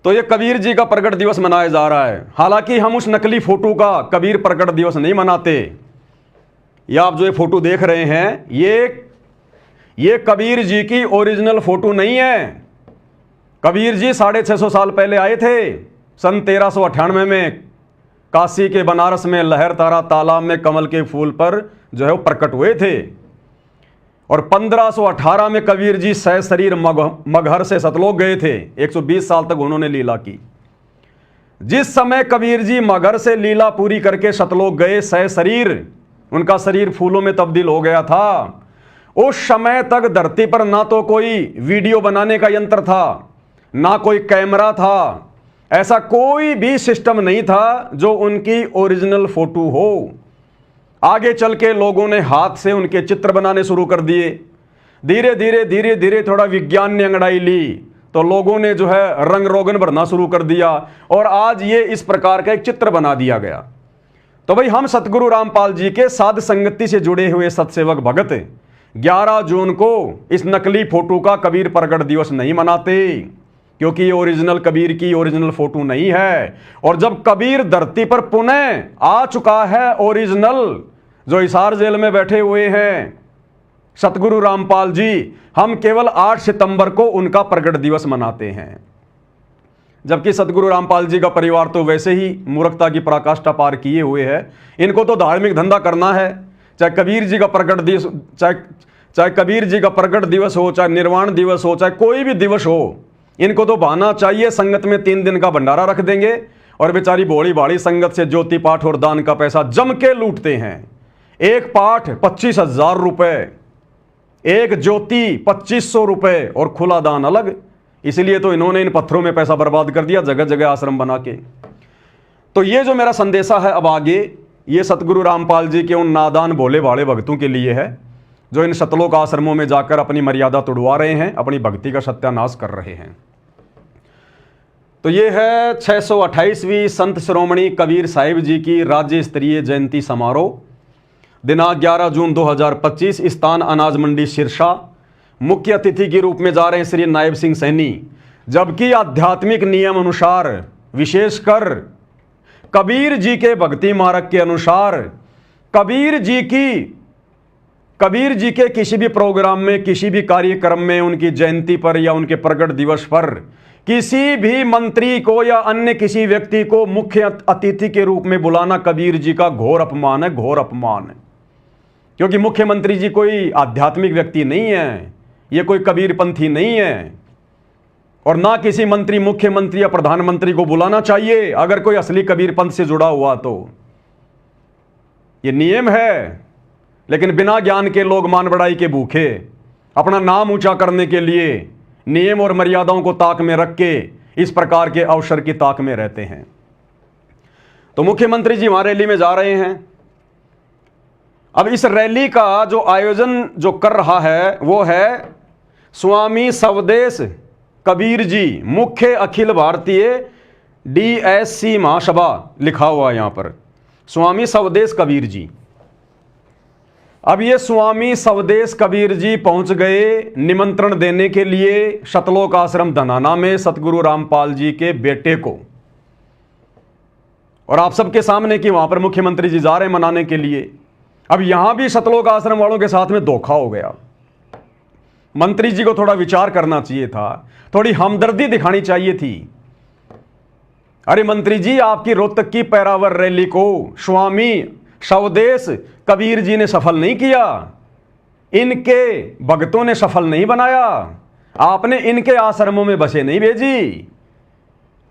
तो ये कबीर जी का प्रगट दिवस मनाया जा रहा है। हालांकि हम उस नकली फोटो का कबीर प्रगट दिवस नहीं मनाते। ये आप जो ये फोटो देख रहे हैं ये कबीर जी की ओरिजिनल फोटो नहीं है। कबीर जी 650 साल पहले आए थे। सन 1398 में काशी के बनारस में लहर तारा तालाब में कमल के फूल पर जो है वो प्रकट हुए थे, और 1518 में कबीर जी सशरीर मगहर से सतलोक गए थे। 120 साल तक उन्होंने लीला की। जिस समय कबीर जी मगहर से लीला पूरी करके सतलोक गए, सशरीर, उनका शरीर फूलों में तब्दील हो गया था। उस समय तक धरती पर ना तो कोई वीडियो बनाने का यंत्र था, ना कोई कैमरा था, ऐसा कोई भी सिस्टम नहीं था जो उनकी ओरिजिनल फोटो हो। आगे चल के लोगों ने हाथ से उनके चित्र बनाने शुरू कर दिए। धीरे धीरे थोड़ा विज्ञान ने अंगड़ाई ली तो लोगों ने जो है रंग रोगन भरना शुरू कर दिया, और आज ये इस प्रकार का एक चित्र बना दिया गया। तो भाई हम सतगुरु रामपाल जी के साध संगति से जुड़े हुए सत्सेवक भगत 11 जून को इस नकली फोटो का कबीर प्रगट दिवस नहीं मनाते, क्योंकि ये ओरिजिनल कबीर की ओरिजिनल फोटो नहीं है। और जब कबीर धरती पर पुनः आ चुका है ओरिजिनल, जो हिसार जेल में बैठे हुए हैं सतगुरु रामपाल जी, हम केवल 8 सितंबर को उनका प्रगट दिवस मनाते हैं। जबकि सतगुरु रामपाल जी का परिवार तो वैसे ही मूर्खता की पराकाष्ठा पार किए हुए है। इनको तो धार्मिक धंधा करना है, चाहे कबीर जी का प्रगट दिवस, चाहे कबीर जी का प्रगट दिवस हो, चाहे निर्वाण दिवस हो, चाहे कोई भी दिवस हो, इनको तो बहाना चाहिए। संगत में 3 दिन का भंडारा रख देंगे और बेचारी भोली भाड़ी संगत से ज्योति पाठ और दान का पैसा जम के लूटते हैं। एक पाठ 25,000 रुपए, एक ज्योति 2500 रुपए, और खुला दान अलग। इसलिए तो इन्होंने इन पत्थरों में पैसा बर्बाद कर दिया, जगह जगह आश्रम बना के। तो ये जो मेरा संदेशा है अब आगे, ये सतगुरु रामपाल जी के उन नादान भोले भाले भक्तों के लिए है जो इन सतलोक आश्रमों में जाकर अपनी मर्यादा तुड़वा रहे हैं, अपनी भक्ति का सत्यानाश कर रहे हैं। तो ये है 628वीं संत शिरोमणि कबीर साहिब जी की राज्य स्तरीय जयंती समारोह, दिनांक 11 जून 2025, स्थान अनाज मंडी सिरसा। मुख्य अतिथि के रूप में जा रहे हैं श्री नायब सिंह सैनी। जबकि आध्यात्मिक नियम अनुसार, विशेषकर कबीर जी के भक्ति मार्ग के अनुसार, कबीर जी के किसी भी प्रोग्राम में, किसी भी कार्यक्रम में, उनकी जयंती पर या उनके प्रगट दिवस पर किसी भी मंत्री को या अन्य किसी व्यक्ति को मुख्य अतिथि के रूप में बुलाना कबीर जी का घोर अपमान है, घोर अपमान है। क्योंकि मुख्यमंत्री जी कोई आध्यात्मिक व्यक्ति नहीं है, ये कोई कबीरपंथी नहीं है, और ना किसी मंत्री मुख्यमंत्री या प्रधानमंत्री को बुलाना चाहिए अगर कोई असली कबीरपंथ से जुड़ा हुआ तो। ये नियम है, लेकिन बिना ज्ञान के लोग मान बढ़ाई के भूखे अपना नाम ऊंचा करने के लिए नियम और मर्यादाओं को ताक में रख के इस प्रकार के अवसर की ताक में रहते हैं। तो मुख्यमंत्री जी हमारे रैली में जा रहे हैं। अब इस रैली का जो आयोजन जो कर रहा है वो है स्वामी सवदेश कबीर जी, मुख्य अखिल भारतीय DSC महासभा, लिखा हुआ है यहां पर स्वामी सवदेश कबीर जी। अब ये स्वामी सवदेश कबीर जी पहुंच गए निमंत्रण देने के लिए सतलोक आश्रम धनाना में सतगुरु रामपाल जी के बेटे को, और आप सबके सामने कि वहां पर मुख्यमंत्री जी जा रहे हैं मनाने के लिए। अब यहां भी सतलोक आश्रम वालों के साथ में धोखा हो गया। मंत्री जी को थोड़ा विचार करना चाहिए था, थोड़ी हमदर्दी दिखानी चाहिए थी। अरे मंत्री जी, आपकी रोहतक की पैरावर रैली को स्वामी सवदेश कबीर जी ने सफल नहीं किया, इनके भक्तों ने सफल नहीं बनाया, आपने इनके आश्रमों में बसें नहीं भेजी।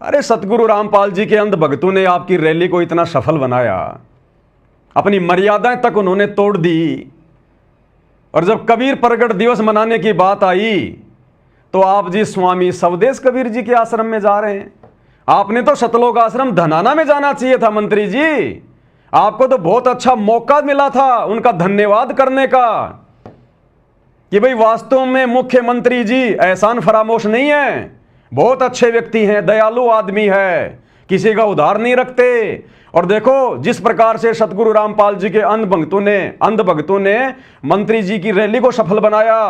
अरे सतगुरु रामपाल जी के अंध भक्तों ने आपकी रैली को इतना सफल बनाया, अपनी मर्यादाएं तक उन्होंने तोड़ दी। और जब कबीर प्रगट दिवस मनाने की बात आई तो आप जी स्वामी सवदेश कबीर जी के आश्रम में जा रहे हैं। आपने तो सतलोक आश्रम धनाना में जाना चाहिए था मंत्री जी, आपको तो बहुत अच्छा मौका मिला था उनका धन्यवाद करने का कि भाई वास्तव में मुख्यमंत्री जी एहसान फरामोश नहीं है, बहुत अच्छे व्यक्ति हैं, दयालु आदमी है, किसी का उधार नहीं रखते। और देखो जिस प्रकार से सतगुरु रामपाल जी के अंध भक्तों ने मंत्री जी की रैली को सफल बनाया,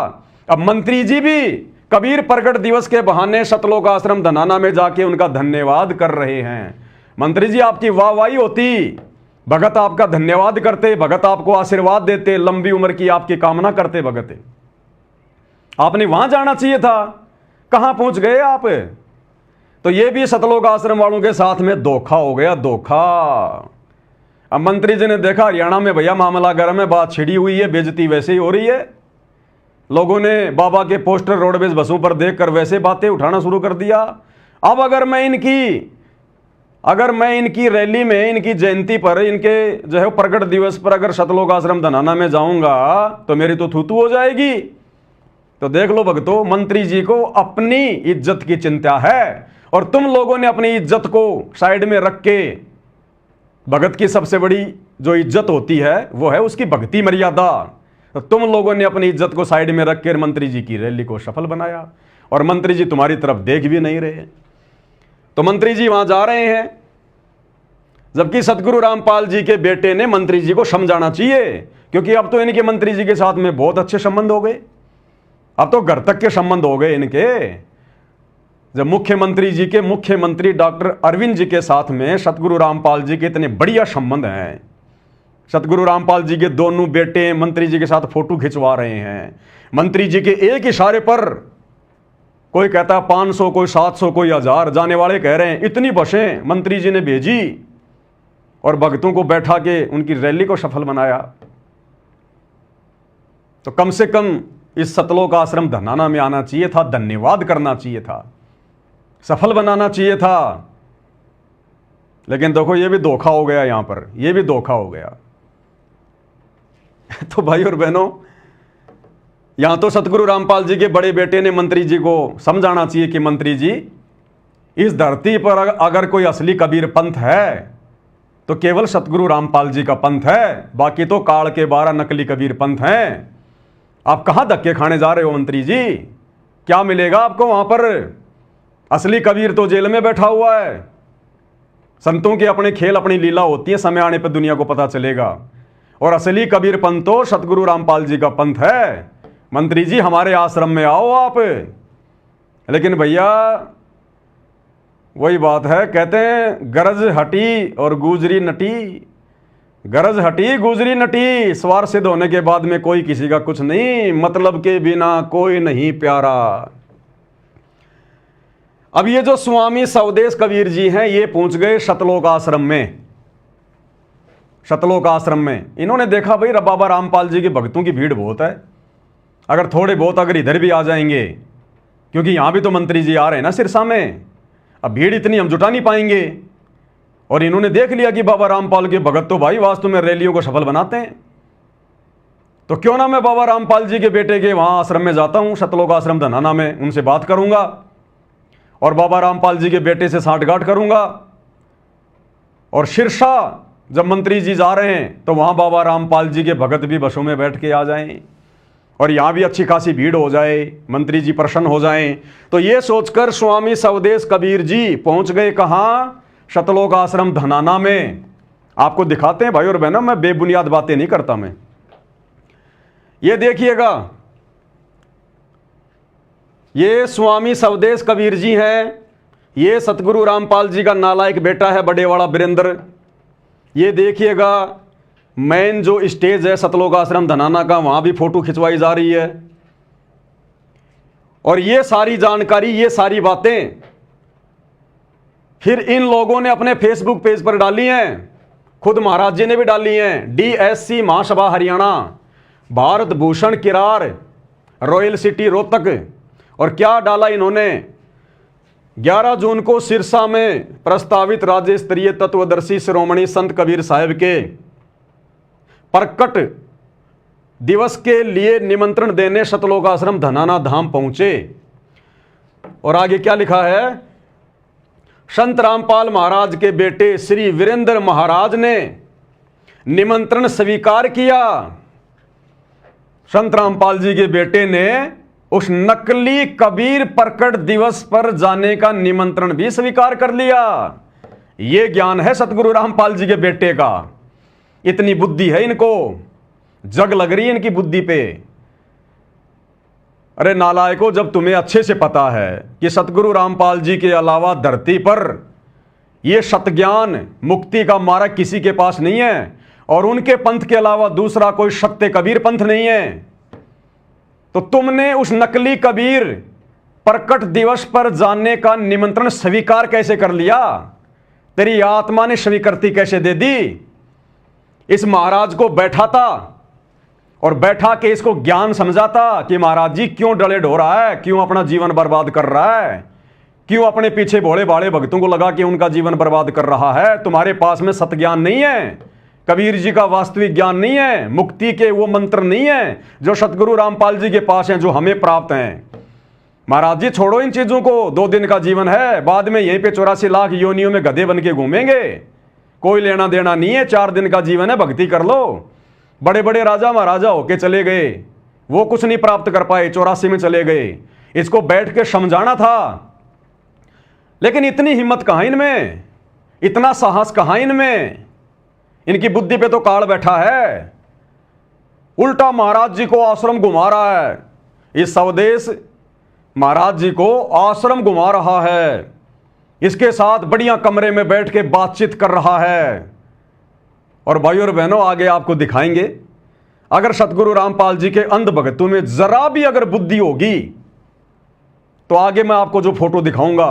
अब मंत्री जी भी कबीर प्रगट दिवस के बहाने सतलोक आश्रम धनाना में जाके उनका धन्यवाद कर रहे हैं। मंत्री जी आपकी वाहवाही होती, भगत आपका धन्यवाद करते, भगत आपको आशीर्वाद देते, लंबी उम्र की आपकी कामना करते भगत। आपने वहां जाना चाहिए था, कहां पहुंच गए आप? तो ये भी सतलोक आश्रम वालों के साथ में धोखा हो गया, धोखा। अब मंत्री जी ने देखा हरियाणा में भैया मामला गर्म है, बात छिड़ी हुई है, बेइज्जती वैसे ही हो रही है, लोगों ने बाबा के पोस्टर रोडवेज बसों पर देखकर वैसे बातें उठाना शुरू कर दिया। अब अगर मैं इनकी रैली में, इनकी जयंती पर, इनके जो है प्रगट दिवस पर अगर सतलोक आश्रम धनाना में जाऊंगा तो मेरी तो थूथू हो जाएगी। तो देख लो भक्तों, मंत्री जी को अपनी इज्जत की चिंता है और तुम लोगों ने अपनी इज्जत को साइड में रख के, भगत की सबसे बड़ी जो इज्जत होती है वो है उसकी भक्ति मर्यादा, तो तुम लोगों ने अपनी इज्जत को साइड में रख कर मंत्री जी की रैली को सफल बनाया और मंत्री जी तुम्हारी तरफ देख भी नहीं रहे। तो मंत्री जी वहां जा रहे हैं, जबकि सतगुरु रामपाल जी के बेटे ने मंत्री जी को समझाना चाहिए, क्योंकि अब तो इनके मंत्री जी के साथ में बहुत अच्छे संबंध हो गए, अब तो घर तक के संबंध हो गए इनके। जब मुख्यमंत्री डॉक्टर अरविंद जी के साथ में सतगुरु रामपाल जी के इतने बढ़िया संबंध हैं, सतगुरु रामपाल जी के दोनों बेटे मंत्री जी के साथ फोटो खिंचवा रहे हैं, मंत्री जी के एक इशारे पर कोई कहता है 500, कोई 700, कोई 1000, जाने वाले कह रहे हैं इतनी बसें मंत्री जी ने भेजी और भक्तों को बैठा के उनकी रैली को सफल बनाया। तो कम से कम इस सतलोक आश्रम धनाना में आना चाहिए था, धन्यवाद करना चाहिए था, सफल बनाना चाहिए था। लेकिन देखो ये भी धोखा हो गया, यहां पर ये भी धोखा हो गया। तो भाई और बहनों, यहां तो सतगुरु रामपाल जी के बड़े बेटे ने मंत्री जी को समझाना चाहिए कि मंत्री जी, इस धरती पर अगर कोई असली कबीर पंथ है तो केवल सतगुरु रामपाल जी का पंथ है, बाकी तो काल के 12 नकली कबीर पंथ हैं। आप कहां धक्के खाने जा रहे हो मंत्री जी? क्या मिलेगा आपको वहां पर? असली कबीर तो जेल में बैठा हुआ है। संतों के अपने खेल, अपनी लीला होती है, समय आने पर दुनिया को पता चलेगा। और असली कबीर पंथ तो सतगुरु रामपाल जी का पंथ है। मंत्री जी हमारे आश्रम में आओ आप। लेकिन भैया वही बात है, कहते हैं गरज हटी और गुजरी नटी, गरज हटी गुजरी नटी, स्वार सिद्ध होने के बाद में कोई किसी का कुछ नहीं, मतलब के बिना कोई नहीं प्यारा। अब ये जो स्वामी सवदेश कबीर जी हैं, ये पहुंच गए सतलोक आश्रम में। सतलोक आश्रम में इन्होंने देखा भाई बाबा रामपाल जी के भक्तों की भीड़ बहुत है, अगर थोड़े बहुत अगर इधर भी आ जाएंगे, क्योंकि यहां भी तो मंत्री जी आ रहे हैं ना सिरसा में, अब भीड़ इतनी हम जुटा नहीं पाएंगे। और इन्होंने देख लिया कि बाबा रामपाल के भगत तो भाई वास्तव में रैलियों को सफल बनाते हैं, तो क्यों ना मैं बाबा रामपाल जी के बेटे के वहां आश्रम में जाता हूं, सतलोक आश्रम धनाना में, उनसे बात करूंगा और बाबा रामपाल जी के बेटे से सांठगांठ करूंगा और सिरसा जब मंत्री जी जा रहे हैं तो वहाँ बाबा रामपाल जी के भगत भी बसों में बैठ के आ जाएं और यहाँ भी अच्छी खासी भीड़ हो जाए, मंत्री जी प्रसन्न हो जाएं। तो ये सोचकर स्वामी सवदेश कबीर जी पहुँच गए कहाँ? शतलोक आश्रम धनाना में। आपको दिखाते हैं भाई और बहनों, मैं बेबुनियाद बातें नहीं करता मैं। ये देखिएगा, ये स्वामी सवदेश कबीर जी हैं। ये सतगुरु रामपाल जी का नालायक बेटा है बड़े वाला वीरेंद्र। ये देखिएगा मेन जो स्टेज है सतलोक आश्रम धनाना का, वहां भी फोटो खिंचवाई जा रही है। और ये सारी जानकारी, ये सारी बातें फिर इन लोगों ने अपने फेसबुक पेज पर डाली हैं, खुद महाराज जी ने भी डाली हैं। DSC महासभा हरियाणा, भारत भूषण किरार, रॉयल सिटी रोहतक। और क्या डाला इन्होंने? 11 जून को सिरसा में प्रस्तावित राज्य स्तरीय तत्वदर्शी श्रोमणी संत कबीर साहिब के प्रकट दिवस के लिए निमंत्रण देने शतलोक आश्रम धनाना धाम पहुंचे। और आगे क्या लिखा है? संत रामपाल महाराज के बेटे श्री वीरेंद्र महाराज ने निमंत्रण स्वीकार किया। संत रामपाल जी के बेटे ने उस नकली कबीर प्रकट दिवस पर जाने का निमंत्रण भी स्वीकार कर लिया। यह ज्ञान है सतगुरु रामपाल जी के बेटे का। इतनी बुद्धि है इनको, जग लग रही है इनकी बुद्धि पे। अरे नालायकों, जब तुम्हें अच्छे से पता है कि सतगुरु रामपाल जी के अलावा धरती पर यह सतज्ञान मुक्ति का मार्ग किसी के पास नहीं है और उनके पंथ के अलावा दूसरा कोई सत्य कबीर पंथ नहीं है, तो तुमने उस नकली कबीर प्रकट दिवस पर जाने का निमंत्रण स्वीकार कैसे कर लिया? तेरी आत्मा ने स्वीकृति कैसे दे दी? इस महाराज को बैठाता और बैठा के इसको ज्ञान समझाता कि महाराज जी क्यों डले ढो रहा है, क्यों अपना जीवन बर्बाद कर रहा है, क्यों अपने पीछे भोले भाले भक्तों को लगा के उनका जीवन बर्बाद कर रहा है। तुम्हारे पास में सतज्ञान नहीं है, कबीर जी का वास्तविक ज्ञान नहीं है, मुक्ति के वो मंत्र नहीं है जो सतगुरु रामपाल जी के पास हैं, जो हमें प्राप्त हैं। महाराज जी छोड़ो इन चीजों को, 2 दिन का जीवन है, बाद में यहीं पे 84 लाख योनियों में गधे बन के घूमेंगे, कोई लेना देना नहीं है। 4 दिन का जीवन है, भक्ति कर लो। बड़े बड़े राजा महाराजा होके चले गए, वो कुछ नहीं प्राप्त कर पाए, 84 में चले गए। इसको बैठ के समझाना था, लेकिन इतनी हिम्मत कहां इनमें, इतना साहस कहां इनमें? इनकी बुद्धि पे तो काल बैठा है। उल्टा महाराज जी को आश्रम घुमा रहा है, इस सवदेश महाराज जी को आश्रम घुमा रहा है, इसके साथ बढ़िया कमरे में बैठ के बातचीत कर रहा है। और भाई और बहनों, आगे आपको दिखाएंगे, अगर सतगुरु रामपाल जी के अंध भक्तों में जरा भी अगर बुद्धि होगी तो आगे मैं आपको जो फोटो दिखाऊंगा,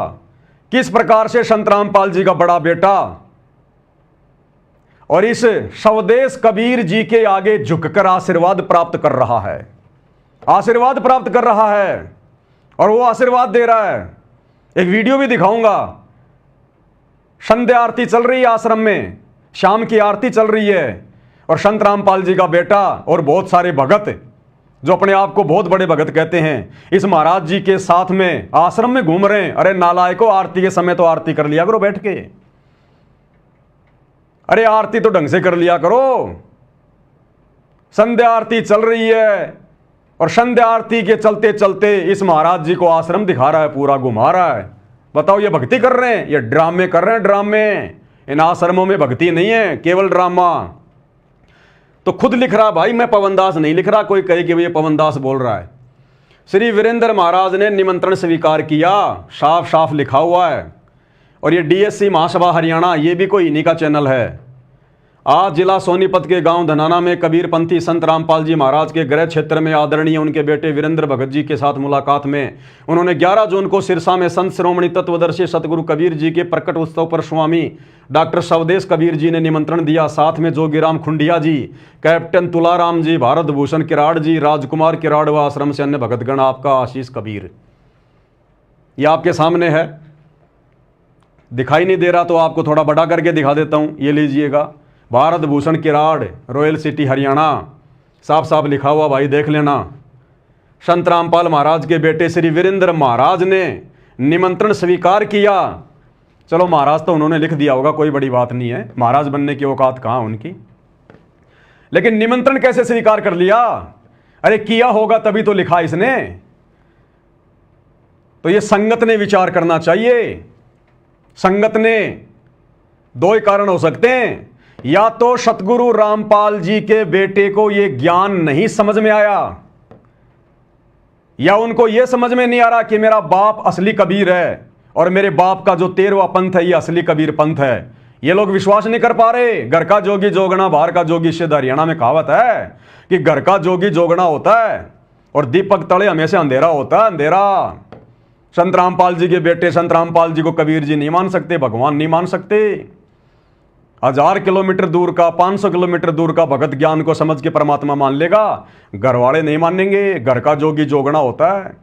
किस प्रकार से संत रामपाल जी का बड़ा बेटा और इस स्वदेश कबीर जी के आगे झुककर आशीर्वाद प्राप्त कर रहा है, आशीर्वाद प्राप्त कर रहा है और वो आशीर्वाद दे रहा है। एक वीडियो भी दिखाऊंगा, संध्या आरती चल रही है आश्रम में, शाम की आरती चल रही है और संत रामपाल जी का बेटा और बहुत सारे भगत जो अपने आप को बहुत बड़े भगत कहते हैं, इस महाराज जी के साथ में आश्रम में घूम रहे हैं। अरे नालायकों, आरती के समय तो आरती कर लिया करो बैठ के, अरे आरती तो ढंग से कर लिया करो। संध्या आरती चल रही है और संध्या आरती के चलते चलते इस महाराज जी को आश्रम दिखा रहा है, पूरा घुमा रहा है। बताओ, ये भक्ति कर रहे हैं, ये ड्रामे कर रहे हैं, ड्रामे। इन आश्रमों में भक्ति नहीं है, केवल ड्रामा। तो खुद लिख रहा भाई, मैं पवन दास नहीं लिख रहा, कोई कहे कि ये पवन दास बोल रहा है। श्री वीरेंद्र महाराज ने निमंत्रण स्वीकार किया, साफ साफ लिखा हुआ है। और ये DSC महासभा हरियाणा, ये भी कोई इन्हीं का चैनल है। आज जिला सोनीपत के गांव धनाना में कबीरपंथी संत रामपाल जी महाराज के गृह क्षेत्र में आदरणीय उनके बेटे वीरेंद्र भगत जी के साथ मुलाकात में उन्होंने 11 जून को सिरसा में संत श्रोमणी तत्वदर्शी सतगुरु कबीर जी के प्रकट उत्सव पर स्वामी डॉक्टर स्वदेश कबीर जी ने निमंत्रण दिया। साथ में जोगीराम खुंडिया जी, कैप्टन तुलाराम जी, भारत भूषण किराड़ जी, राजकुमार किराड़ व आश्रम से अन्य भगतगण, आपका आशीष कबीर। ये आपके सामने है, दिखाई नहीं दे रहा तो आपको थोड़ा बड़ा करके दिखा देता हूँ। ये लीजिएगा, भारत भूषण किराड़, रॉयल सिटी हरियाणा, साफ साफ लिखा हुआ भाई, देख लेना। संत रामपाल महाराज के बेटे श्री वीरेंद्र महाराज ने निमंत्रण स्वीकार किया चलो महाराज तो उन्होंने लिख दिया होगा, कोई बड़ी बात नहीं है, महाराज बनने की औकात कहाँ उनकी। लेकिन निमंत्रण कैसे स्वीकार कर लिया? अरे किया होगा तभी तो लिखा इसने। तो ये संगत ने विचार करना चाहिए। संगत ने दो ही कारण हो सकते हैं, या तो सतगुरु रामपाल जी के बेटे को ये ज्ञान नहीं समझ में आया, या उनको ये समझ में नहीं आ रहा कि मेरा बाप असली कबीर है और मेरे बाप का जो 13वां पंथ है ये असली कबीर पंथ है। ये लोग विश्वास नहीं कर पा रहे। घर का जोगी जोगना, बाहर का जोगी सिद्ध। हरियाणा में कहावत है कि घर का जोगी जोगना होता है और दीपक तले हमेशा अंधेरा होता है, अंधेरा। संत रामपाल जी के बेटे संत रामपाल जी को कबीर जी नहीं मान सकते, भगवान नहीं मान सकते। 1000 किलोमीटर दूर का, 500 किलोमीटर दूर का भगत ज्ञान को समझ के परमात्मा मान लेगा, घर वाले नहीं मानेंगे। घर का जोगी जोगना होता है।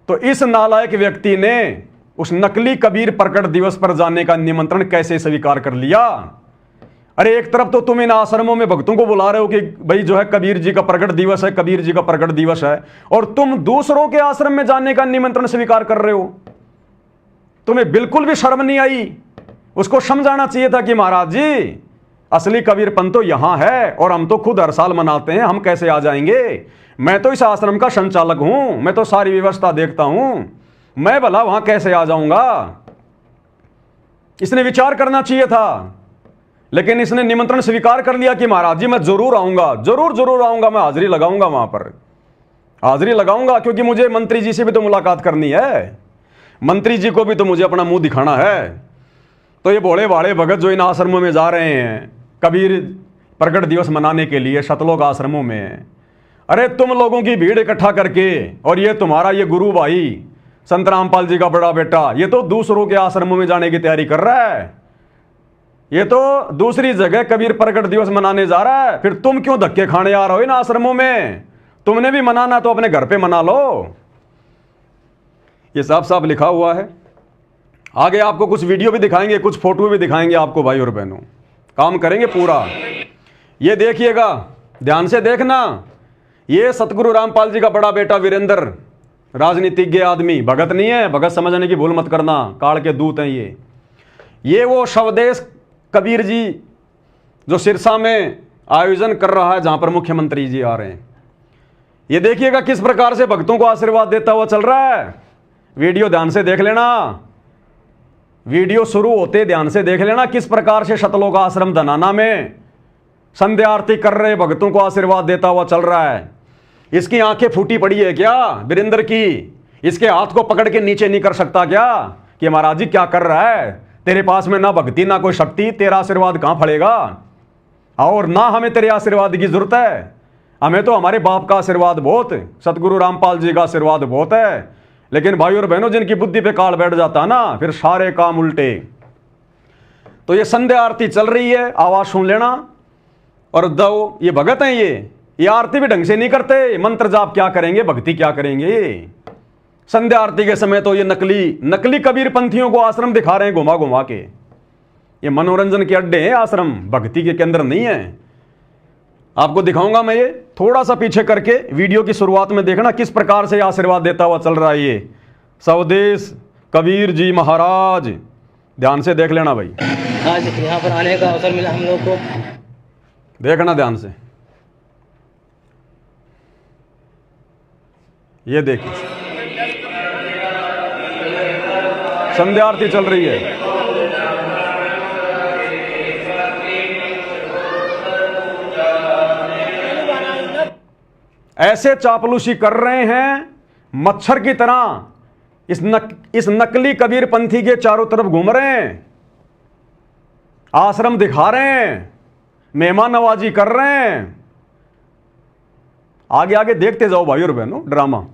तो इस नालायक व्यक्ति ने उस नकली कबीर प्रकट दिवस पर जाने का निमंत्रण कैसे स्वीकार कर लिया? अरे एक तरफ तो तुम इन आश्रमों में भक्तों को बुला रहे हो कि भाई जो है कबीर जी का प्रकट दिवस है, कबीर जी का प्रकट दिवस है, और तुम दूसरों के आश्रम में जाने का निमंत्रण स्वीकार कर रहे हो। तुम्हें बिल्कुल भी शर्म नहीं आई? उसको समझाना चाहिए था कि महाराज जी असली कबीर पंथ तो यहां है और हम तो खुद हर साल मनाते हैं, हम कैसे आ जाएंगे? मैं तो इस आश्रम का संचालक हूं, मैं तो सारी व्यवस्था देखता हूं, मैं भला वहां कैसे आ जाऊंगा? इसने विचार करना चाहिए था। लेकिन इसने निमंत्रण स्वीकार कर लिया कि महाराज जी मैं जरूर आऊंगा, जरूर आऊंगा, मैं हाजिरी लगाऊंगा, वहां पर हाजिरी लगाऊंगा, क्योंकि मुझे मंत्री जी से भी तो मुलाकात करनी है, मंत्री जी को भी तो मुझे अपना मुंह दिखाना है। तो ये भोले भाले भगत जो इन आश्रमों में जा रहे हैं कबीर प्रकट दिवस मनाने के लिए, सतलोक आश्रमों में, अरे तुम लोगों की भीड़ इकट्ठा करके, और ये तुम्हारा ये गुरु भाई संत रामपाल जी का बड़ा बेटा ये तो दूसरों के आश्रमों में जाने की तैयारी कर रहा है, ये तो दूसरी जगह कबीर प्रकट दिवस मनाने जा रहा है। फिर तुम क्यों धक्के खाने आ रहे हो इन आश्रमों में? तुमने भी मनाना तो अपने घर पे मना लो। ये साफ साफ लिखा हुआ है। आगे आपको कुछ वीडियो भी दिखाएंगे, कुछ फोटो भी दिखाएंगे आपको भाई और बहनों, काम करेंगे पूरा। ये देखिएगा, ध्यान से देखना, ये सतगुरु रामपाल जी का बड़ा बेटा वीरेंद्र, राजनीतिज्ञ आदमी, भगत नहीं है, भगत समझने की भूल मत करना, काल के दूत हैं ये वो स्वदेश कबीर जी जो सिरसा में आयोजन कर रहा है, जहां पर मुख्यमंत्री जी आ रहे हैं। ये देखिएगा किस प्रकार से भक्तों को आशीर्वाद देता हुआ चल रहा है। वीडियो ध्यान से देख लेना, वीडियो शुरू होते ध्यान से देख लेना किस प्रकार से सतलोक आश्रम धनाना में संध्या आरती कर रहे भक्तों को आशीर्वाद देता हुआ चल रहा है। इसकी आंखें फूटी पड़ी है क्या वीरेंद्र की? इसके हाथ को पकड़ के नीचे नहीं कर सकता क्या कि महाराज जी क्या कर रहा है? तेरे पास में ना भक्ति ना कोई शक्ति, तेरा आशीर्वाद कहां फलेगा? और ना हमें तेरे आशीर्वाद की जरूरत है, हमें तो हमारे बाप का आशीर्वाद बहुत, सतगुरु रामपाल जी का आशीर्वाद बहुत है। लेकिन भाई और बहनों जिनकी बुद्धि पे काल बैठ जाता है ना, फिर सारे काम उल्टे। तो ये संध्या आरती चल रही है, आवाज सुन लेना। और दो ये भगत हैं, ये आरती भी ढंग से नहीं करते, मंत्र जाप क्या करेंगे, भक्ति क्या करेंगे? संध्या आरती के समय तो ये नकली कबीर पंथियों को आश्रम दिखा रहे हैं घुमा घुमा के। ये मनोरंजन के अड्डे हैं आश्रम, भक्ति के केंद्र नहीं है। आपको दिखाऊंगा मैं, ये थोड़ा सा पीछे करके वीडियो की शुरुआत में देखना किस प्रकार से आशीर्वाद देता हुआ चल रहा है ये स्वदेश कबीर जी महाराज। ध्यान से देख लेना भाई, आज यहाँ पर आने का अवसर मिला हम लोग को। देखना ध्यान से, ये देखिए संध्या आरती चल रही है। ऐसे चापलूसी कर रहे हैं मच्छर की तरह, इस नकली कबीर पंथी के चारों तरफ घूम रहे हैं, आश्रम दिखा रहे हैं, मेहमान नवाजी कर रहे हैं। आगे आगे देखते जाओ भाई और बहनों ड्रामा।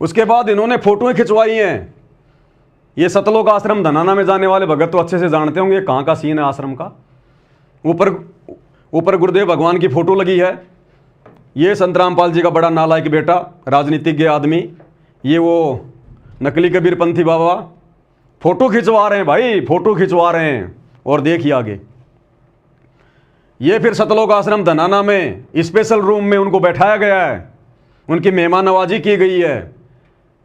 उसके बाद इन्होंने फोटोएं खिंचवाई हैं। ये सतलोक आश्रम धनाना में जाने वाले भगत तो अच्छे से जानते होंगे कहां का सीन है आश्रम का। ऊपर गुरुदेव भगवान की फोटो लगी है। ये संत रामपाल जी का बड़ा नालायक बेटा, राजनीतिज्ञ आदमी, ये वो नकली कबीरपंथी बाबा फोटो खिंचवा रहे हैं भाई, फोटो खिंचवा रहे हैं। और देखिए आगे, ये फिर सतलोक आश्रम धनाना में स्पेशल रूम में उनको बैठाया गया है, उनकी मेहमान नवाजी की गई है,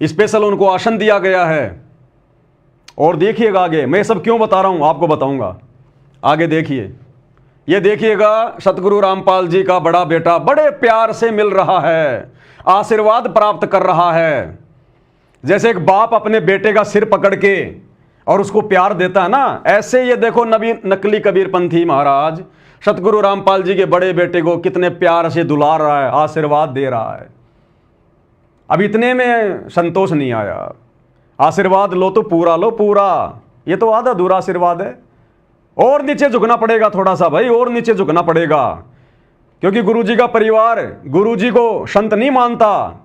स्पेशल उनको आसन दिया गया है। और देखिएगा आगे, मैं सब क्यों बता रहा हूं आपको बताऊंगा, आगे देखिए। ये देखिएगा सतगुरु रामपाल जी का बड़ा बेटा बड़े प्यार से मिल रहा है, आशीर्वाद प्राप्त कर रहा है। जैसे एक बाप अपने बेटे का सिर पकड़ के और उसको प्यार देता है ना, ऐसे ये देखो नकली कबीरपंथी महाराज सतगुरु रामपाल जी के बड़े बेटे को कितने प्यार से दुलार रहा है, आशीर्वाद दे रहा है। अब इतने में संतोष नहीं आया, आशीर्वाद लो तो पूरा लो, पूरा, ये तो आधा अधूरा आशीर्वाद है। और नीचे झुकना पड़ेगा थोड़ा सा भाई, और नीचे झुकना पड़ेगा, क्योंकि गुरुजी का परिवार गुरुजी को संत नहीं मानता,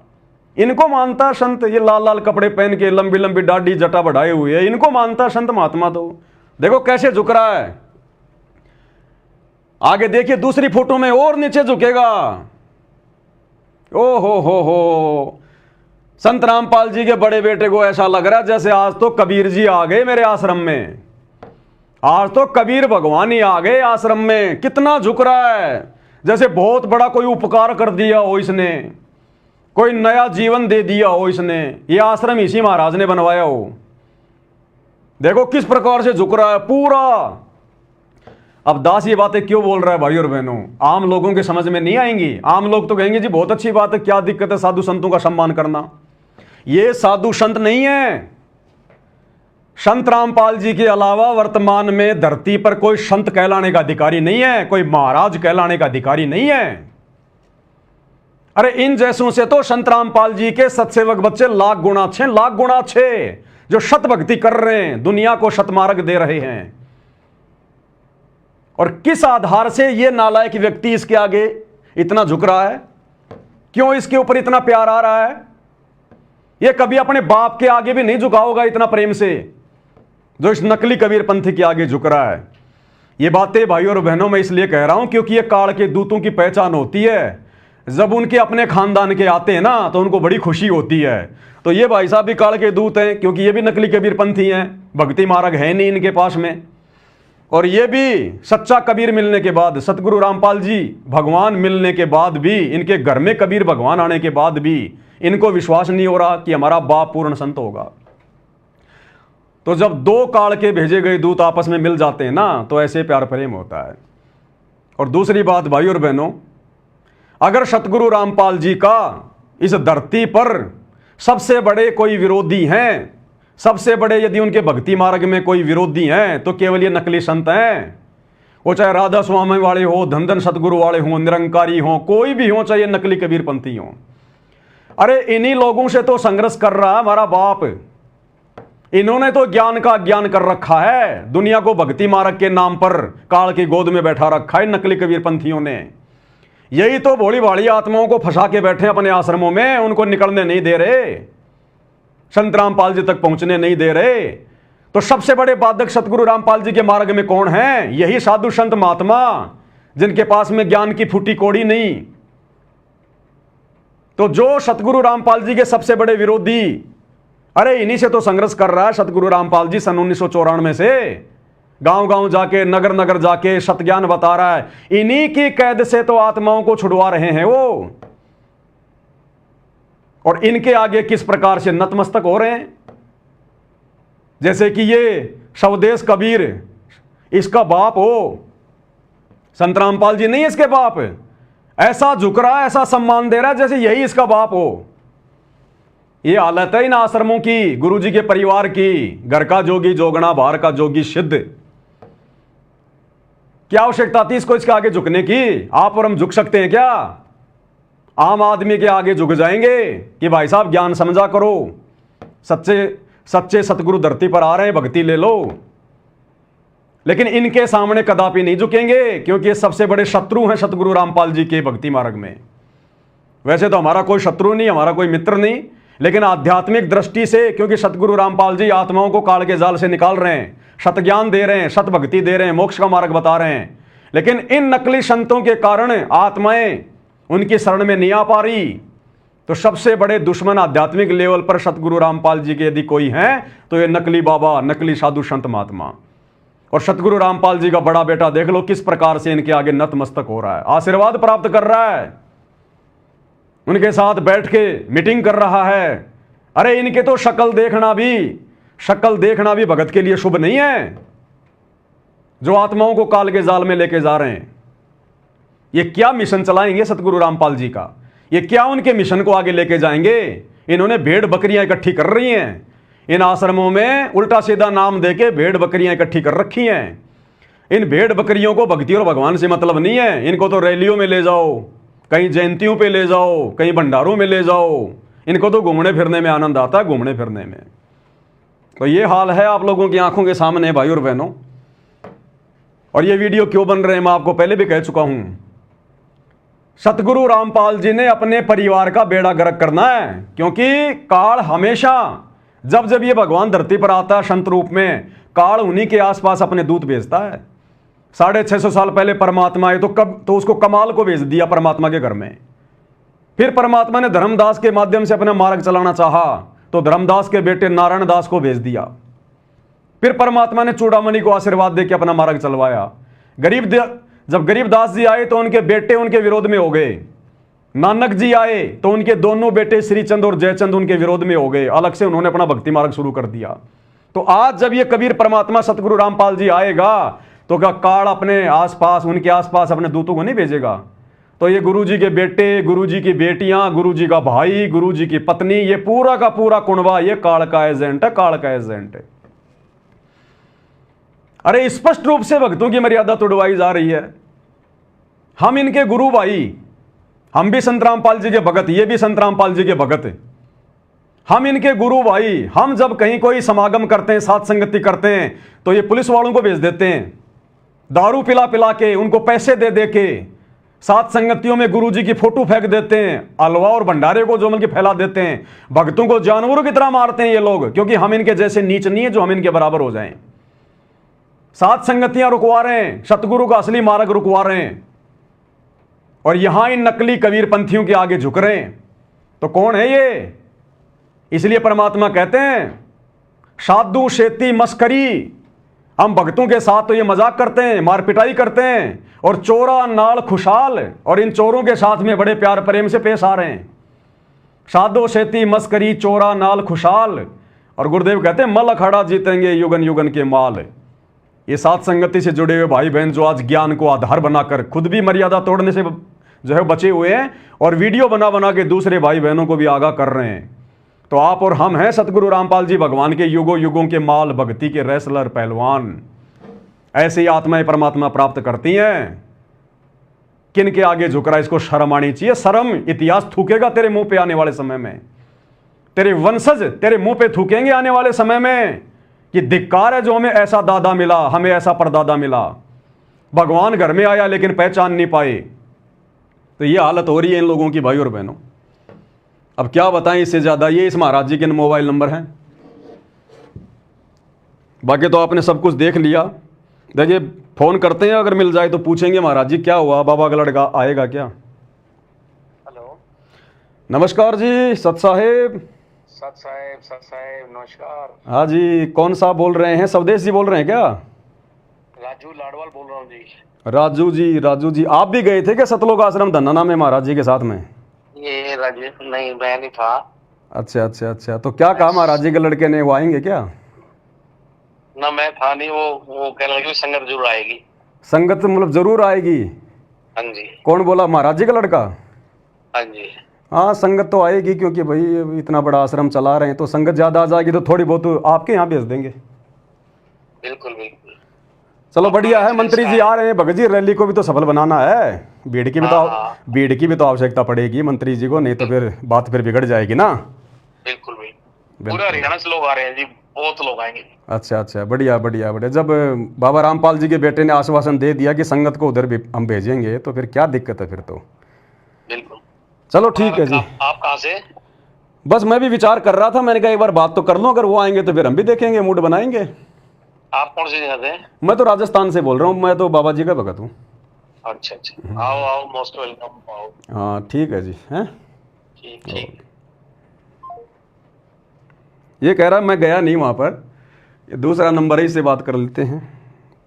इनको मानता संत। ये लाल लाल कपड़े पहन के लंबी लंबी दाढ़ी जटा बढ़ाए हुए, इनको मानता संत महात्मा। तो देखो कैसे झुक रहा है। आगे देखिए दूसरी फोटो में और नीचे झुकेगा। ओ हो, संत रामपाल जी के बड़े बेटे को ऐसा लग रहा है जैसे आज तो कबीर जी आ गए मेरे आश्रम में, आज तो कबीर भगवान ही आ गए आश्रम में। कितना झुक रहा है, जैसे बहुत बड़ा कोई उपकार कर दिया हो इसने, कोई नया जीवन दे दिया हो इसने, ये आश्रम इसी महाराज ने बनवाया हो। देखो किस प्रकार से झुक रहा है पूरा। अब दास ये बातें क्यों बोल रहा है भाई और बहनों, आम लोगों के समझ में नहीं आएंगी। आम लोग तो कहेंगे जी बहुत अच्छी बात है, क्या दिक्कत है साधु संतों का सम्मान करना। ये साधु संत नहीं है। संत रामपाल जी के अलावा वर्तमान में धरती पर कोई संत कहलाने का अधिकारी नहीं है, कोई महाराज कहलाने का अधिकारी नहीं है। अरे इन जैसों से तो संत रामपाल जी के सत्सेवक बच्चे लाख गुना अच्छे, जो शत भक्ति कर रहे हैं, दुनिया को शतमार्ग दे रहे हैं। और किस आधार से ये नालायक व्यक्ति इसके आगे इतना झुक रहा है, क्यों इसके ऊपर इतना प्यार आ रहा है। ये कभी अपने बाप के आगे भी नहीं झुका होगा इतना प्रेम से, जो इस नकली कबीरपंथी के आगे झुक रहा है। ये बातें भाई और बहनों मैं इसलिए कह रहा हूं क्योंकि ये काल के दूतों की पहचान होती है। जब उनके अपने खानदान के आते हैं ना तो उनको बड़ी खुशी होती है। तो ये भाई साहब भी काल के दूत हैं, क्योंकि ये भी नकली कबीरपंथी हैं, भक्ति मार्ग है नहीं इनके पास में। और ये भी सच्चा कबीर मिलने के बाद, सतगुरु रामपाल जी भगवान मिलने के बाद भी, इनके घर में कबीर भगवान आने के बाद भी इनको विश्वास नहीं हो रहा कि हमारा बाप पूर्ण संत होगा। तो जब दो काल के भेजे गए दूत आपस में मिल जाते हैं ना, तो ऐसे प्यार प्रेम होता है। और दूसरी बात भाई और बहनों, अगर सतगुरु रामपाल जी का इस धरती पर सबसे बड़े कोई विरोधी हैं, सबसे बड़े यदि उनके भक्ति मार्ग में कोई विरोधी हैं, तो केवल ये नकली संत हैं। वो चाहे राधा स्वामी वाले हो, धन धन सतगुरु वाले हों, निरंकारी हों, कोई भी हो, चाहे नकली कबीरपंथी हों। अरे इन्हीं लोगों से तो संघर्ष कर रहा है हमारा बाप। इन्होंने तो ज्ञान का अज्ञान कर रखा है, दुनिया को भक्ति मार्ग के नाम पर काल की गोद में बैठा रखा है नकली कबीरपंथियों ने। यही तो भोली भाली आत्माओं को फंसा के बैठे अपने आश्रमों में, उनको निकलने नहीं दे रहे, संत रामपाल जी तक पहुंचने नहीं दे रहे। तो सबसे बड़े बाधक सतगुरु रामपाल जी के मार्ग में कौन है? यही साधु संत महात्मा, जिनके पास में ज्ञान की फूटी कोड़ी नहीं। तो जो सतगुरु रामपाल जी के सबसे बड़े विरोधी, अरे इन्हीं से तो संघर्ष कर रहा है सतगुरु रामपाल जी सन 1994 से। गांव गांव जाके, नगर नगर जाके सतज्ञान बता रहा है। इन्हीं की कैद से तो आत्माओं को छुड़वा रहे हैं वो। और इनके आगे किस प्रकार से नतमस्तक हो रहे हैं, जैसे कि ये स्वदेश कबीर इसका बाप हो। संत रामपाल जी नहीं इसके बाप, ऐसा झुक रहा है, ऐसा सम्मान दे रहा है जैसे यही इसका बाप हो। ये हालत है इन आश्रमों की, गुरुजी के परिवार की। घर का जोगी जोगना, बाहर का जोगी सिद्ध। क्या आवश्यकता थी इसको इसके आगे झुकने की? आप और हम झुक सकते हैं क्या? आम आदमी के आगे झुक जाएंगे कि भाई साहब ज्ञान समझा करो, सच्चे सतगुरु धरती पर आ रहे हैं, भक्ति ले लो। लेकिन इनके सामने कदापि नहीं झुकेंगे, क्योंकि ये सबसे बड़े शत्रु हैं सतगुरु रामपाल जी के भक्ति मार्ग में। वैसे तो हमारा कोई शत्रु नहीं, हमारा कोई मित्र नहीं, लेकिन आध्यात्मिक दृष्टि से, क्योंकि सतगुरु रामपाल जी आत्माओं को काल के जाल से निकाल रहे हैं, सत ज्ञान दे रहे हैं, सत भक्ति दे रहे हैं, मोक्ष का मार्ग बता रहे हैं। लेकिन इन नकली संतों के कारण आत्माएं उनकी शरण में नहीं आ पा रही। तो सबसे बड़े दुश्मन आध्यात्मिक लेवल पर सतगुरु रामपाल जी के यदि कोई हैं तो ये नकली बाबा, नकली साधु संत महात्मा। और सतगुरु रामपाल जी का बड़ा बेटा देख लो किस प्रकार से इनके आगे नतमस्तक हो रहा है, आशीर्वाद प्राप्त कर रहा है, उनके साथ बैठ के मीटिंग कर रहा है। अरे इनके तो शक्ल देखना भी भगत के लिए शुभ नहीं है, जो आत्माओं को काल के जाल में लेके जा रहे हैं। ये क्या मिशन चलाएंगे सतगुरु रामपाल जी का, ये क्या उनके मिशन को आगे लेके जाएंगे। इन्होंने भेड़ बकरियां इकट्ठी कर रही हैं इन आश्रमों में, उल्टा सीधा नाम देके भेड़ बकरियां इकट्ठी कर रखी हैं। इन भेड़ बकरियों को भक्ति और भगवान से मतलब नहीं है। इनको तो रैलियों में ले जाओ, कहीं जयंतियों पे ले जाओ, कहीं भंडारों में ले जाओ, इनको तो घूमने फिरने में आनंद आता है, घूमने फिरने में। तो ये हाल है आप लोगों की आंखों के सामने भाई और बहनों। और ये वीडियो क्यों बन रहे हैं मैं आपको पहले भी कह चुका हूं। सतगुरु रामपाल जी ने अपने परिवार का बेड़ा गर्क करना है, क्योंकि काल हमेशा जब जब ये भगवान धरती पर आता है संत रूप में, काल उन्हीं के आसपास अपने दूत भेजता है। 650 साल पहले परमात्मा आए तो उसको कमाल को भेज दिया परमात्मा के घर में। फिर परमात्मा ने धर्मदास के माध्यम से अपना मार्ग चलाना चाहा तो धर्मदास के बेटे नारायण दास को भेज दिया। फिर परमात्मा ने चूड़ामणि को आशीर्वाद देकर अपना मार्ग चलवाया। जब गरीबदास जी आए तो उनके बेटे उनके विरोध में हो गए। नानक जी आए तो उनके दोनों बेटे श्रीचंद और जयचंद उनके विरोध में हो गए। अलग से उन्होंने अपना भक्ति मार्ग शुरू कर दिया। तो आज जब ये कबीर परमात्मा सतगुरु रामपाल जी आएगा तो क्या काल अपने आसपास, उनके आसपास अपने दूतों को नहीं भेजेगा? तो ये गुरुजी के बेटे, गुरुजी की बेटियां, गुरुजी का भाई, गुरुजी की पत्नी, ये पूरा का पूरा कुनबा ये काल का एजेंट है, काल का एजेंट है। अरे स्पष्ट रूप से भक्तों की मर्यादा तोड़वाई जा रही है। हम इनके गुरु भाई, हम भी संत रामपाल जी के भगत, ये भी संत रामपाल जी के भगत है। हम इनके गुरु भाई। हम जब कहीं कोई समागम करते हैं, साथ संगति करते हैं, तो ये पुलिस वालों को भेज देते हैं, दारू पिला पिला के, उनको पैसे दे दे के, साथ संगतियों में गुरुजी की फोटो फेंक देते हैं, हलवा और भंडारे को जो की फैला देते हैं। भक्तों को जानवरों की तरह मारते हैं ये लोग, क्योंकि हम इनके जैसे नीच नहीं है जो हम इनके बराबर हो जाएं। सात संगतियां रुकवा रहे हैं, सतगुरु का असली मार्ग रुकवा रहे हैं, और यहां इन नकली कबीर पंथियों के आगे झुक रहे हैं। तो कौन है ये? इसलिए परमात्मा कहते हैं साधु शेती मस्करी। हम भक्तों के साथ तो ये मजाक करते हैं, मार पिटाई करते हैं, और चोरा नाल खुशहाल, और इन चोरों के साथ में बड़े प्यार प्रेम से पेश आ रहे हैं। साधु शेती मस्करी चोरा नाल खुशहाल। और गुरुदेव कहते हैं मल अखाड़ा जीतेंगे युगन युगन के माल। ये साथ संगति से जुड़े हुए भाई बहन जो आज ज्ञान को आधार बनाकर खुद भी मर्यादा तोड़ने से जो है बचे हुए हैं, और वीडियो बना बना के दूसरे भाई बहनों को भी आगाह कर रहे हैं। तो आप और हम हैं सतगुरु रामपाल जी भगवान के युगों युगों के माल, भक्ति के रेसलर, पहलवान। ऐसे ही आत्माएं परमात्मा प्राप्त करती हैं। किन के आगे झुक रहा है, इसको शर्म आनी चाहिए। शर्म इतिहास थूकेगा तेरे मुंह पे आने वाले समय में, तेरे वंशज तेरे मुंह पे थूकेंगे आने वाले समय में कि धिक्कार है जो हमें ऐसा दादा मिला, हमें ऐसा परदादा मिला। भगवान घर में आया लेकिन पहचान नहीं पाए। तो ये हालत हो रही है इन लोगों की भाई और बहनों। अब क्या बताएं इससे ज्यादा। ये इस महाराज जी के मोबाइल नंबर हैं, बाकी तो आपने सब कुछ देख लिया। देखिए फोन करते हैं, अगर मिल जाए तो पूछेंगे महाराज जी क्या हुआ, बाबा का लड़का आएगा क्या? हेलो, नमस्कार जी सत साहेब। सत साहेब नमस्कार। हाँ जी, कौन सा बोल रहे हैं? स्वदेश जी बोल रहे हैं क्या? राजू लाडवाल बोल रहा हूँ जी। राजू जी आप भी गए थे क्या सतलोक आश्रम धन्ना में महाराज जी के साथ में? ये राजू नहीं, मैं नहीं था। अच्छा। तो क्या कहा महाराज जी के लड़के ने, वो आएंगे क्या? ना मैं था नहीं, वो कह रहा संगत जरूर आएगी। संगत मतलब जरूर आएगी? हाँ जी। कौन बोला, महाराज जी का लड़का? हाँ जी। हाँ संगत तो आएगी, क्योंकि भाई इतना बड़ा आश्रम चला रहे हैं, तो संगत ज्यादा आ जाएगी तो थोड़ी बहुत आपके यहाँ भेज देंगे। बिल्कुल। चलो बढ़िया है। मंत्री जी आ रहे हैं, भगत जी रैली को भी तो सफल बनाना है। भीड़ की भी तो आवश्यकता पड़ेगी मंत्री जी को, नहीं तो फिर बात फिर बिगड़ जाएगी ना। बिल्कुल पूरा हरियाणा से लोग आ रहे हैं जी, बहुत लोग आएंगे। अच्छा बढ़िया। जब बाबा रामपाल जी के बेटे ने आश्वासन दे दिया कि संगत को उधर भी हम भेजेंगे, तो फिर क्या दिक्कत है फिर तो। बिल्कुल। चलो ठीक है जी। आप कहाँ से? बस मैं भी विचार कर रहा था, मैंने कहा एक बार बात तो कर लूं, अगर वो आएंगे तो फिर हम भी देखेंगे, मूड बनाएंगे। आप कौन सी जगह से? मैं तो राजस्थान से बोल रहा हूँ, मैं तो बाबा जी का भगत हूँ। अच्छा। आओ मोस्ट वेलकम। हाँ ठीक है जी। हैं ठीक। ये कह रहा है मैं गया नहीं वहाँ पर, ये दूसरा नंबर है, इससे बात कर लेते हैं।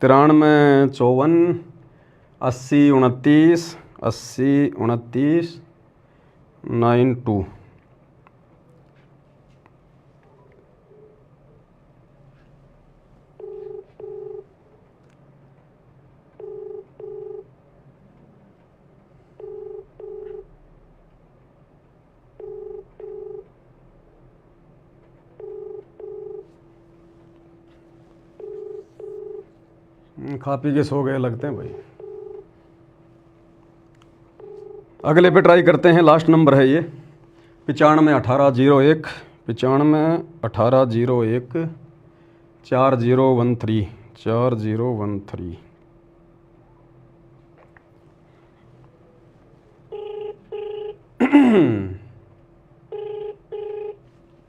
93 54 80 29 80 29 92। खा पी के सो गए लगते हैं भाई। अगले पे ट्राई करते हैं, लास्ट नंबर है ये 95 1801 95 1801 4013 4013।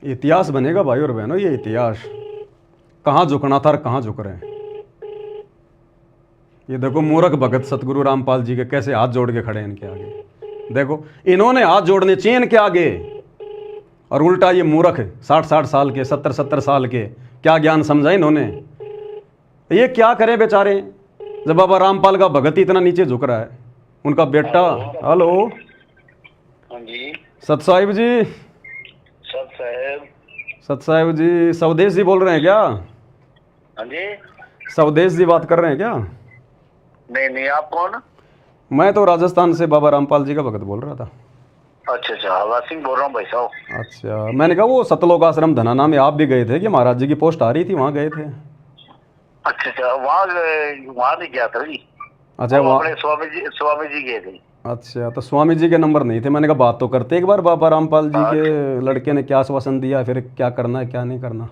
इतिहास बनेगा भाई और बहनों, ये इतिहास कहाँ झुकना था और कहाँ झुक रहे हैं। ये देखो मूर्ख भगत सतगुरु रामपाल जी के कैसे हाथ जोड़ के खड़े हैं इनके आगे। देखो इन्होंने हाथ जोड़ने चाहिए इनके आगे, और उल्टा ये मूर्ख 60 साल के 70 साल के क्या ज्ञान समझा इन्होंने। ये क्या करें बेचारे, जब बाबा रामपाल का भगत इतना नीचे झुक रहा है। उनका बेटा, हेलो हाँ जी सत साहिब जी, सत साहिब जी स्वदेश जी बोल रहे हैं क्या? हाँ जी। स्वदेश जी बात कर रहे हैं क्या? नहीं, आप कौन? मैं तो राजस्थान से बाबा रामपाल जी का भगत बोल रहा था। अच्छा, हवा सिंह बोल रहा हूँ भाई साहब। अच्छा, मैंने कहा वो सतलोक आश्रम धनाना में आप भी गए थे कि महाराज जी की पोस्ट आ रही थी, वहाँ गए थे? अच्छा, वहाँ नहीं गया था जी। अच्छा, वहाँ स्वामी जी गए थे। अच्छा, तो स्वामी जी के नंबर नहीं थे। मैंने कहा बात तो करते एक बार, बाबा रामपाल जी के लड़के ने क्या आश्वासन दिया, फिर क्या करना है क्या नहीं करना।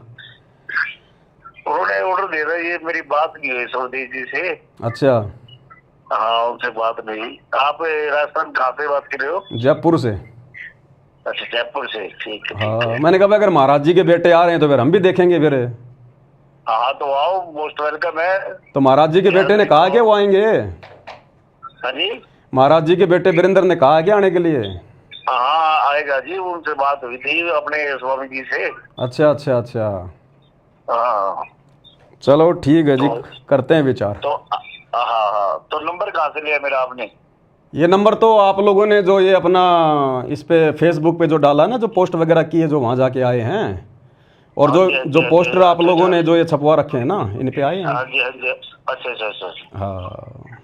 उन्होंने ऑर्डर दे दिया, ये मेरी बात नहीं हुई स्वदेश जी से। अच्छा, हाँ उनसे बात नहीं। आप राजस्थान कहाँ से बात कर रहे हो? जयपुर से। अच्छा, जयपुर से, ठीक है। हाँ, मैंने कहा अगर महाराज जी के बेटे आ रहे हैं तो फिर हम भी देखेंगे फिर। हाँ तो आओ, मोस्ट वेलकम है। तो महाराज जी के बेटे ने कहा कि वो आएंगे? हाँ जी, महाराज जी के बेटे वीरेंद्र ने कहा कि आने के लिए? हाँ आएगा जी, उनसे बात हुई थी अपने स्वामी जी से। अच्छा अच्छा अच्छा, हाँ चलो ठीक है जी, करते हैं विचार। तो हाँ, तो नंबर कहाँ से लिया मेरा आपने? ये नंबर तो आप लोगों ने जो ये अपना इस पे फेसबुक पे जो डाला ना, जो पोस्ट वगैरह की है, जो वहाँ जाके आए हैं, और जो पोस्टर आप लोगों ने जो ये छपवा रखे हैं ना, इन पे आए हैं। हाँ जी, अच्छा। हाँ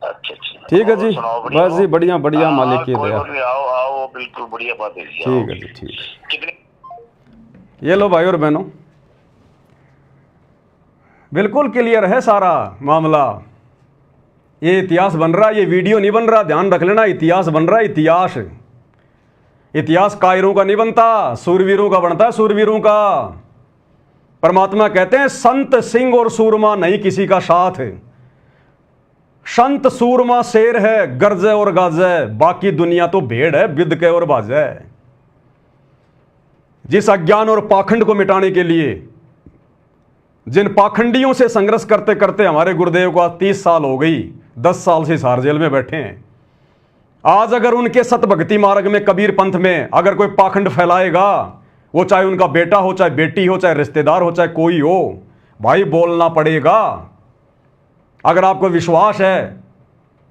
अच्छा, ठीक है जी, बस जी बढ़िया बढ़िया, मालिक की दया। आओ, बिल्कुल बढ़िया बात है। ठीक है जी, ठीक है। कितने? ये लो भाई और बहनों, बिल्कुल क्लियर है सारा मामला। ये इतिहास बन रहा है, ये वीडियो नहीं बन रहा, ध्यान रख लेना। इतिहास बन रहा है, इतिहास। इतिहास कायरों का नहीं बनता, सूरवीरों का बनता है, सूरवीरों का। परमात्मा कहते हैं संत सिंह और सूरमा नहीं किसी का साथ। संत सूरमा शेर है, गरजे और गाजे, बाकी दुनिया तो भेड़ है, बिद के और बाजे। जिस अज्ञान और पाखंड को मिटाने के लिए, जिन पाखंडियों से संघर्ष करते करते हमारे गुरुदेव को 30 साल हो गई, 10 साल से हिसार जेल में बैठे हैं। आज अगर उनके सतभक्ति मार्ग में, कबीर पंथ में अगर कोई पाखंड फैलाएगा, वो चाहे उनका बेटा हो, चाहे बेटी हो, चाहे रिश्तेदार हो, चाहे कोई हो, भाई बोलना पड़ेगा। अगर आपको विश्वास है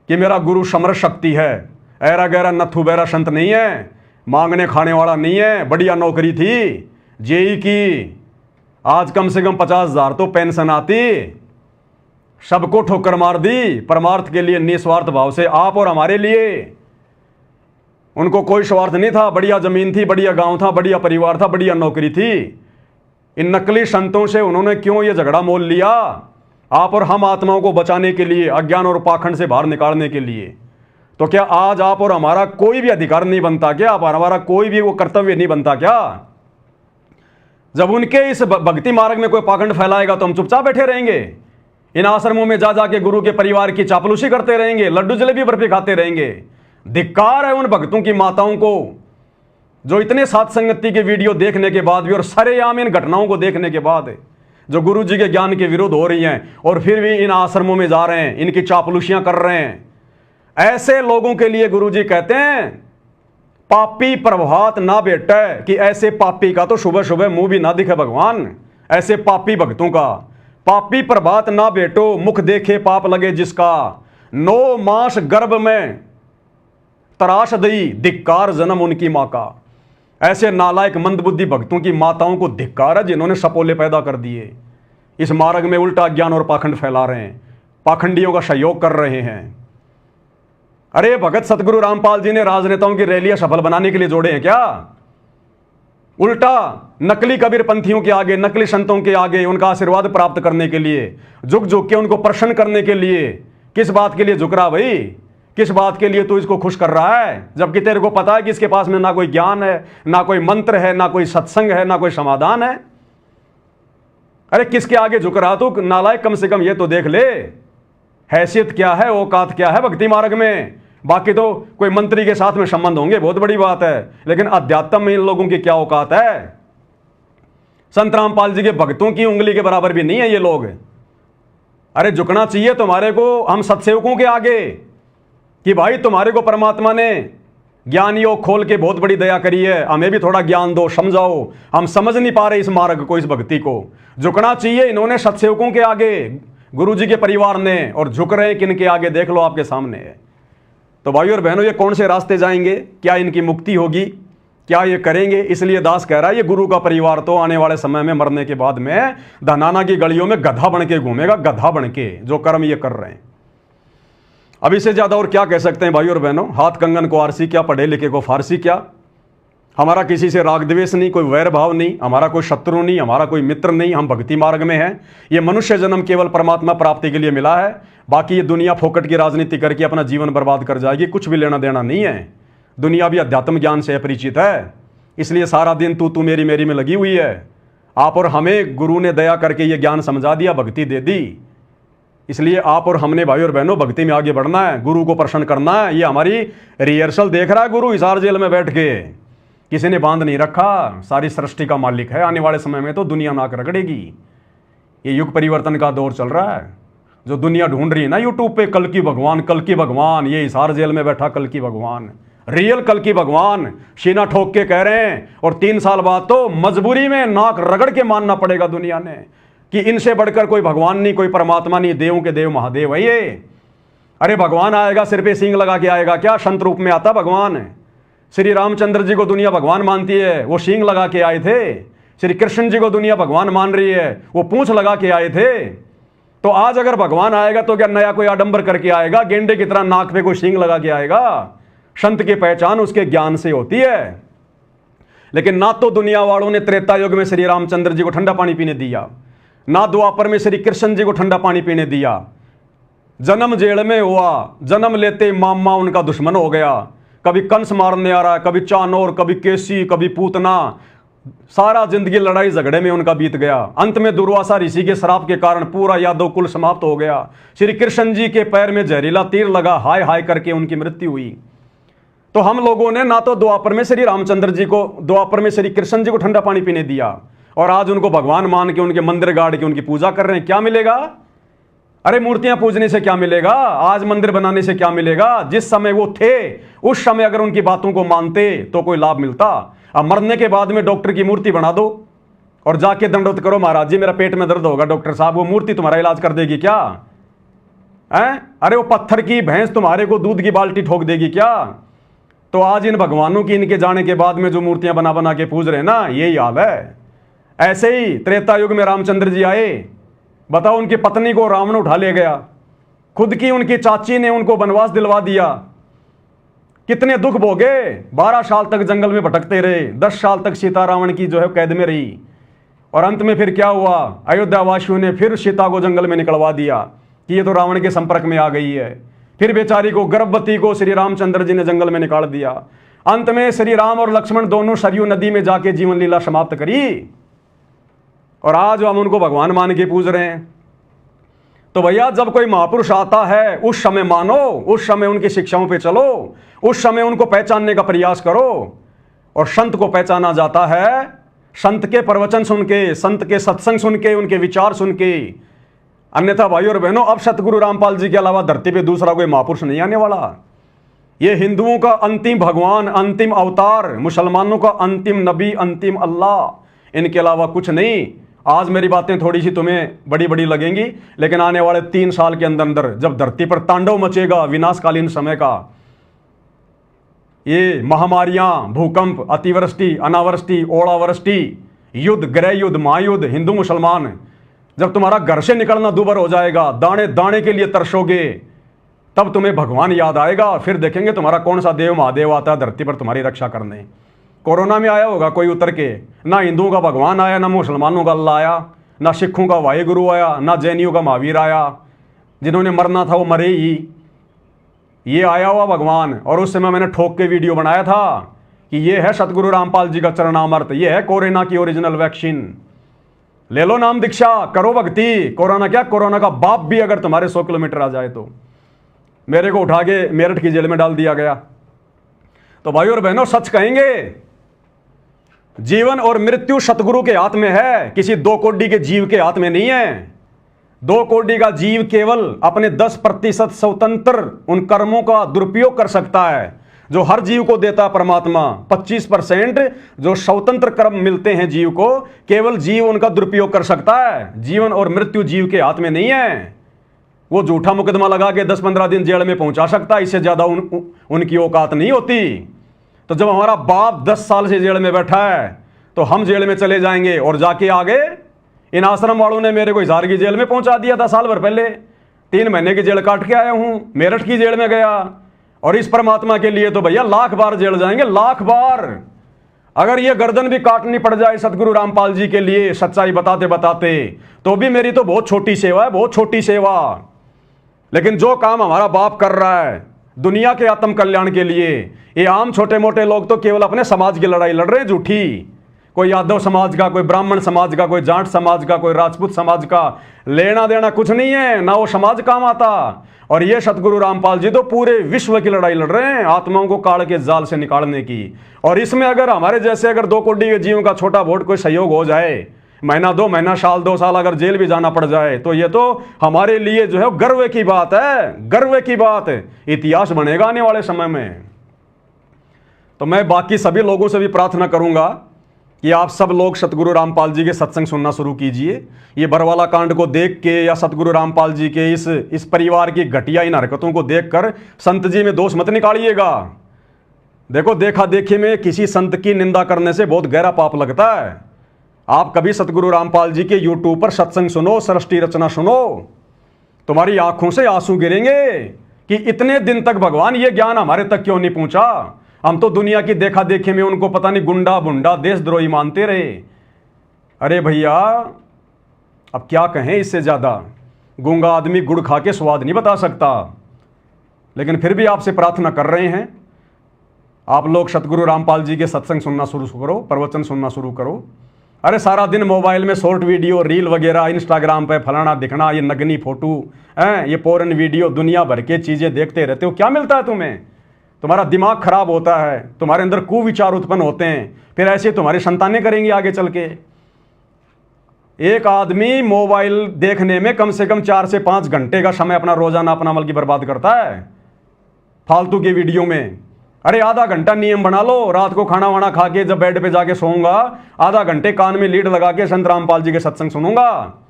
कि मेरा गुरु समर शक्ति है, ऐरा गैरा नथु बैरा संत नहीं है, मांगने खाने वाला नहीं है, बढ़िया नौकरी थी जेई की, आज कम से कम 50,000 तो पेंशन आती, सबको ठोकर मार दी परमार्थ के लिए, निस्वार्थ भाव से आप और हमारे लिए। उनको कोई स्वार्थ नहीं था, बढ़िया जमीन थी, बढ़िया गांव था, बढ़िया परिवार था, बढ़िया नौकरी थी। इन नकली संतों से उन्होंने क्यों ये झगड़ा मोल लिया? आप और हम आत्माओं को बचाने के लिए, अज्ञान और पाखंड से बाहर निकालने के लिए। तो क्या आज आप और हमारा कोई भी अधिकार नहीं बनता क्या? आप हमारा कोई भी वो कर्तव्य नहीं बनता क्या? जब उनके इस भक्ति मार्ग में कोई पाखंड फैलाएगा तो हम चुपचाप बैठे रहेंगे? इन आश्रमों में जा जाके गुरु के परिवार की चापलूसी करते रहेंगे, लड्डू जलेबी बर्फी खाते रहेंगे? धिक्कार है उन भक्तों की माताओं को जो इतने साथ संगति के वीडियो देखने के बाद भी और सरेआम इन घटनाओं को देखने के बाद जो गुरु जी के ज्ञान के विरुद्ध हो रही हैं, और फिर भी इन आश्रमों में जा रहे हैं, इनकी चापलूसियां कर रहे हैं। ऐसे लोगों के लिए गुरु जी कहते हैं पापी प्रभात ना बेटे, कि ऐसे पापी का तो सुबह सुबह मुंह भी ना दिखे भगवान, ऐसे पापी भक्तों का। पापी प्रभात ना बेटो, मुख देखे पाप लगे जिसका, 9 मास गर्भ में तराश दई, धिक्कार जन्म उनकी मां का। ऐसे नालायक मंदबुद्धि भक्तों की माताओं को धिक्कार है जिन्होंने सपोले पैदा कर दिए, इस मार्ग में उल्टा ज्ञान और पाखंड फैला रहे हैं, पाखंडियों का सहयोग कर रहे हैं। अरे भगत सतगुरु रामपाल जी ने राजनेताओं की रैलियां सफल बनाने के लिए जोड़े हैं क्या? उल्टा नकली कबीर पंथियों के आगे, नकली संतों के आगे उनका आशीर्वाद प्राप्त करने के लिए, झुक झुक के उनको प्रसन्न करने के लिए। किस बात के लिए झुक रहा भाई? किस बात के लिए तू इसको खुश कर रहा है, जबकि तेरे को पता है कि इसके पास में ना कोई ज्ञान है, ना कोई मंत्र है, ना कोई सत्संग है, ना कोई समाधान है। अरे किसके आगे झुक रहा तू नालायक? कम से कम ये तो देख ले, हैसियत क्या है, औकात क्या है भक्ति मार्ग में। बाकी तो कोई मंत्री के साथ में संबंध होंगे, बहुत बड़ी बात है, लेकिन अध्यात्म में इन लोगों की क्या औकात है? संत रामपाल जी के भक्तों की उंगली के बराबर भी नहीं है ये लोग। अरे झुकना चाहिए तुम्हारे को हम सत्सेवकों के आगे, कि भाई तुम्हारे को परमात्मा ने ज्ञान योग खोल के बहुत बड़ी दया करी है, हमें भी थोड़ा ज्ञान दो, समझाओ, हम समझ नहीं पा रहे इस मार्ग को, इस भक्ति को। झुकना चाहिए इन्होंने सत्सेवकों के आगे, गुरु जी के परिवार ने, और झुक रहे किन के आगे देख लो आपके सामने है। तो भाइयों और बहनों, ये कौन से रास्ते जाएंगे? क्या इनकी मुक्ति होगी? क्या ये करेंगे? इसलिए दास कह रहा है ये गुरु का परिवार तो आने वाले समय में मरने के बाद में धनाना की गलियों में गधा बन के घूमेगा, गधा बन के, जो कर्म ये कर रहे हैं। अब इससे ज्यादा और क्या कह सकते हैं भाइयों और बहनों? हाथ कंगन को आरसी क्या, पढ़े लिखे को फारसी क्या। हमारा किसी से राग द्वेष नहीं, कोई वैर भाव नहीं, हमारा कोई शत्रु नहीं, हमारा कोई मित्र नहीं, हम भक्ति मार्ग में हैं। ये मनुष्य जन्म केवल परमात्मा प्राप्ति के लिए मिला है, बाकी ये दुनिया फोकट की राजनीति करके अपना जीवन बर्बाद कर जाएगी, कुछ भी लेना देना नहीं है। दुनिया भी अध्यात्म ज्ञान से अपरिचित है, इसलिए सारा दिन तू मेरी मेरी में लगी हुई है। आप और हमें गुरु ने दया करके ये ज्ञान समझा दिया, भक्ति दे दी, इसलिए आप और हमने भाई और बहनों भक्ति में आगे बढ़ना है, गुरु को प्रसन्न करना है। ये हमारी रिहर्सल देख रहा है गुरु हिसार जेल में बैठ के, किसी ने बांध नहीं रखा, सारी सृष्टि का मालिक है। आने वाले समय में तो दुनिया नाक रगड़ेगी। ये युग परिवर्तन का दौर चल रहा है, जो दुनिया ढूंढ रही है ना यूट्यूब पे, कल की भगवान, कल की भगवान, ये हिसार जेल में बैठा कल की भगवान, रियल कल की भगवान, सीना ठोक के कह रहे हैं। और 3 साल बाद तो मजबूरी में नाक रगड़ के मानना पड़ेगा दुनिया ने कि इनसे बढ़कर कोई भगवान नहीं, कोई परमात्मा नहीं, देवों के देव महादेव है ये। अरे भगवान आएगा सिर पे सींग लगा के आएगा क्या? संत रूप में आता भगवान। श्री रामचंद्र जी को दुनिया भगवान मानती है, वो सींग लगा के आए थे। श्री कृष्ण जी को दुनिया भगवान मान रही है, वो पूंछ लगा के आए थे। तो आज अगर भगवान आएगा तो क्या नया कोई आडंबर करके आएगा? गेंडे की तरह नाक पे कोई सींग लगा के आएगा? संत की पहचान उसके ज्ञान से होती है। लेकिन ना तो दुनिया वालों ने त्रेता युग में श्री रामचंद्र जी को ठंडा पानी पीने दिया, ना द्वापर में श्री कृष्ण जी को ठंडा पानी पीने दिया। जन्म जेल में हुआ, जन्म लेते मामा उनका दुश्मन हो गया। कभी कंस मारने आ रहा है, कभी चानोर, कभी केसी, कभी पूतना, सारा जिंदगी लड़ाई झगड़े में उनका बीत गया। अंत में दुर्वासा ऋषि के श्राप के कारण पूरा यादव कुल समाप्त हो गया। श्री कृष्ण जी के पैर में जहरीला तीर लगा, हाय हाय करके उनकी मृत्यु हुई। तो हम लोगों ने ना तो द्वापर में श्री रामचंद्र जी को, द्वापर में श्री कृष्ण जी को ठंडा पानी पीने दिया, और आज उनको भगवान मान के उनके मंदिर गाड़ के उनकी पूजा कर रहे हैं। क्या मिलेगा? अरे मूर्तियां पूजने से क्या मिलेगा? आज मंदिर बनाने से क्या मिलेगा? जिस समय वो थे उस समय अगर उनकी बातों को मानते तो कोई लाभ मिलता। अब मरने के बाद में डॉक्टर की मूर्ति बना दो और जाके दंडोत करो, महाराज जी मेरा पेट में दर्द होगा, डॉक्टर साहब वो मूर्ति तुम्हारा इलाज कर देगी क्या? है? अरे वो पत्थर की भैंस तुम्हारे को दूध की बाल्टी ठोक देगी क्या? तो आज इन भगवानों की इनके जाने के बाद में जो मूर्तियां बना बना के पूज रहे हैं ना, यही हाल है। ऐसे ही त्रेता युग में रामचंद्र जी आए, बताओ उनकी पत्नी को रावण उठा ले गया, खुद की उनकी चाची ने उनको वनवास दिलवा दिया। कितने दुख भोगे, 12 साल तक जंगल में भटकते रहे, 10 साल तक सीता रावण की जो है कैद में रही, और अंत में फिर क्या हुआ? अयोध्या वासियों ने फिर सीता को जंगल में निकलवा दिया कि ये तो रावण के संपर्क में आ गई है। फिर बेचारी को, गर्भवती को श्री रामचंद्र जी ने जंगल में निकाल दिया। अंत में श्री राम और लक्ष्मण दोनों सरयू नदी में जाके जीवन लीला समाप्त करी, और आज हम उनको भगवान मान के पूज रहे हैं। तो भैया जब कोई महापुरुष आता है उस समय मानो, उस समय उनकी शिक्षाओं पे चलो, उस समय उनको पहचानने का प्रयास करो। और संत को पहचाना जाता है संत के प्रवचन सुन के, संत के सत्संग सुन के, उनके विचार सुन के। अन्यथा भाइयों और बहनों, अब सतगुरु रामपाल जी के अलावा धरती पे दूसरा कोई महापुरुष नहीं आने वाला। ये हिंदुओं का अंतिम भगवान, अंतिम अवतार, मुसलमानों का अंतिम नबी, अंतिम अल्लाह, इनके अलावा कुछ नहीं। आज मेरी बातें थोड़ी सी तुम्हें बड़ी बड़ी लगेंगी, लेकिन आने वाले 3 साल के अंदर अंदर जब धरती पर तांडव मचेगा विनाशकालीन समय का, ये महामारियां, भूकंप, अतिवृष्टि, अनावृष्टि, ओलावृष्टि, युद्ध, गृह युद्ध, महायुद्ध, हिंदू मुसलमान, जब तुम्हारा घर से निकलना दूभर हो जाएगा, दाने दाने के लिए तरसोगे, तब तुम्हें भगवान याद आएगा। फिर देखेंगे तुम्हारा कौन सा देव महादेव आता है धरती पर तुम्हारी रक्षा करने। कोरोना में आया होगा कोई उतर के, ना हिंदुओं का भगवान आया, ना मुसलमानों का अल्लाह आया, ना सिखों का वाहिगुरु आया, ना जैनियों का महावीर आया, जिन्होंने मरना था वो मरे ही। ये आया हुआ भगवान। और उस समय मैंने ठोक के वीडियो बनाया था कि ये है सतगुरु रामपाल जी का चरणामृत, ये है कोरोना की ओरिजिनल वैक्सीन। ले लो नाम दीक्षा, करो भक्ति। कोरोना क्या, कोरोना का बाप भी अगर तुम्हारे 100 किलोमीटर आ जाए तो। मेरे को उठा के मेरठ की जेल में डाल दिया गया। तो भाई और बहनों, सच कहेंगे, जीवन और मृत्यु सतगुरु के हाथ में है, किसी 2 कोड़ी के जीव के हाथ में नहीं है। 2 कोड़ी का जीव केवल अपने 10% स्वतंत्र उन कर्मों का दुरुपयोग कर सकता है जो हर जीव को देता परमात्मा। 25% जो स्वतंत्र कर्म मिलते हैं जीव को, केवल जीव उनका दुरुपयोग कर सकता है। जीवन और मृत्यु जीव के हाथ में नहीं है। वो झूठा मुकदमा लगा के 10-15 दिन जेल में पहुंचा सकता है, इससे ज्यादा उनकी औकात नहीं होती। तो जब हमारा बाप 10 साल से जेल में बैठा है तो हम जेल में चले जाएंगे। और जाके आगे इन आश्रम वालों ने मेरे को हिसार की जेल में पहुंचा दिया था साल भर पहले। 3 महीने की जेल काट के आया हूं, मेरठ की जेल में गया। और इस परमात्मा के लिए तो भैया लाख बार जेल जाएंगे, लाख बार। अगर ये गर्दन भी काटनी पड़ जाए सतगुरु रामपाल जी के लिए सच्चाई बताते बताते, तो भी मेरी तो बहुत छोटी सेवा है, बहुत छोटी सेवा। लेकिन जो काम हमारा बाप कर रहा है दुनिया के आत्म कल्याण के लिए, ये आम छोटे मोटे लोग तो केवल अपने समाज की लड़ाई लड़ रहे हैं झूठी। कोई यादव समाज का, कोई ब्राह्मण समाज का, कोई जाट समाज का, कोई राजपूत समाज का लेना देना कुछ नहीं है, ना वो समाज काम आता। और ये सतगुरु रामपाल जी तो पूरे विश्व की लड़ाई लड़ रहे हैं आत्माओं को काल के जाल से निकालने की। और इसमें अगर हमारे जैसे अगर 2 कोड़ी के जीवों का छोटा वोट कोई सहयोग हो जाए, महीना 2 महीना, साल 2 साल अगर जेल भी जाना पड़ जाए, तो ये तो हमारे लिए जो है गर्व की बात है, गर्व की बात है। इतिहास बनेगा आने वाले समय में। तो मैं बाकी सभी लोगों से भी प्रार्थना करूंगा कि आप सब लोग सतगुरु रामपाल जी के सत्संग सुनना शुरू कीजिए। ये बरवाला कांड को देख के या सतगुरु रामपाल जी के इस परिवार की घटिया इन हरकतों को देखकर संत जी में दोष मत निकालिएगा। देखो, देखा देखी में किसी संत की निंदा करने से बहुत गहरा पाप लगता है। आप कभी सतगुरु रामपाल जी के यूट्यूब पर सत्संग सुनो, सृष्टि रचना सुनो, तुम्हारी आंखों से आंसू गिरेंगे कि इतने दिन तक भगवान ये ज्ञान हमारे तक क्यों नहीं पहुंचा। हम तो दुनिया की देखा देखी में उनको पता नहीं गुंडा बुंडा देशद्रोही मानते रहे। अरे भैया, अब क्या कहें इससे ज्यादा। गूंगा आदमी गुड़ खा के स्वाद नहीं बता सकता। लेकिन फिर भी आपसे प्रार्थना कर रहे हैं, आप लोग सतगुरु रामपाल जी के सत्संग सुनना शुरू करो, प्रवचन सुनना शुरू करो। अरे सारा दिन मोबाइल में शॉर्ट वीडियो, रील वगैरह, इंस्टाग्राम पे फलाना दिखना, ये नगनी फोटो, ये पोर्न वीडियो, दुनिया भर के चीजें देखते रहते हो। क्या मिलता है तुम्हें? तुम्हारा दिमाग खराब होता है, तुम्हारे अंदर कुविचार उत्पन्न होते हैं, फिर ऐसे तुम्हारी संतानें करेंगी आगे चल के। एक आदमी मोबाइल देखने में कम से कम 4 से 5 घंटे का समय अपना रोजाना अपना बल्कि बर्बाद करता है फालतू की वीडियो में। अरे आधा घंटा नियम बना लो, रात को खाना वाना खा के जब बेड पे जाके सोऊंगा, आधा घंटे कान में लीड लगा के संत रामपाल जी के सत्संग सुनूंगा।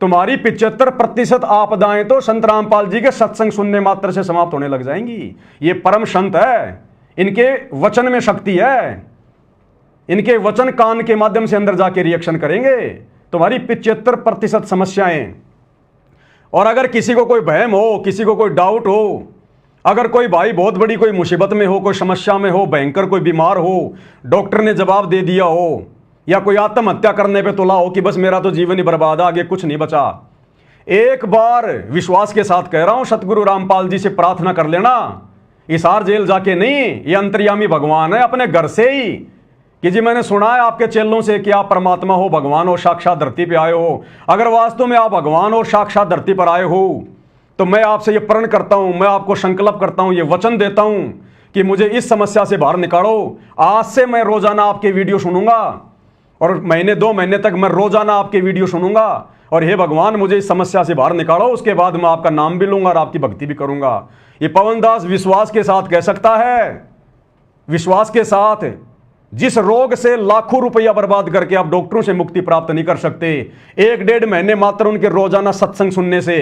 तुम्हारी 75% आपदाएं तो संत रामपाल जी के सत्संग सुनने मात्र से समाप्त होने लग जाएंगी। ये परम संत है, इनके वचन में शक्ति है, इनके वचन कान के माध्यम से अंदर जाके रिएक्शन करेंगे तुम्हारी 75% समस्याएं। और अगर किसी को कोई भयम हो, किसी को कोई डाउट हो, अगर कोई भाई बहुत बड़ी कोई मुसीबत में हो, कोई समस्या में हो, भयंकर कोई बीमार हो, डॉक्टर ने जवाब दे दिया हो, या कोई आत्महत्या करने पे तुला हो कि बस मेरा तो जीवन ही बर्बाद, आगे कुछ नहीं बचा, एक बार विश्वास के साथ कह रहा हूं, सतगुरु रामपाल जी से प्रार्थना कर लेना। हिसार जेल जाके नहीं, ये अंतर्यामी भगवान है अपने घर से ही, कि जी मैंने सुना है आपके चेलों से कि आप परमात्मा हो, भगवान हो, साक्षात धरती पे आए हो। अगर वास्तव में आप भगवान और साक्षात धरती पर आए हो तो मैं आपसे ये प्रण करता हूं, मैं आपको संकल्प करता हूं, ये वचन देता हूं कि मुझे इस समस्या से बाहर निकालो। आज से मैं रोजाना आपके वीडियो सुनूंगा और महीने 2 महीने तक मैं रोजाना आपके वीडियो सुनूंगा। और हे भगवान मुझे इस समस्या से बाहर निकालो, उसके बाद मैं आपका नाम भी लूंगा और आपकी भक्ति भी करूंगा। ये पवनदास विश्वास के साथ कह सकता है, विश्वास के साथ। जिस रोग से लाखों रुपया बर्बाद करके आप डॉक्टरों से मुक्ति प्राप्त नहीं कर सकते, 1-1.5 महीने मात्र उनके रोजाना सत्संग सुनने से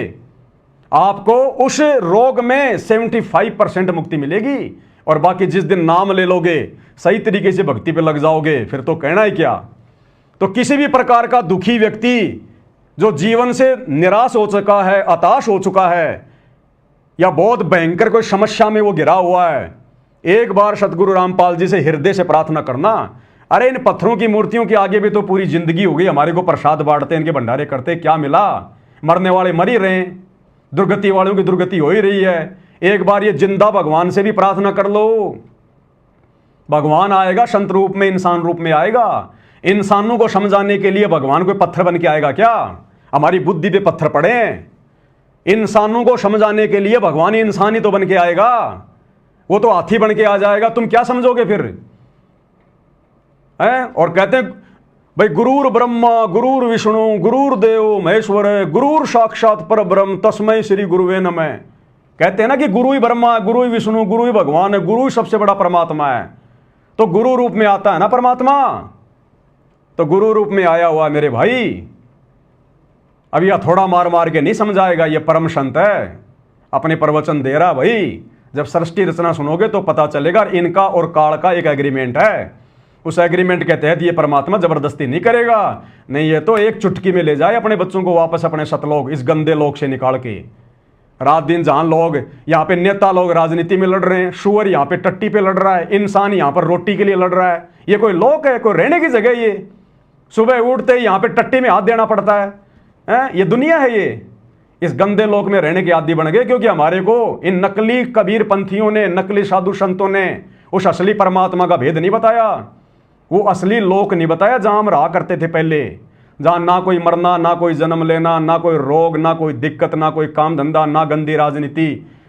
आपको उस रोग में 75% मुक्ति मिलेगी। और बाकी जिस दिन नाम ले लोगे, सही तरीके से भक्ति पे लग जाओगे, फिर तो कहना ही क्या। तो किसी भी प्रकार का दुखी व्यक्ति जो जीवन से निराश हो चुका है, हताश हो चुका है, या बहुत भयंकर कोई समस्या में वो गिरा हुआ है, एक बार सतगुरु रामपाल जी से हृदय से प्रार्थना करना। अरे इन पत्थरों की मूर्तियों के आगे भी तो पूरी जिंदगी हो गई, हमारे को प्रसाद बांटते, इनके भंडारे करते, क्या मिला? मरने वाले मर ही रहे, दुर्गति वालों की दुर्गति हो ही रही है। एक बार ये जिंदा भगवान से भी प्रार्थना कर लो, भगवान आएगा, संत रूप में, इंसान रूप में आएगा। इंसानों को समझाने के लिए भगवान कोई पत्थर बन के आएगा क्या? हमारी बुद्धि पे पत्थर पड़े। इंसानों को समझाने के लिए भगवान इंसान ही तो बन के आएगा, वो तो हाथी बन के आ जाएगा, तुम क्या समझोगे फिर? हैं? और कहते हैं भाई गुरुर ब्रह्मा गुरुर विष्णु गुरुर्देव महेश्वर, गुरुर साक्षात पर ब्रह्म तस्मै श्री गुरुवे नमः। कहते हैं ना कि गुरु ही ब्रह्मा है, गुरु ही विष्णु, गुरु ही भगवान है, गुरु ही सबसे बड़ा परमात्मा है। तो गुरु रूप में आता है ना परमात्मा, तो गुरु रूप में आया हुआ मेरे भाई। अब यह थोड़ा मार मार के नहीं समझाएगा, ये परम संत है, अपने प्रवचन दे रहा भाई। जब सृष्टि रचना सुनोगे तो पता चलेगा, इनका और काल का एक एग्रीमेंट है। उस एग्रीमेंट के तहत ये परमात्मा जबरदस्ती नहीं करेगा, नहीं ये तो एक चुटकी में ले जाए अपने बच्चों को वापस अपने सतलोक, इस गंदे लोक से निकाल के। रात दिन जहां लोग यहाँ पे नेता लोग राजनीति में लड़ रहे हैं, शुअर यहाँ पे टट्टी पे लड़ रहा है, इंसान यहाँ पर रोटी के लिए लड़ रहा है, ये कोई लोक है? कोई रहने की जगह? ये सुबह उठते ही यहाँ पे टट्टी में हाथ देना पड़ता है? ये दुनिया है? ये इस गंदे लोक में रहने के आदी बन गए, क्योंकि हमारे को इन नकली कबीर पंथियों ने, नकली साधु संतों ने उस असली परमात्मा का भेद नहीं बताया, वो असली लोक नहीं बताया जहां हम रहा करते थे पहले, जहां ना कोई मरना, ना कोई जन्म लेना, ना कोई रोग, ना कोई दिक्कत, ना कोई काम धंधा, ना गंदी राजनीति,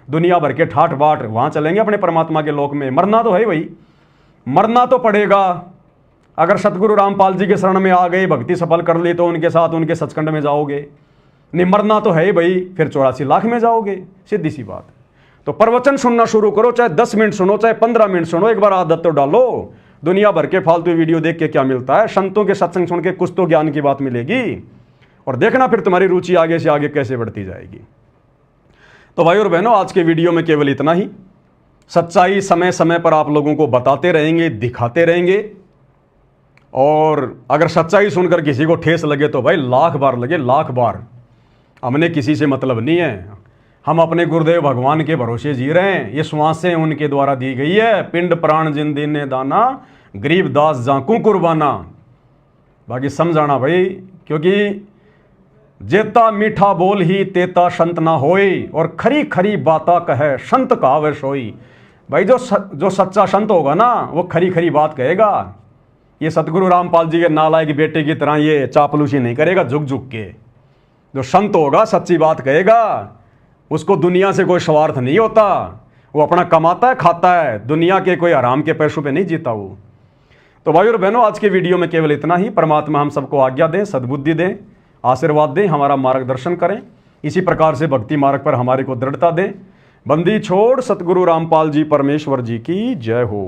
दुनिया भर के ठाठ बाट। वहां चलेंगे अपने परमात्मा के लोक में। मरना तो है भाई, मरना तो पड़ेगा। अगर सतगुरु रामपाल जी के शरण में आ गए, भक्ति सफल कर ली, तो उनके साथ उनके सचखंड में जाओगे। नहीं मरना तो है ही भाई, फिर 84 लाख में जाओगे, सीधी सी बात। तो प्रवचन सुनना शुरू करो, चाहे 10 मिनट सुनो, चाहे 15 मिनट सुनो, एक बार आदत तो डालो। दुनिया भर के फालतू वीडियो देख के क्या मिलता है? संतों के सत्संग सुन के कुछ तो ज्ञान की बात मिलेगी, और देखना फिर तुम्हारी रुचि आगे से आगे कैसे बढ़ती जाएगी। तो भाई और बहनों, आज के वीडियो में केवल इतना ही। सच्चाई समय समय पर आप लोगों को बताते रहेंगे, दिखाते रहेंगे, और अगर सच्चाई सुनकर किसी को ठेस लगे तो भाई लाख बार लगे, लाख बार। हमने किसी से मतलब नहीं है, हम अपने गुरुदेव भगवान के भरोसे जी रहे हैं। ये श्वासें उनके द्वारा दी गई है, पिंड प्राण जिन दीने दाना, गरीब दास जाकू कुर्बाना। बाकी समझाना भाई, क्योंकि जेता मीठा बोल ही तेता संत ना होई, और खरी खरी बाता कहे संत कहावे सोई। भाई जो सच्चा संत होगा ना, वो खरी खरी बात कहेगा। ये सतगुरु रामपाल जी के नालायक बेटे की तरह ये चापलूसी नहीं करेगा झुक झुक के। जो संत होगा सच्ची बात कहेगा, उसको दुनिया से कोई स्वार्थ नहीं होता, वो अपना कमाता है, खाता है, दुनिया के कोई आराम के पैसों पे नहीं जीता वो। तो भाई और बहनों, आज के वीडियो में केवल इतना ही। परमात्मा हम सबको आज्ञा दें, सद्बुद्धि दें, आशीर्वाद दें, हमारा मार्गदर्शन करें, इसी प्रकार से भक्ति मार्ग पर हमारे को दृढ़ता दें। बंदी छोड़ सतगुरु रामपाल जी परमेश्वर जी की जय हो।